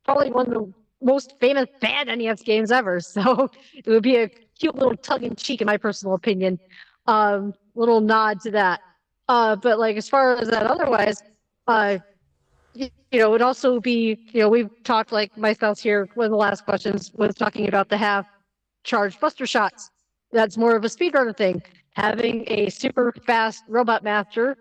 probably one of the most famous bad NES games ever. So it would be a cute little tongue-in-cheek, in my personal opinion, little nod to that. But like as far as that, otherwise, it would also be, we've talked, like my spouse here, one of the last questions was talking about the half charged buster shots. That's more of a speedrunner thing. Having a super fast Robot Master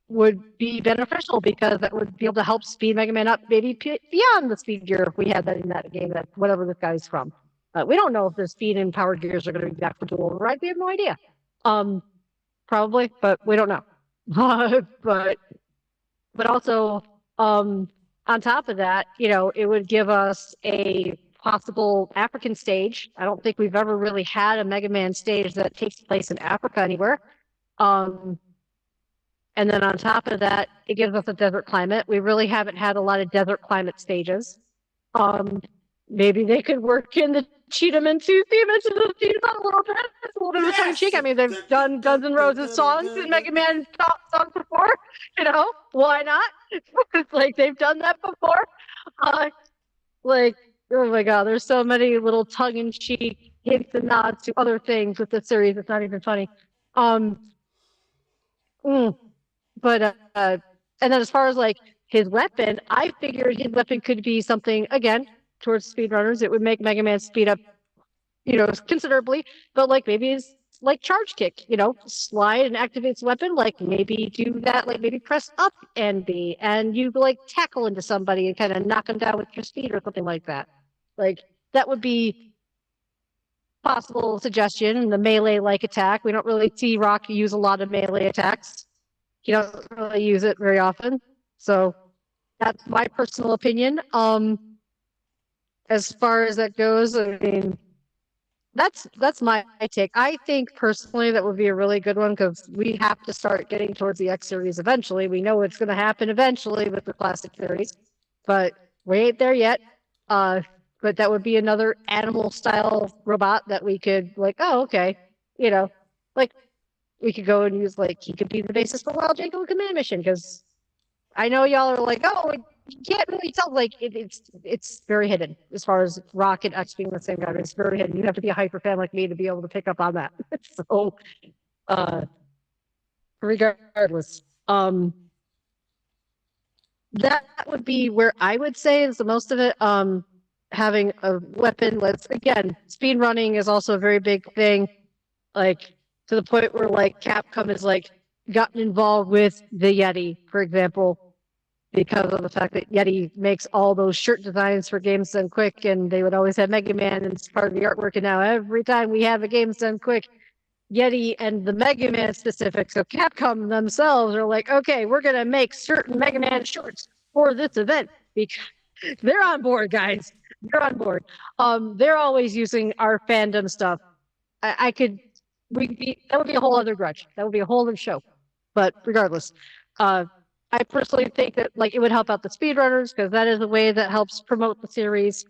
would be beneficial because that would be able to help speed Mega Man up maybe beyond the speed gear if we had that in that game, that whatever this guy's from. We don't know if the speed and power gears are going to be back for dual override. We have no idea. Probably, but we don't know. But also, on top of that, it would give us a possible African stage. I don't think we've ever really had a Mega Man stage that takes place in Africa anywhere. And then on top of that, it gives us a desert climate. We really haven't had a lot of desert climate stages. Maybe they could work in the Cheetahman 2 theme into the theme a little bit. It's a little bit of tongue in cheek. I mean, they've done Guns N' Roses songs and Mega Man songs before. You know, why not? It's like they've done that before. Like, oh my god, there's so many little tongue in cheek hints and nods to other things with the series. It's not even funny. But and then as far as like his weapon, I figured his weapon could be something again towards speedrunners. It would make Mega Man speed up, considerably. But like maybe it's like charge kick, slide and activates weapon. Like maybe do that. Like maybe press up and B, and you like tackle into somebody and kind of knock them down with your speed or something like that. Like that would be possible suggestion. And the melee like attack. We don't really see Rock use a lot of melee attacks. He doesn't really use it very often. So that's my personal opinion. As far as that goes, I mean, that's my take. I think personally that would be a really good one because we have to start getting towards the X series eventually. We know it's going to happen eventually with the classic series, but we ain't there yet. But that would be another animal style robot that we could like, oh, okay, like we could go and use like he could be the basis for Wild Jango Command Mission because I know y'all are like, oh, you can't really tell. Like it's very hidden as far as Rock and X being the same guy. It's very hidden. You have to be a hyper fan like me to be able to pick up on that. So, regardless, that would be where I would say is the most of it. Having a weapon. Let's again, speed running is also a very big thing. Like to the point where like Capcom has like gotten involved with the Yeti, for example, because of the fact that Yeti makes all those shirt designs for Games Done Quick, and they would always have Mega Man and it's part of the artwork. And now every time we have a Games Done Quick, Yeti and the Mega Man specific, so Capcom themselves are like, okay, we're gonna make certain Mega Man shorts for this event because they're on board, guys. They're on board. They're always using our fandom stuff. That would be a whole other grudge. That would be a whole other show. But regardless, I personally think that like it would help out the speedrunners because that is a way that helps promote the series.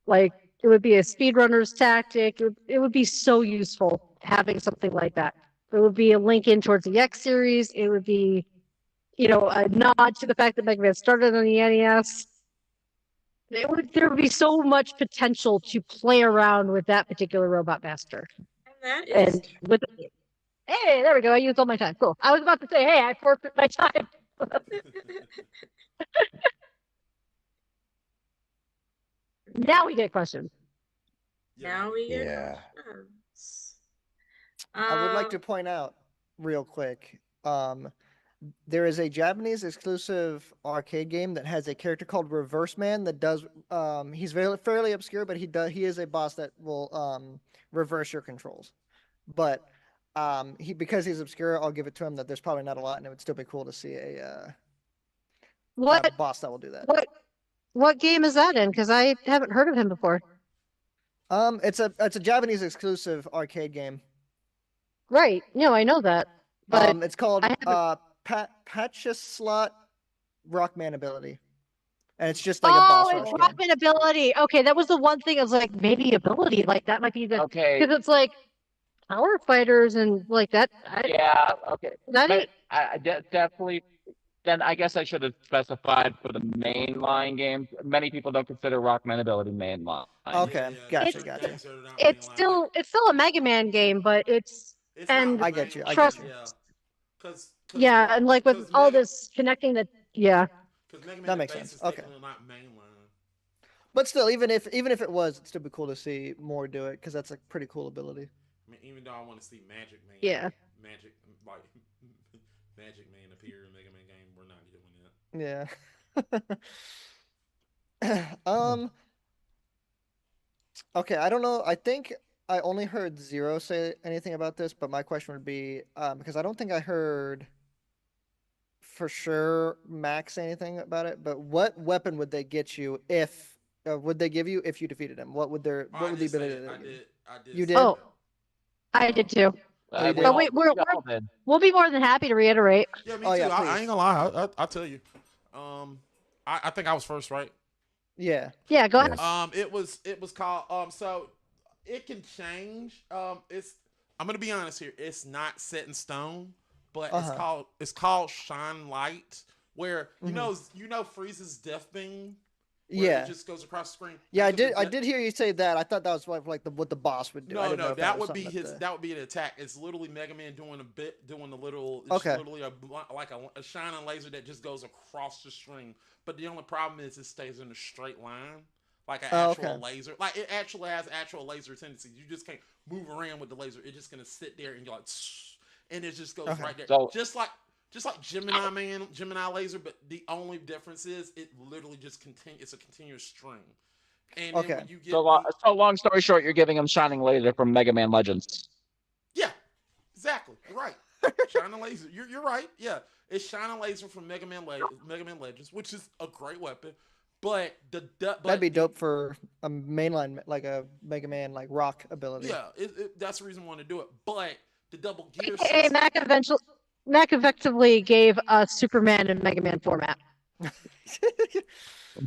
Like it would be a speedrunner's tactic. It would be so useful having something like that. It would be a link in towards the X series. It would be, a nod to the fact that Mega Man started on the NES. There would be so much potential to play around with that particular Robot Master. That is And with hey, there we go. I used all my time. Cool. I was about to say, hey, I forfeit my time. Now we get questions. now we get Yeah. questions. I would like to point out real quick. There is a Japanese exclusive arcade game that has a character called Reverse Man that does. He's fairly obscure, but he is a boss that will reverse your controls. But because he's obscure, I'll give it to him that there's probably not a lot, and it would still be cool to see a boss that will do that. What game is that in? Because I haven't heard of him before. It's a Japanese exclusive arcade game. Right. No, I know that. But It's called I Patchaslot Rockman Ability, and it's just like a boss rush it's game. Rockman ability. Okay, that was the one thing I was like, maybe ability. Like that might be the Okay. because it's like power fighters and like that. Yeah. Okay. That But definitely. Then I guess I should have specified for the mainline games. Many people don't consider Rockman ability mainline. Okay, gotcha. it's still a Mega Man game, but it's and I get you. trust. Yeah, And like with all this connecting the That makes sense. Okay. But still, even if it was, it'd still be cool to see more do it because that's a pretty cool ability. I mean, even though I want to see Magic Man. Yeah. Magic Man appear in Mega Man game, we're not doing that. Yeah. Okay, I don't know. I think I only heard Zero say anything about this, but my question would be, because I don't think I heard for sure Max say anything about it, but what weapon would they get you if would they give you if you defeated him? What would the ability they give you? I did. You say did? Oh, that. I did too. Oh, you did? We But all- we're, we all did. we'll be more than happy to reiterate. Yeah, me Oh, too. yeah, I please. ain't gonna lie. I'll tell you. I think I was first, right? Yeah. Yeah, go ahead. Yes. It was called so it can change. I'm gonna be honest here. It's not set in stone, but it's called Shine Light, where you know Frieza's death beam. Where Yeah. it just goes across the screen. Yeah, That's I what did hear you say that. I thought that was what the boss would do. I No, didn't know no, if that was would be something his. That would be an attack. It's literally Mega Man doing the little. It's Okay. literally like a shining laser that just goes across the string. But the only problem is it stays in a straight line, like an actual laser. Like it actually has actual laser tendencies. You just can't move around with the laser. It's just gonna sit there and you're like, and it just goes right there, So- just like Gemini laser. But the only difference is it literally just It's a continuous string. And then when you get So long story short, you're giving him Shining Laser from Mega Man Legends. Yeah, exactly. You're right. Shining laser. You're right. Yeah, it's shining laser from Mega Man Legends, which is a great weapon. But that'd be dope for a mainline, like a Mega Man like rock ability. Yeah, that's the reason I want to do it. But the double gear. Hey, Mac effectively gave us Superman in Mega Man format.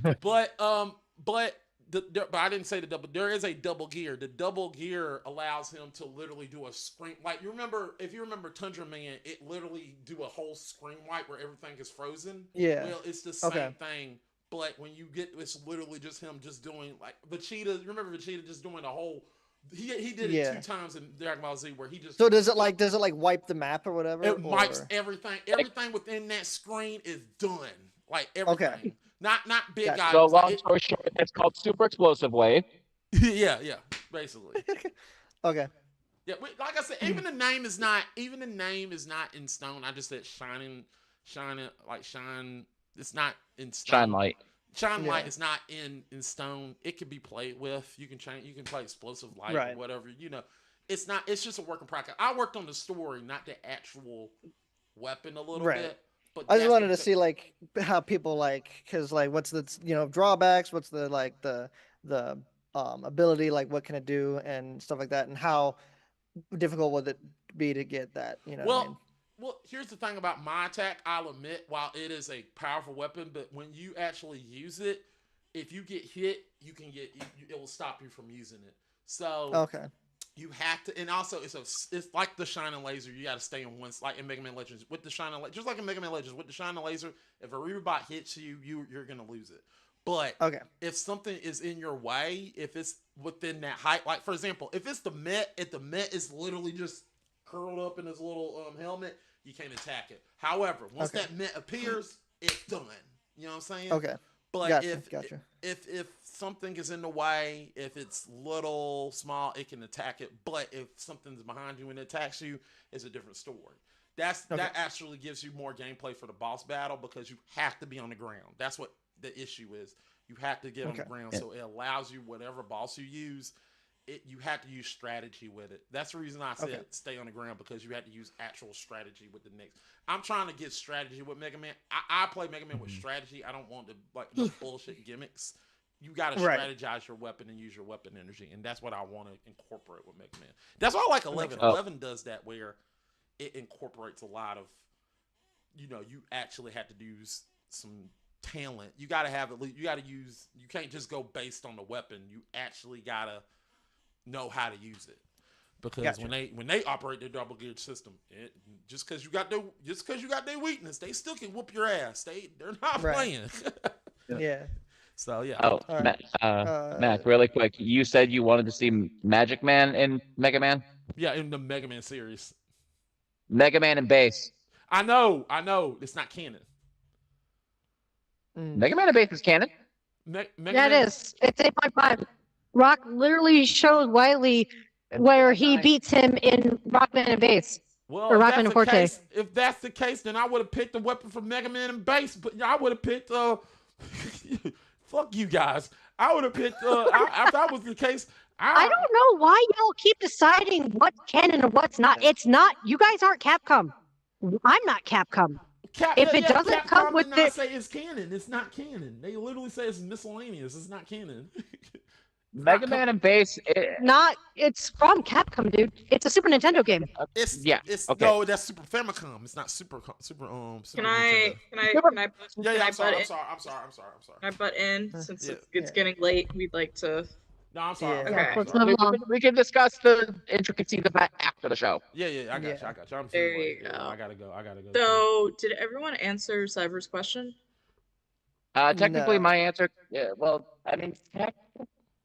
But I didn't say the double. There is a double gear. The double gear allows him to literally do a screen. Like if you remember Tundra Man, it literally do a whole screen wipe where everything is frozen. Yeah. Well, it's the same thing, but when you get, it's literally just him just doing like Vegeta. Remember Vegeta just doing a whole. He did it 2 times in Dragon Ball Z where he just. So does it like wipe the map or whatever? It wipes everything. Everything within that screen is done. Like everything. Okay. Not big guys. So long story short, it's called Super Explosive Wave. yeah, basically. Okay. Yeah, like I said, even the name is not in stone. I just said shine. It's not in stone. Shine Light. Shine Light is not in stone. It can be played with. You can change. You can play Explosive Light or whatever. You know, it's not. It's just a work in progress. I worked on the story, not the actual weapon, a little bit. But I just wanted to see like how people because what's the drawbacks, what's the the ability, like what can it do and stuff like that, and how difficult would it be to get that? Well, here's the thing about my attack. I'll admit, while it is a powerful weapon, but when you actually use it, if you get hit, it will stop you from using it. So you have to, and also it's like the shining laser. You got to stay in one, like in Mega Man Legends with the shining laser, just like in Mega Man Legends with the shining laser. If a Reaper hits you, you're gonna lose it. But if something is in your way, if it's within that height, like for example, if it's the Met, if the Met is literally just curled up in his little helmet, you can't attack it. However, once that Met appears, it's done. You know what I'm saying? Okay. But if something is in the way, if it's little, small, it can attack it. But if something's behind you and it attacks you, it's a different story. That actually gives you more gameplay for the boss battle because you have to be on the ground. That's what the issue is. You have to get on the ground, so it allows you whatever boss you use. You have to use strategy with it. That's the reason I said stay on the ground, because you have to use actual strategy with the next. I'm trying to get strategy with Mega Man. I play Mega Man with strategy. I don't want the bullshit gimmicks. You got to strategize your weapon and use your weapon energy, and that's what I want to incorporate with Mega Man. That's why I like 11. 11 does that, where it incorporates a lot of, you actually have to use some talent. You got to have at least. You got to use. You can't just go based on the weapon. You actually gotta know how to use it, because when they operate their double geared system, just because you got their weakness, they still can whoop your ass. They're not playing. So Mac, really quick, you said you wanted to see Magic Man in Mega Man. Yeah, in the Mega Man series. Mega Man and Base. I know, it's not canon. Mega Man and Base is canon. It is. It's 8.5. Rock literally showed Wily where he beats him in Rockman and Base. Well, or Rockman and Forte. If that's the case, then I would have picked a weapon from Mega Man and Base, but I would have picked fuck you guys. I would have picked if that was the case. I don't know why y'all keep deciding what's canon and what's not. It's not. You guys aren't Capcom. I'm not Capcom. If it doesn't Capcom come did with not it, say it's canon. It's not canon. They literally say it's miscellaneous. It's not canon. Mega Man and Base. it's from Capcom, dude. It's a Super Nintendo game. It's Okay. no, that's Super Famicom. It's not Super Can Nintendo. I I'm sorry. butt I'm in? sorry. I'm sorry. Can I butt in since Yeah. it's getting late? We'd like to. No, I'm sorry. Yeah. I'm Okay. sorry. Let's I'm sorry. move on. We can discuss the intricacies of that after the show. Yeah, I got you. Yeah. I got you. I'm There feeling you like, go. I gotta go. too. So, did everyone answer Cyber's question? Technically, No. my answer. Yeah, well, I mean,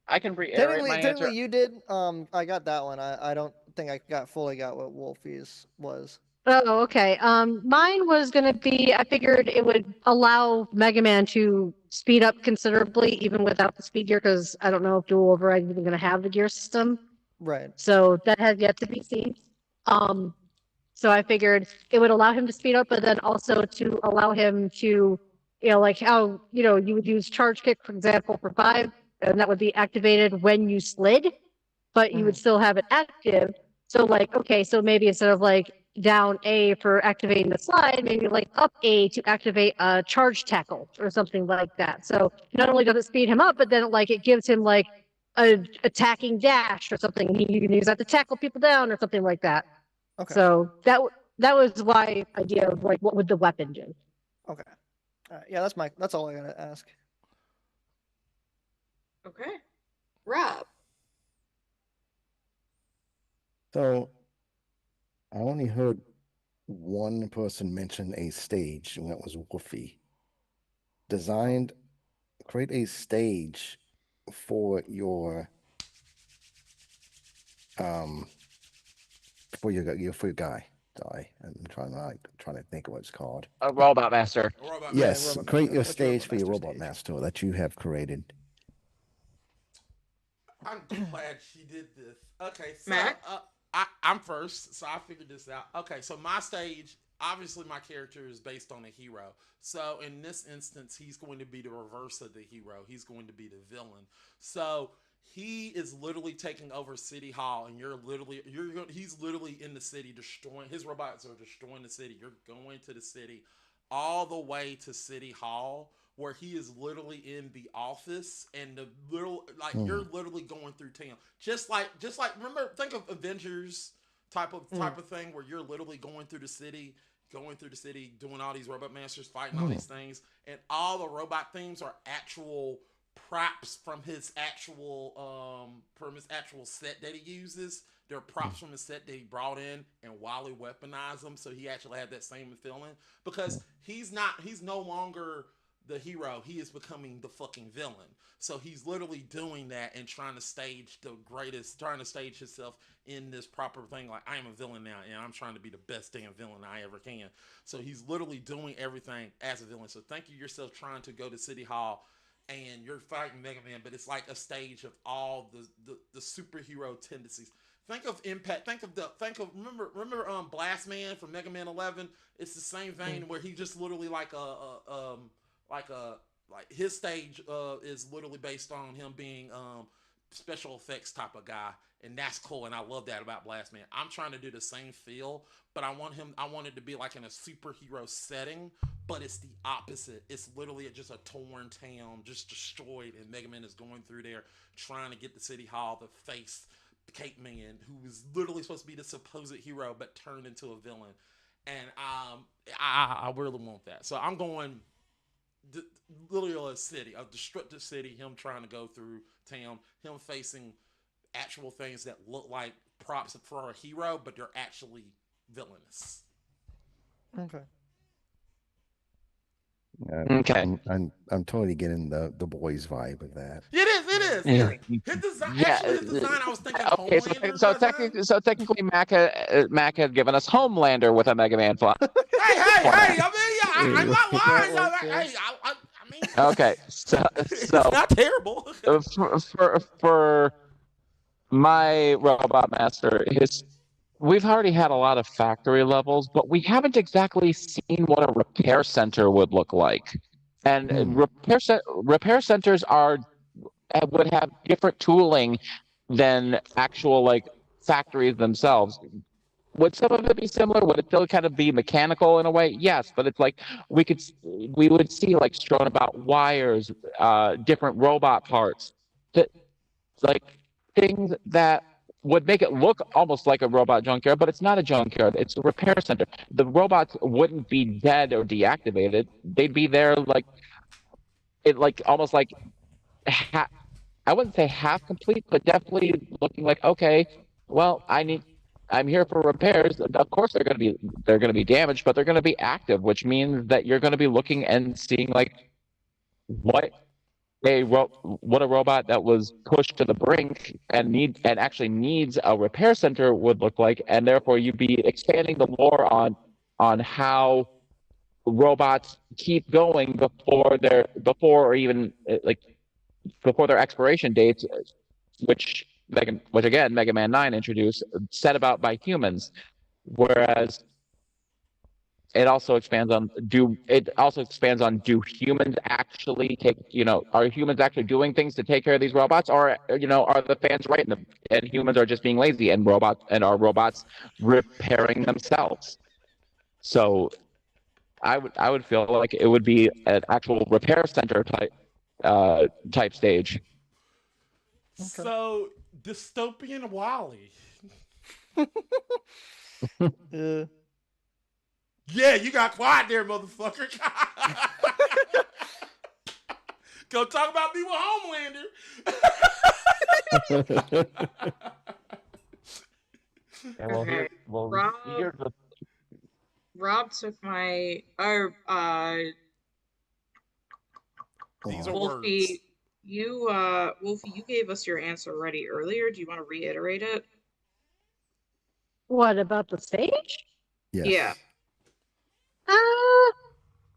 I can reiterate my answer. Technically, you did. I got that one. I don't think I fully got what Wolfie's was. Oh, okay. Mine was gonna be, I figured it would allow Mega Man to speed up considerably even without the speed gear, because I don't know if dual override is even gonna have the gear system. Right. So that has yet to be seen. So I figured it would allow him to speed up, but then also to allow him to, like how, you would use charge kick, for example, for 5, and that would be activated when you slid, but you would still have it active. So like, okay, so maybe instead of like down A for activating the slide, maybe like up A to activate a charge tackle or something like that. So not only does it speed him up, but then like it gives him like a attacking dash or something. You can use that to tackle people down or something like that. Okay. So that was my idea of like what would the weapon do. Okay. Yeah, that's all I gotta ask. Okay. Rob. So I only heard one person mention a stage, and that was Woofy. Create a stage for your guy. Sorry, I'm trying to think of what it's called. A Robot Master. Robot Yes, Robot create Master. your What's your stage Robot for your Master Robot stage? Master that you have created. I'm glad she did this. Okay, so Mac? I'm first, so I figured this out. Okay, so my stage, obviously my character is based on a hero. So in this instance, he's going to be the reverse of the hero. He's going to be the villain. So he is literally taking over City Hall, and he's literally in the city destroying. His robots are destroying the city. You're going to the city, all the way to City Hall, where he is literally in the office, and you're literally going through town, just like remember, think of Avengers type of thing, where you're literally going through the city, doing all these robot masters, fighting all these things, and all the robot themes are actual props from his actual set that he uses. They're props from his set that he brought in, and Wally weaponized them, so he actually had that same feeling, because he's no longer the hero. He is becoming the fucking villain. So he's literally doing that and trying to stage himself in this proper thing. Like, I am a villain now, and I'm trying to be the best damn villain I ever can. So he's literally doing everything as a villain. So think of yourself trying to go to City Hall, and you're fighting Mega Man, but it's like a stage of all the superhero tendencies. Think of Impact. Remember Blast Man from Mega Man 11. It's the same vein where he just literally like his stage is literally based on him being special effects type of guy, and that's cool, and I love that about Blast Man. I'm trying to do the same feel, but I want it to be like in a superhero setting, but it's the opposite. It's literally just a torn town, just destroyed, and Mega Man is going through there trying to get to City Hall to face Cape Man, who was literally supposed to be the supposed hero but turned into a villain. And I really want that. So I'm going literally a city, a destructive city, him trying to go through town, him facing actual things that look like props for a hero, but they're actually villainous. Okay. Okay. I'm totally getting the boys vibe of that. It is. Yeah. His design, Yeah, actually, his design, I was thinking Okay, Homelander so design. technically, Mac had given us Homelander with a Mega Man fly. Hey! I mean, I'm not lying. That works, Hey, I mean, Okay, so it's not terrible. for my Robot Master, we've already had a lot of factory levels, but we haven't exactly seen what a repair center would look like. And repair centers would have different tooling than actual like factories themselves. would some of it be similar? Would it still kind of be mechanical in a way? Yes, but it's like we would see like strewn about wires, different robot parts, that like things that would make it look almost like a robot junkyard, but it's not a junkyard. It's a repair center. The robots wouldn't be dead or deactivated. They'd be there like it, like almost like I wouldn't say half complete, but definitely looking like, okay, well, I'm here for repairs. Of course they're gonna be damaged, but they're gonna be active, which means that you're gonna be looking and seeing like what what a robot that was pushed to the brink and actually needs a repair center would look like, and therefore you'd be expanding the lore on how robots keep going before or even like before their expiration dates, which again Mega Man 9 introduced, set about by humans, whereas it also expands on do humans actually are humans actually doing things to take care of these robots, or are the fans right and humans are just being lazy and are robots repairing themselves. So I would feel like it would be an actual repair center type stage. So dystopian Wally. Yeah, you got quiet there, motherfucker. Go talk about me with Homelander. Okay. Rob took my These are Wolfie, words. Wolfie, you gave us your answer already earlier. Do you want to reiterate it? What about the stage? Yes. Yeah.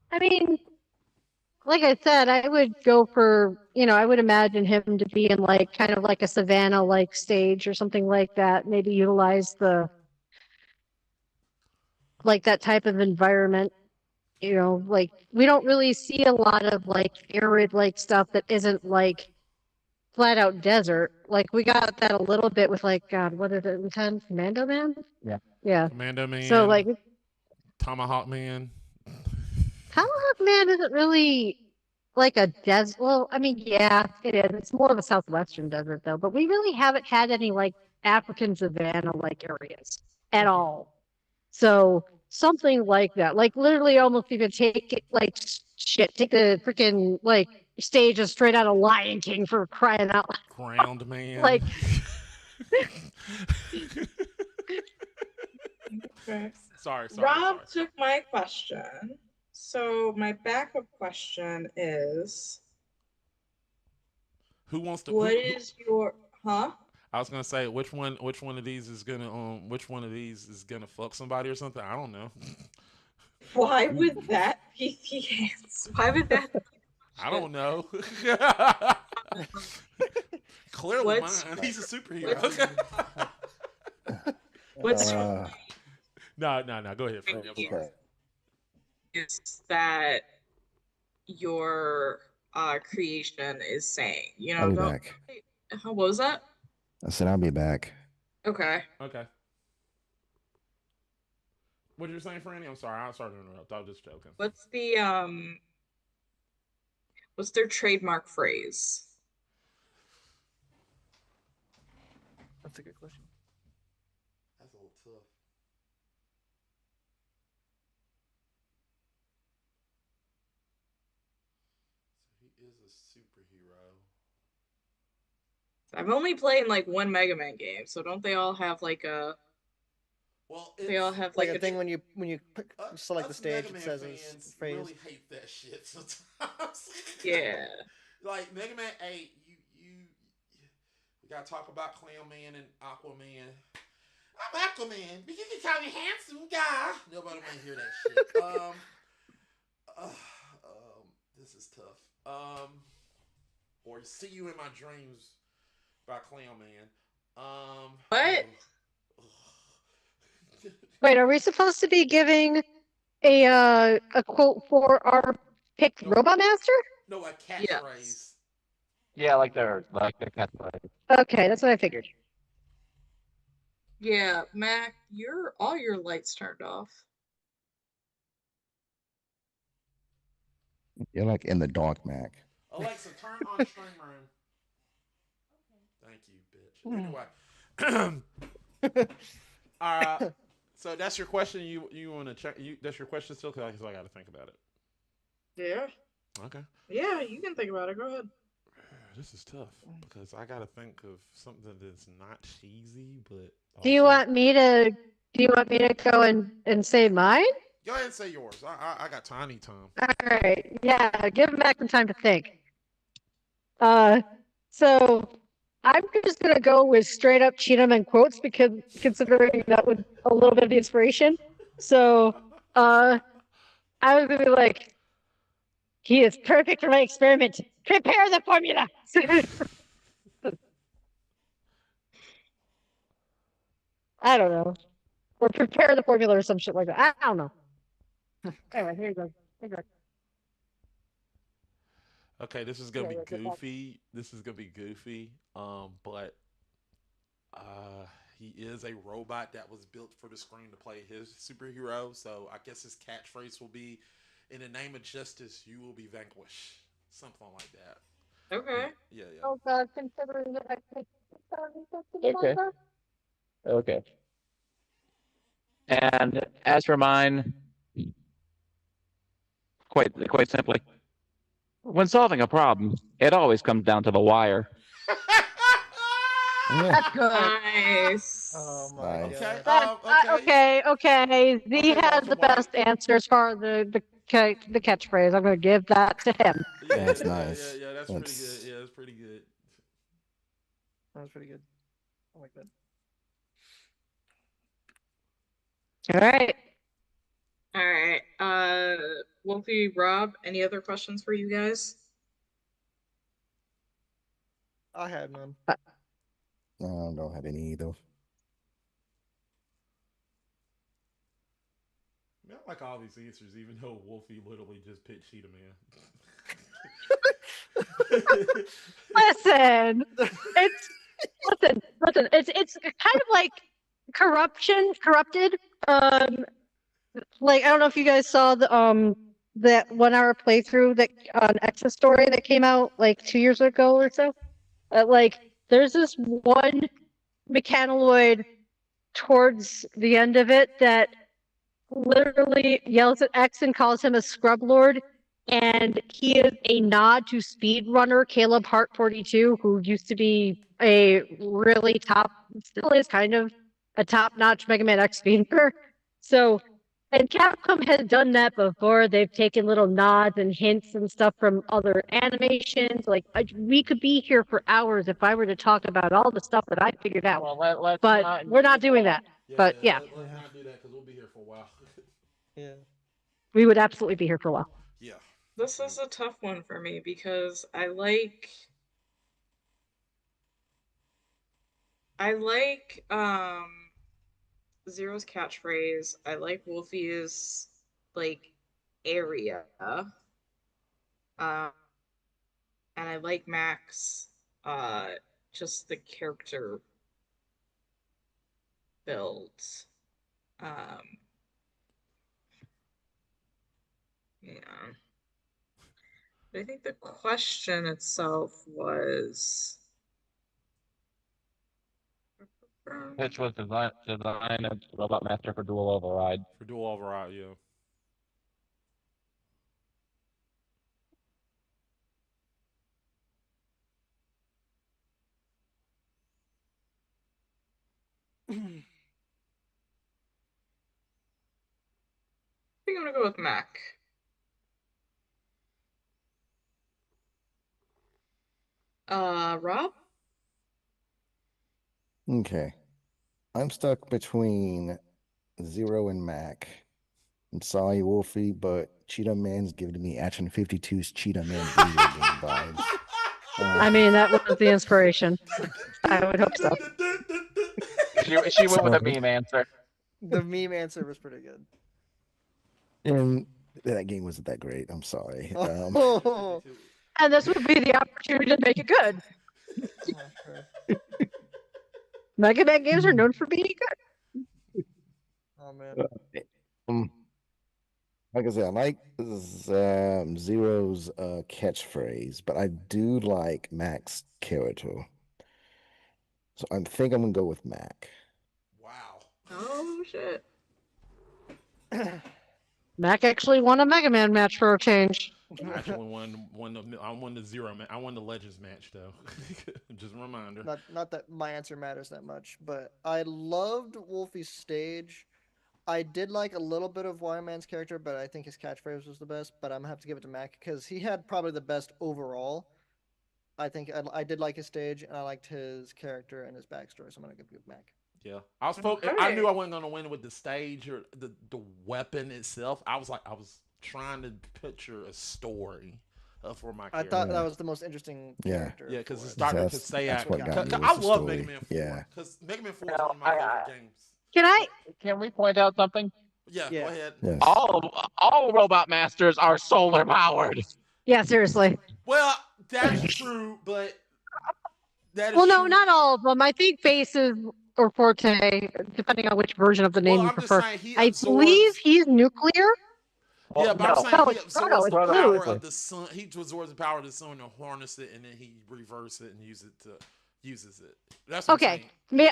I mean, like I said, I would go for, I would imagine him to be in like kind of like a Savannah like stage or something like that. Maybe utilize that type of environment. Like we don't really see a lot of like arid like stuff that isn't like flat out desert. Like we got that a little bit with like God, what is it? Commando Man? Yeah. Yeah. Commando Man. So like Tomahawk Man. Tomahawk Man isn't really like a desert. Well, I mean, yeah, it is. It's more of a southwestern desert though. But we really haven't had any like African savanna like areas at all. So something like that, like literally almost you could take it like take the freaking like stage is straight out of Lion King for crying out loud. Ground Man. Like Okay. Sorry. Rob took my question. So my backup question is, who wants to? What is your? Huh? I was gonna say which one of these is gonna fuck somebody or something. I don't know. Why would that be the answer? Why would that? I don't know. Clearly mine. He's a superhero. What's no. Go ahead, Freddie. Okay. Is that your creation is saying? I'll be back. What was that? I said I'll be back. Okay. What you saying, Franny? I'm sorry. I started to interrupt. I was just joking. What's their trademark phrase? That's a good question. That's a little tough. So he is a superhero. I've only played like one Mega Man game, so don't they all have like a? Well, they all have like a thing when you select the stage, Mega it says Man his phrase. Really hate that shit sometimes. Yeah. Like Mega Man 8, we gotta talk about Clown Man and Aquaman. I'm Aquaman, but you can call me handsome guy. Nobody wanna hear that shit. This is tough. Or See You in My Dreams by Clown Man. What? wait, are we supposed to be giving a quote for our picked Robot Master? No, a catchphrase. Yes. Yeah, like their catchphrase. Okay, that's what I figured. Yeah, Mac, all your lights turned off. You're like in the dark, Mac. Alexa, turn on stream room. Thank you, bitch. Anyway, so that's your question. You want to check? That's your question still? Because I got to think about it. Yeah. Okay. Yeah, you can think about it. Go ahead. This is tough because I got to think of something that's not cheesy, but Do you want me to? Do you want me to go and say mine? Go ahead and say yours. I got tiny time. All right. Yeah. Give him back some time to think. So I'm just gonna go with straight up Cheetahman quotes because considering that was a little bit of the inspiration. So, I was gonna be like, he is perfect for my experiment. Prepare the formula. I don't know. Or prepare the formula or some shit like that. I don't know. Anyway, here you go. Here you go. Okay, this is gonna Yeah, be yeah, get that. goofy. This is gonna be goofy. But he is a robot that was built for the screen to play his superhero. So I guess his catchphrase will be, "In the name of justice, you will be vanquished." Something like that. Okay. Yeah. Oh God, considering that I picked Okay. Okay. And as for mine, quite simply, when solving a problem, it always comes down to the wire. Yeah. That's good. Nice. Oh my Nice. Okay. god. Okay. Z Okay, has Walter the White. best answer as far as the catchphrase. I'm gonna give that to him. That's nice. Yeah. That's pretty good. Yeah, that's pretty good. That was pretty good. I like that. All right. All right. Wolfie, Rob, any other questions for you guys? I had none. I don't have any either. I mean, I like all these answers, even though Wolfie literally just picked Cheetah Man. Listen, it's kind of like corrupted. Like I don't know if you guys saw the that 1 hour playthrough that on X's story that came out like 2 years ago or so. Like there's this one mechanoid towards the end of it that literally yells at X and calls him a scrub lord. And he is a nod to speedrunner Caleb Hart 42, who used to be a really top, still is kind of a top-notch Mega Man X speedrunner. So, and Capcom has done that before. They've taken little nods and hints and stuff from other animations. Like we could be here for hours if I were to talk about all the stuff that I figured out. Let's But we're not doing that. But yeah. Let's not do that because we'll be here for a while. Yeah. We would absolutely be here for a while. Yeah. This is a tough one for me because I like Zero's catchphrase. I like Wolfie's like area. And I like Max just the character build. Yeah. But I think the question itself was Which was design of Robot Master for Dual Override. For dual override, yeah. I think I'm gonna go with Mac. Rob? Okay. I'm stuck between Zero and Mac. I'm sorry, Wolfie, but Cheetah Man's giving me Action 52's Cheetah Man video game vibes. I mean, that was the inspiration. I would hope so. She went with a meme answer. The meme answer was pretty good. And that game wasn't that great. I'm sorry. Oh, And this would be the opportunity to make it good. sure. Mega Man games are known for being good. Oh man. Like I said, I like Zero's catchphrase, but I do like Mac's character. So I think I'm gonna go with Mac. Wow. Oh shit. Mac actually won a Mega Man match for a change. I actually I won the Zero match. I won the Legends match though. Just a reminder. Not that my answer matters that much, but I loved Wolfie's stage. I did like a little bit of Wireman's character, but I think his catchphrase was the best. But I'm gonna have to give it to Mac because he had probably the best overall. I think I did like his stage, and I liked his character and his backstory, so I'm gonna give it to Mac. Yeah, I knew I wasn't gonna win with the stage or the weapon itself. I was trying to picture a story for my character. I thought that was the most interesting character. Yeah, because for it's it. Dr. That's Kasayak. what got me I with the love story. Mega Man 4. Yeah. Because Mega Man 4 is one of my favorite games. Can we point out something? Yeah, Yeah. go ahead. Yes. All robot masters are solar powered. Yeah, seriously. Well, that's true, but that is Well, no, true. not all of them. I think Faces or Forte, depending on which version of the name you I'm just prefer. saying he I absorbs. believe he's nuclear. Yeah, but I'm saying No, he it's absorbs Proto, the it's power blue. of the sun. He absorbs the power of the sun and harness it, and then he reverses it and uses it. That's what I'm Okay. saying. May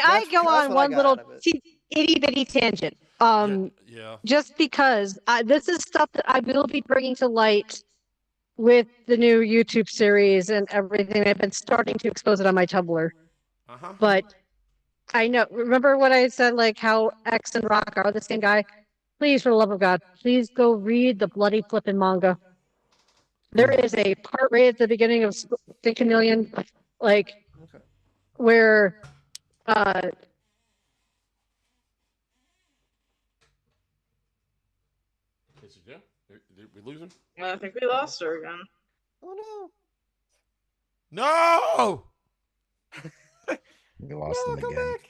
I That's go what on I one got little out of it. itty bitty tangent? Yeah. Just because this is stuff that I will be bringing to light with the new YouTube series and everything. I've been starting to expose it on my Tumblr. Uh-huh. But I know, remember what I said, like how X and Rock are the same guy? Please, for the love of God, please go read the bloody flippin' manga. There is a part right at the beginning of Think a Million, like, Okay. where Is it there? Did we lose him? I think we lost her again. Oh No! We lost no! them Come again. back.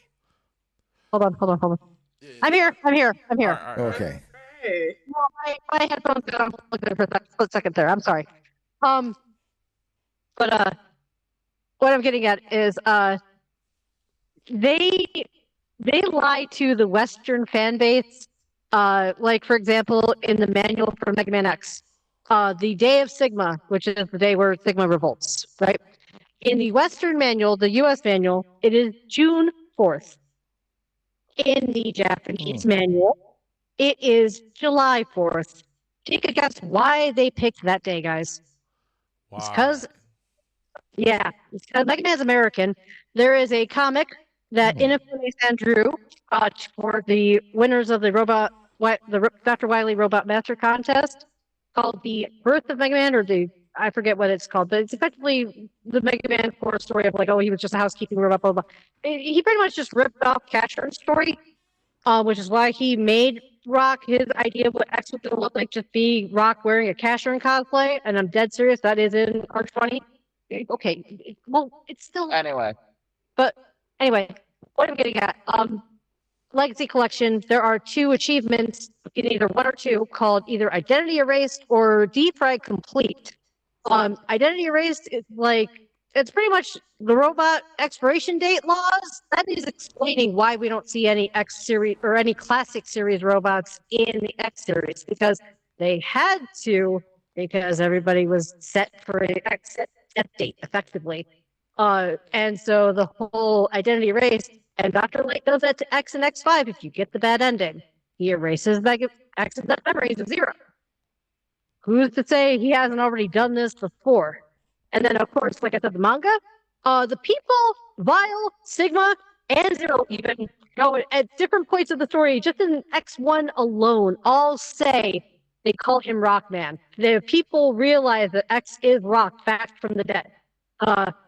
hold on. Yeah, I'm here. All right. Okay. Hey. Well, my headphones got unplugged for a split second there. I'm sorry. But what I'm getting at is they lie to the Western fan base. Like for example, in the manual for Mega Man X, the day of Sigma, which is the day where Sigma revolts, right? In the Western manual, the US manual, it is June 4th. In the Japanese manual, it is July 4th. Take a guess why they picked that day, guys. Why? It's because Mega Man's American. There is a comic that Inafune-san drew for the winners of the Dr. Wily Robot Master Contest called The Birth of Mega Man, or I forget what it's called, but it's effectively the Mega Man core story of like, oh, he was just a housekeeping robot, blah, blah. He pretty much just ripped off Catcher's story, which is why he made Rock his idea of what X was going to look like, just be Rock wearing a Casher cosplay, and I'm dead serious, that is in Arc 20. Okay, well, it's still... Anyway. But anyway, what I'm getting at, Legacy Collection, there are 2 achievements, in either 1 or 2, called either Identity Erased or Defrag Complete. Identity Erased is like, it's pretty much the robot expiration date laws. That is explaining why we don't see any X series or any classic series robots in the X series, because they had to, because everybody was set for an X set date effectively. And so the whole identity erased, and Dr. Light does that to X and X5 if you get the bad ending. He erases X's memories of Zero. Who's to say he hasn't already done this before? And then, of course, like I said, the manga, the people, Vile, Sigma, and Zero even go at different points of the story, just in X1 alone, all say they call him Rockman. The people realize that X is Rock back from the dead.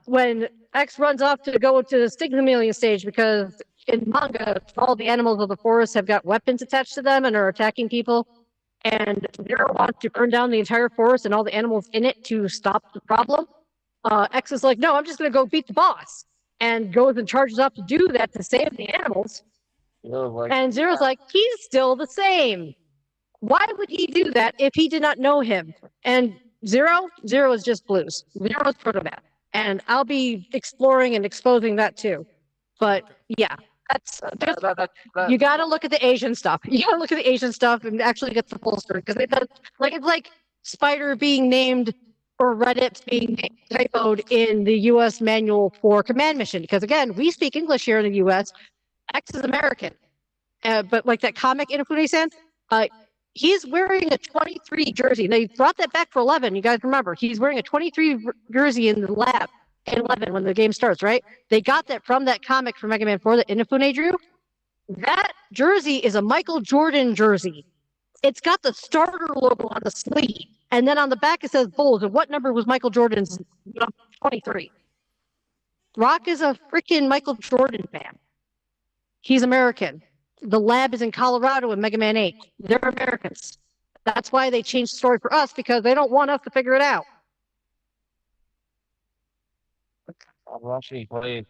When X runs off to go to the Stigmalion stage, because in manga, all the animals of the forest have got weapons attached to them and are attacking people, and Zero wants to burn down the entire forest and all the animals in it to stop the problem. X is like, no, I'm just going to go beat the boss, and goes and charges up to do that to save the animals. And Zero's like, he's still the same. Why would he do that if he did not know him? And Zero is just blues. Zero is Protobat. And I'll be exploring and exposing that too. But Okay. yeah, you got to look at the Asian stuff. You got to look at the Asian stuff and actually get the full story because it's like Spider being named or Reddit being typoed in the U.S. manual for command mission. Because again, we speak English here in the U.S. X is American, but like that comic Inafune-san, he's wearing a 23 jersey. They brought that back for 11. You guys remember? He's wearing a 23 jersey in the lab at 11 when the game starts, right? They got that from that comic from Mega Man 4 that Inafune drew. That jersey is a Michael Jordan jersey. It's got the starter logo on the sleeve. And then on the back it says Bulls. And what number was Michael Jordan's 23? Rock is a freaking Michael Jordan fan. He's American. The lab is in Colorado in Mega Man 8. They're Americans. That's why they changed the story for us, because they don't want us to figure it out. Rushy, please.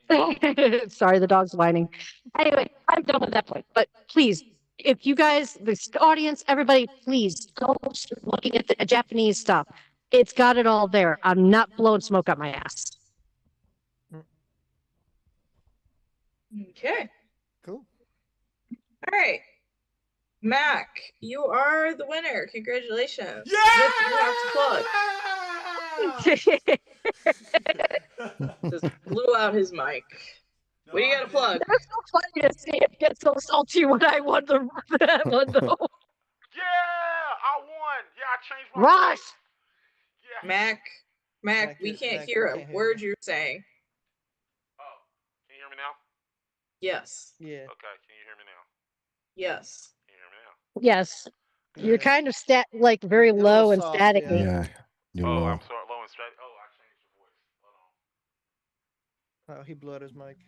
Sorry, the dog's whining. Anyway, I'm done with that point. But please, if you guys, the audience, everybody, please go start looking at the Japanese stuff. It's got it all there. I'm not blowing smoke up my ass. Okay. Cool. All right. Mac, you are the winner. Congratulations. Yeah! Zip, you have to plug. Just blew out his mic. No, What do you I got to didn't. plug? It's so funny to see it get so salty when I won that one, though. Yeah, I won. Yeah, I changed my Rush! vote. Yeah. Mac, we can't hear a word you're saying. Oh, can you hear me now? Yes. Yeah. Okay, can you hear me now? Yes. Can you hear me now? Yes. You're Yeah. kind of very A little low and soft, staticky. Yeah. You're Oh, low. I'm sorry, low and straight. Oh, I changed the voice. Hold on. Oh, he blew out his mic.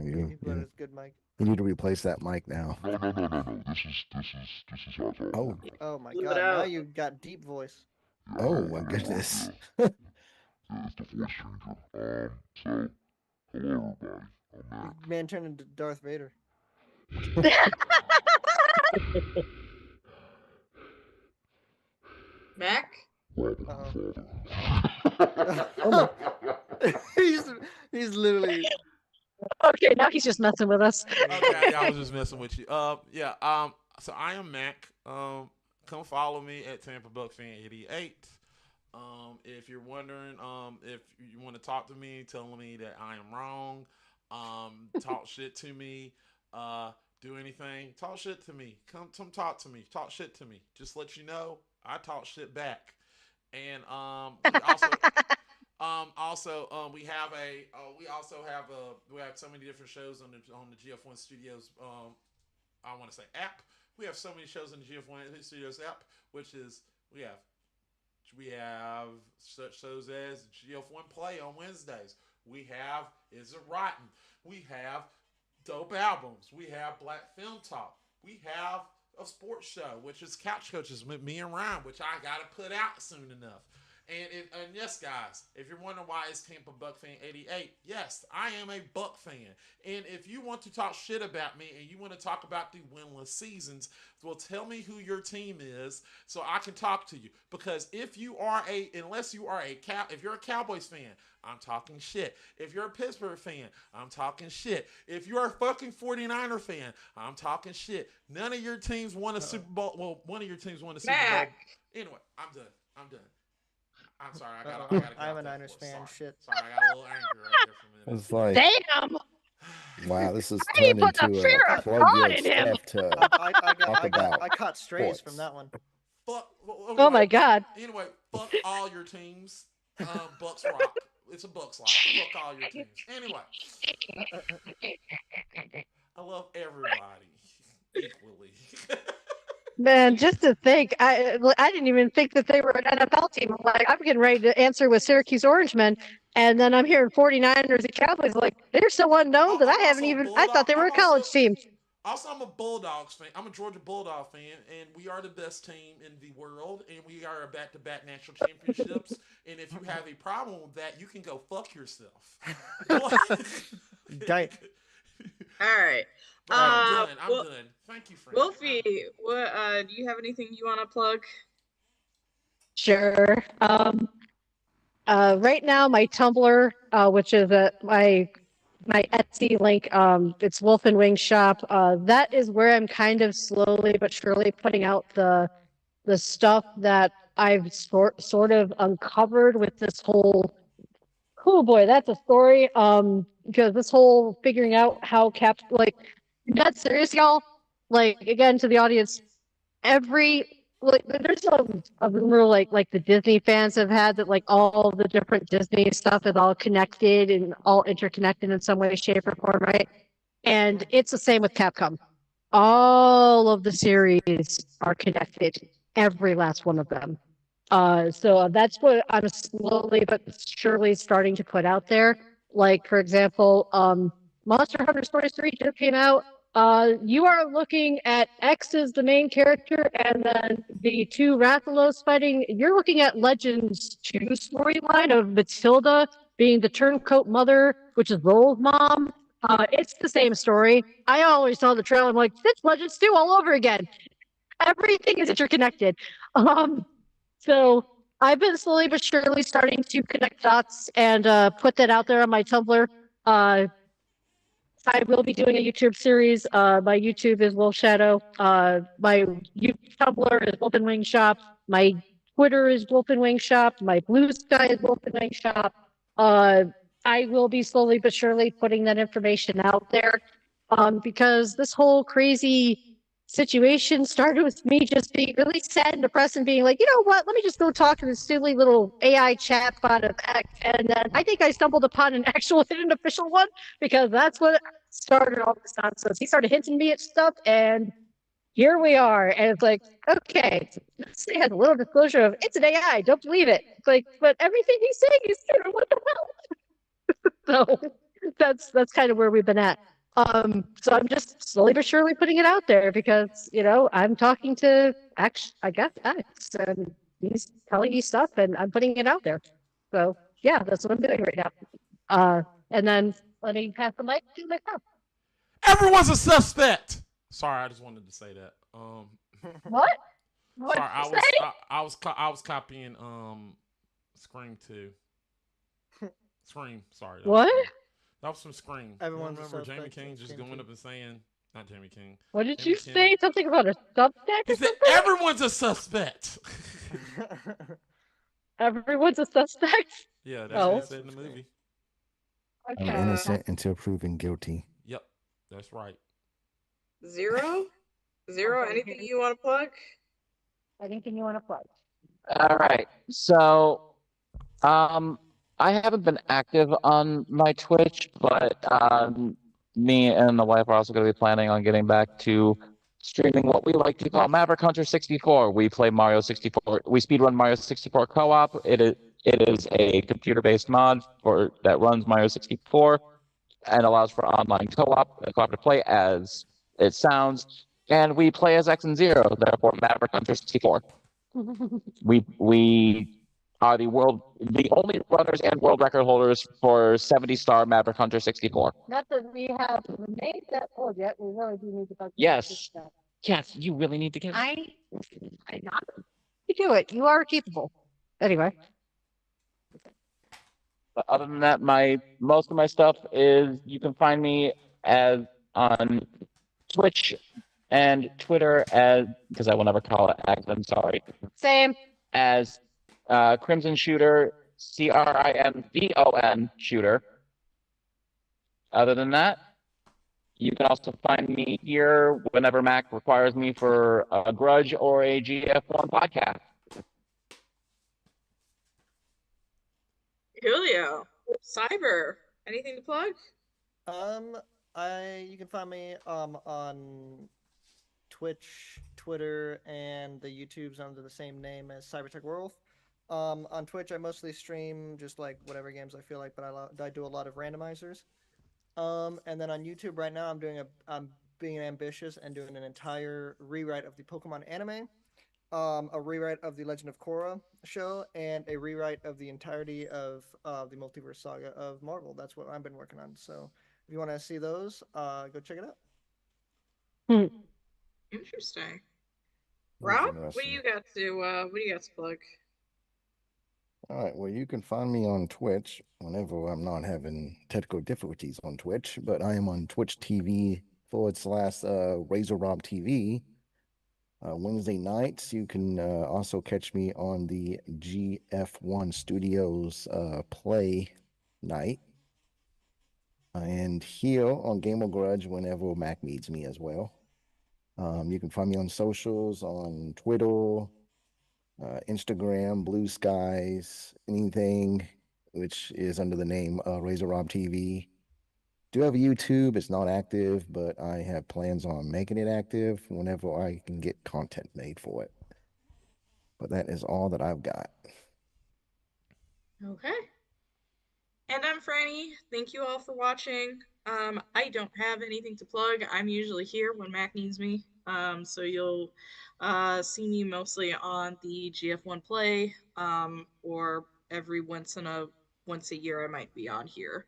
You, He blew out you, his good mic. you need to replace that mic now. No. This is how it's all. Oh. Oh my Blew it god, now out. you got deep voice. Oh my goodness. Yeah, it's the voice changer. So hello everybody. I'm Mac. Man turned into Darth Vader. Mac? Robin Uh-oh. father. Oh my. he's literally. Okay, now he's just messing with us. Okay, I was just messing with you. Yeah. So I am Mac. Come follow me at Tampa Buck Fan 88. If you're wondering, if you want to talk to me, telling me that I am wrong, talk shit to me, do anything, talk shit to me. Come talk to me. Talk shit to me. Just let you know, I talk shit back. And we have so many different shows on the GF1 Studios. I want to say app. We have so many shows in the GF1 Studios app, which is we have such shows as GF1 Play on Wednesdays. We have Is It Rotten? We have Dope Albums. We have Black Film Talk. We have a sports show, which is Couch Coaches with me and Ryan, which I got to put out soon enough. And yes, guys, if you're wondering why it's Tampa Buck Fan 88, yes, I am a Buck fan. And if you want to talk shit about me and you want to talk about the winless seasons, well, tell me who your team is so I can talk to you. Because if you're a Cowboys fan, I'm talking shit. If you're a Pittsburgh fan, I'm talking shit. If you're a fucking 49er fan, I'm talking shit. None of your teams won a Super Bowl. Well, one of your teams won a Super Bowl. Anyway, I'm done. I'm sorry. I gotta I'm a Niners fan. Shit. Sorry, I got a little angry right there for a minute. It's like, Damn! wow, this is How do you turned put the into fear a of plug God your in him? stuff to I caught strays sports. from that one. Oh my god. Anyway, fuck all your teams. Bucks rock. It's a Bucks life. Fuck all your teams. Anyway, I love everybody equally. Man, just to think, I didn't even think that they were an NFL team. I'm getting ready to answer with Syracuse Orangemen, and then I'm hearing 49ers and Cowboys. They're so unknown that I thought they were a college team. Also, I'm a Bulldogs fan. I'm a Georgia Bulldog fan, and we are the best team in the world, and we are back-to-back national championships. And if you have a problem with that, you can go fuck yourself. Dang. All right. I'm done. Thank you, Frank. Wolfie, what do you have anything you want to plug? Sure. Right now, my Tumblr, which is my my Etsy link. It's Wolf and Wing Shop. That is where I'm kind of slowly but surely putting out the stuff that I've sort of uncovered with this whole. Oh boy, that's a story. Because this whole figuring out how that's serious, y'all. Like again to the audience, there's a rumor like the Disney fans have had that like all the different Disney stuff is all connected and all interconnected in some way, shape, or form, right? And it's the same with Capcom. All of the series are connected, every last one of them. So that's what I'm slowly but surely starting to put out there. Like, for example, Monster Hunter Stories 3 just came out. You are looking at X as the main character, and then the two Rathalos fighting. You're looking at Legends 2 storyline of Matilda being the turncoat mother, which is Roll's mom. It's the same story. I always saw the trailer. I'm like, it's Legends 2 all over again. Everything is interconnected. So I've been slowly but surely starting to connect dots and put that out there on my Tumblr. I will be doing a YouTube series. My YouTube is Wolf Shadow. My Tumblr is Wolf and Wing Shop. My Twitter is Wolf and Wing Shop. My Blue Sky is Wolf and Wing Shop. I will be slowly but surely putting that information out there. Because this whole crazy situation started with me just being really sad and depressed and being like, you know what? Let me just go talk to this silly little AI chatbot of X. And then I think I stumbled upon an actual hidden official one because that's what started all this nonsense. He started hinting me at stuff, and here we are. And it's like, okay, it has a little disclosure of it's an AI. Don't believe it. It's like, but everything he's saying is true. What the hell? So that's kind of where we've been at. So I'm just slowly but surely putting it out there because, I'm talking to I guess X, and he's telling me stuff and I'm putting it out there. So yeah, that's what I'm doing right now. And then let me pass the mic to myself. Everyone's a suspect. Sorry, I just wanted to say that. What? What Sorry, did you say? I was copying Scream 2. Scream, sorry. What? Scream. That was from Scream. Everyone's a Remember Jamie suspect King in just Scream going 2. up and saying, not Jamie King. What did Jamie you King. say? Something about a subject He or said something? everyone's a suspect. Everyone's a suspect? Yeah, that's Oh. what he said in the movie. I'm Okay. innocent until proven guilty. Yep, that's right. Zero? Zero, anything you want to plug? Anything you want to plug? All right. So, I haven't been active on my Twitch, but me and the wife are also going to be planning on getting back to streaming what we like to call Maverick Hunter 64. We play Mario 64. We speedrun Mario 64 co-op. It is a computer-based mod that runs Mario 64 and allows for online cooperative play as it sounds. And we play as X and Zero, therefore Maverick Hunter 64. We are the only runners and world record holders for 70-star Maverick Hunter 64. Not that we have made that pull yet. We really do need to bug Yes. Yes, you really need to get I not you do it. You are capable. Anyway. But other than that, most of my stuff is you can find me as on Twitch and Twitter as because I will never call it X. I'm sorry. Same. As Crimson Shooter, CRIMVON Shooter. Other than that, you can also find me here whenever Mac requires me for a Grudge or a GF1 podcast. Julio, Cyber, anything to plug? You can find me on Twitch, Twitter, and the YouTube's under the same name as Cybertech World. On Twitch, I mostly stream just like whatever games I feel like, but I do a lot of randomizers. And then on YouTube right now, I'm being ambitious and doing an entire rewrite of the Pokemon anime, a rewrite of the Legend of Korra show, and a rewrite of the entirety of the Multiverse Saga of Marvel. That's what I've been working on. So if you want to see those, go check it out. Interesting. That's Rob, what do interesting. you got to plug? All right. Well, you can find me on Twitch whenever I'm not having technical difficulties on Twitch, but I am on Twitch TV / Razor Rob TV. Wednesday nights, you can also catch me on the GF1 Studios play night. And here on Game of Grudge whenever Mac needs me as well. You can find me on socials on Twitter, Instagram, Blue Skies, anything which is under the name Razor Rob TV. Do have a YouTube. It's not active, but I have plans on making it active whenever I can get content made for it. But that is all that I've got. Okay. And I'm Franny. Thank you all for watching. I don't have anything to plug. I'm usually here when Mac needs me. So you'll see me mostly on the GF1 play, or every once a year I might be on here.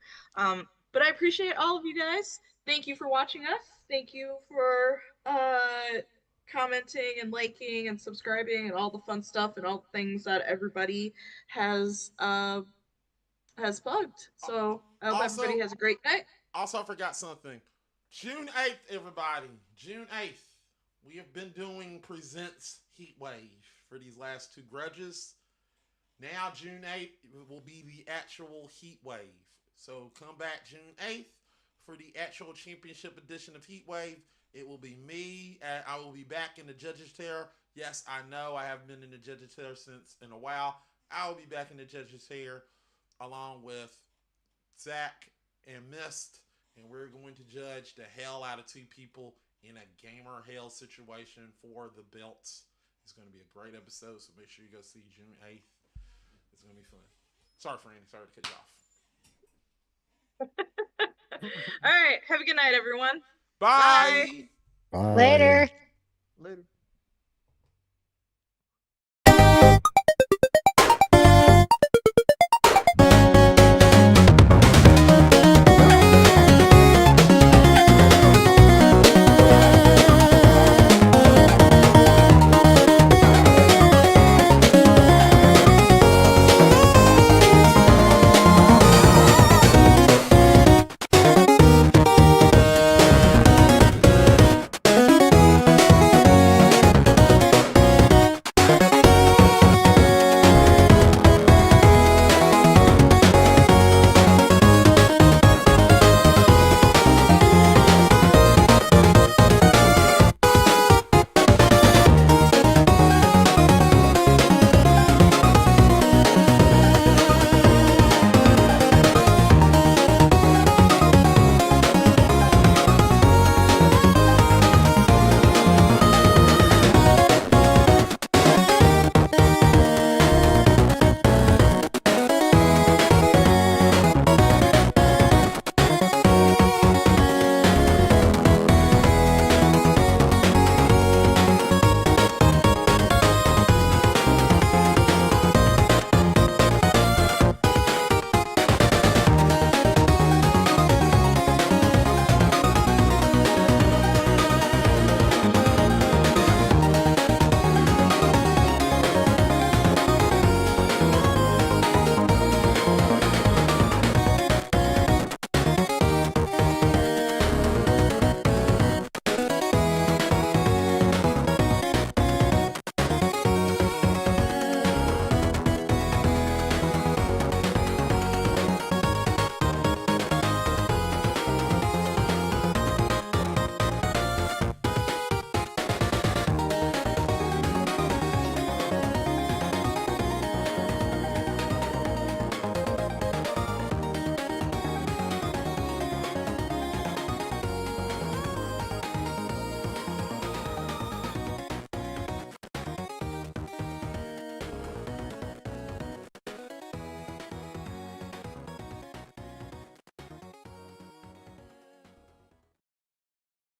But I appreciate all of you guys. Thank you for watching us. Thank you for commenting and liking and subscribing and all the fun stuff and all the things that everybody has plugged. So I hope everybody has a great night. Also, I forgot something. June 8th, everybody. June 8th. We have been doing Presents Heatwave for these last two grudges. Now, June 8th will be the actual Heatwave. So come back June 8th for the actual championship edition of Heatwave. It will be me. I will be back in the judges' chair. Yes, I know I haven't been in the judges' chair since in a while. I will be back in the judges' chair along with Zach and Mist, and we're going to judge the hell out of two people in a gamer hell situation for the belts. It's going to be a great episode, so make sure you go see June 8th. It's going to be fun. Sorry, Franny. Sorry to cut you off. All right. Have a good night, everyone. Bye. Bye. Later. Later.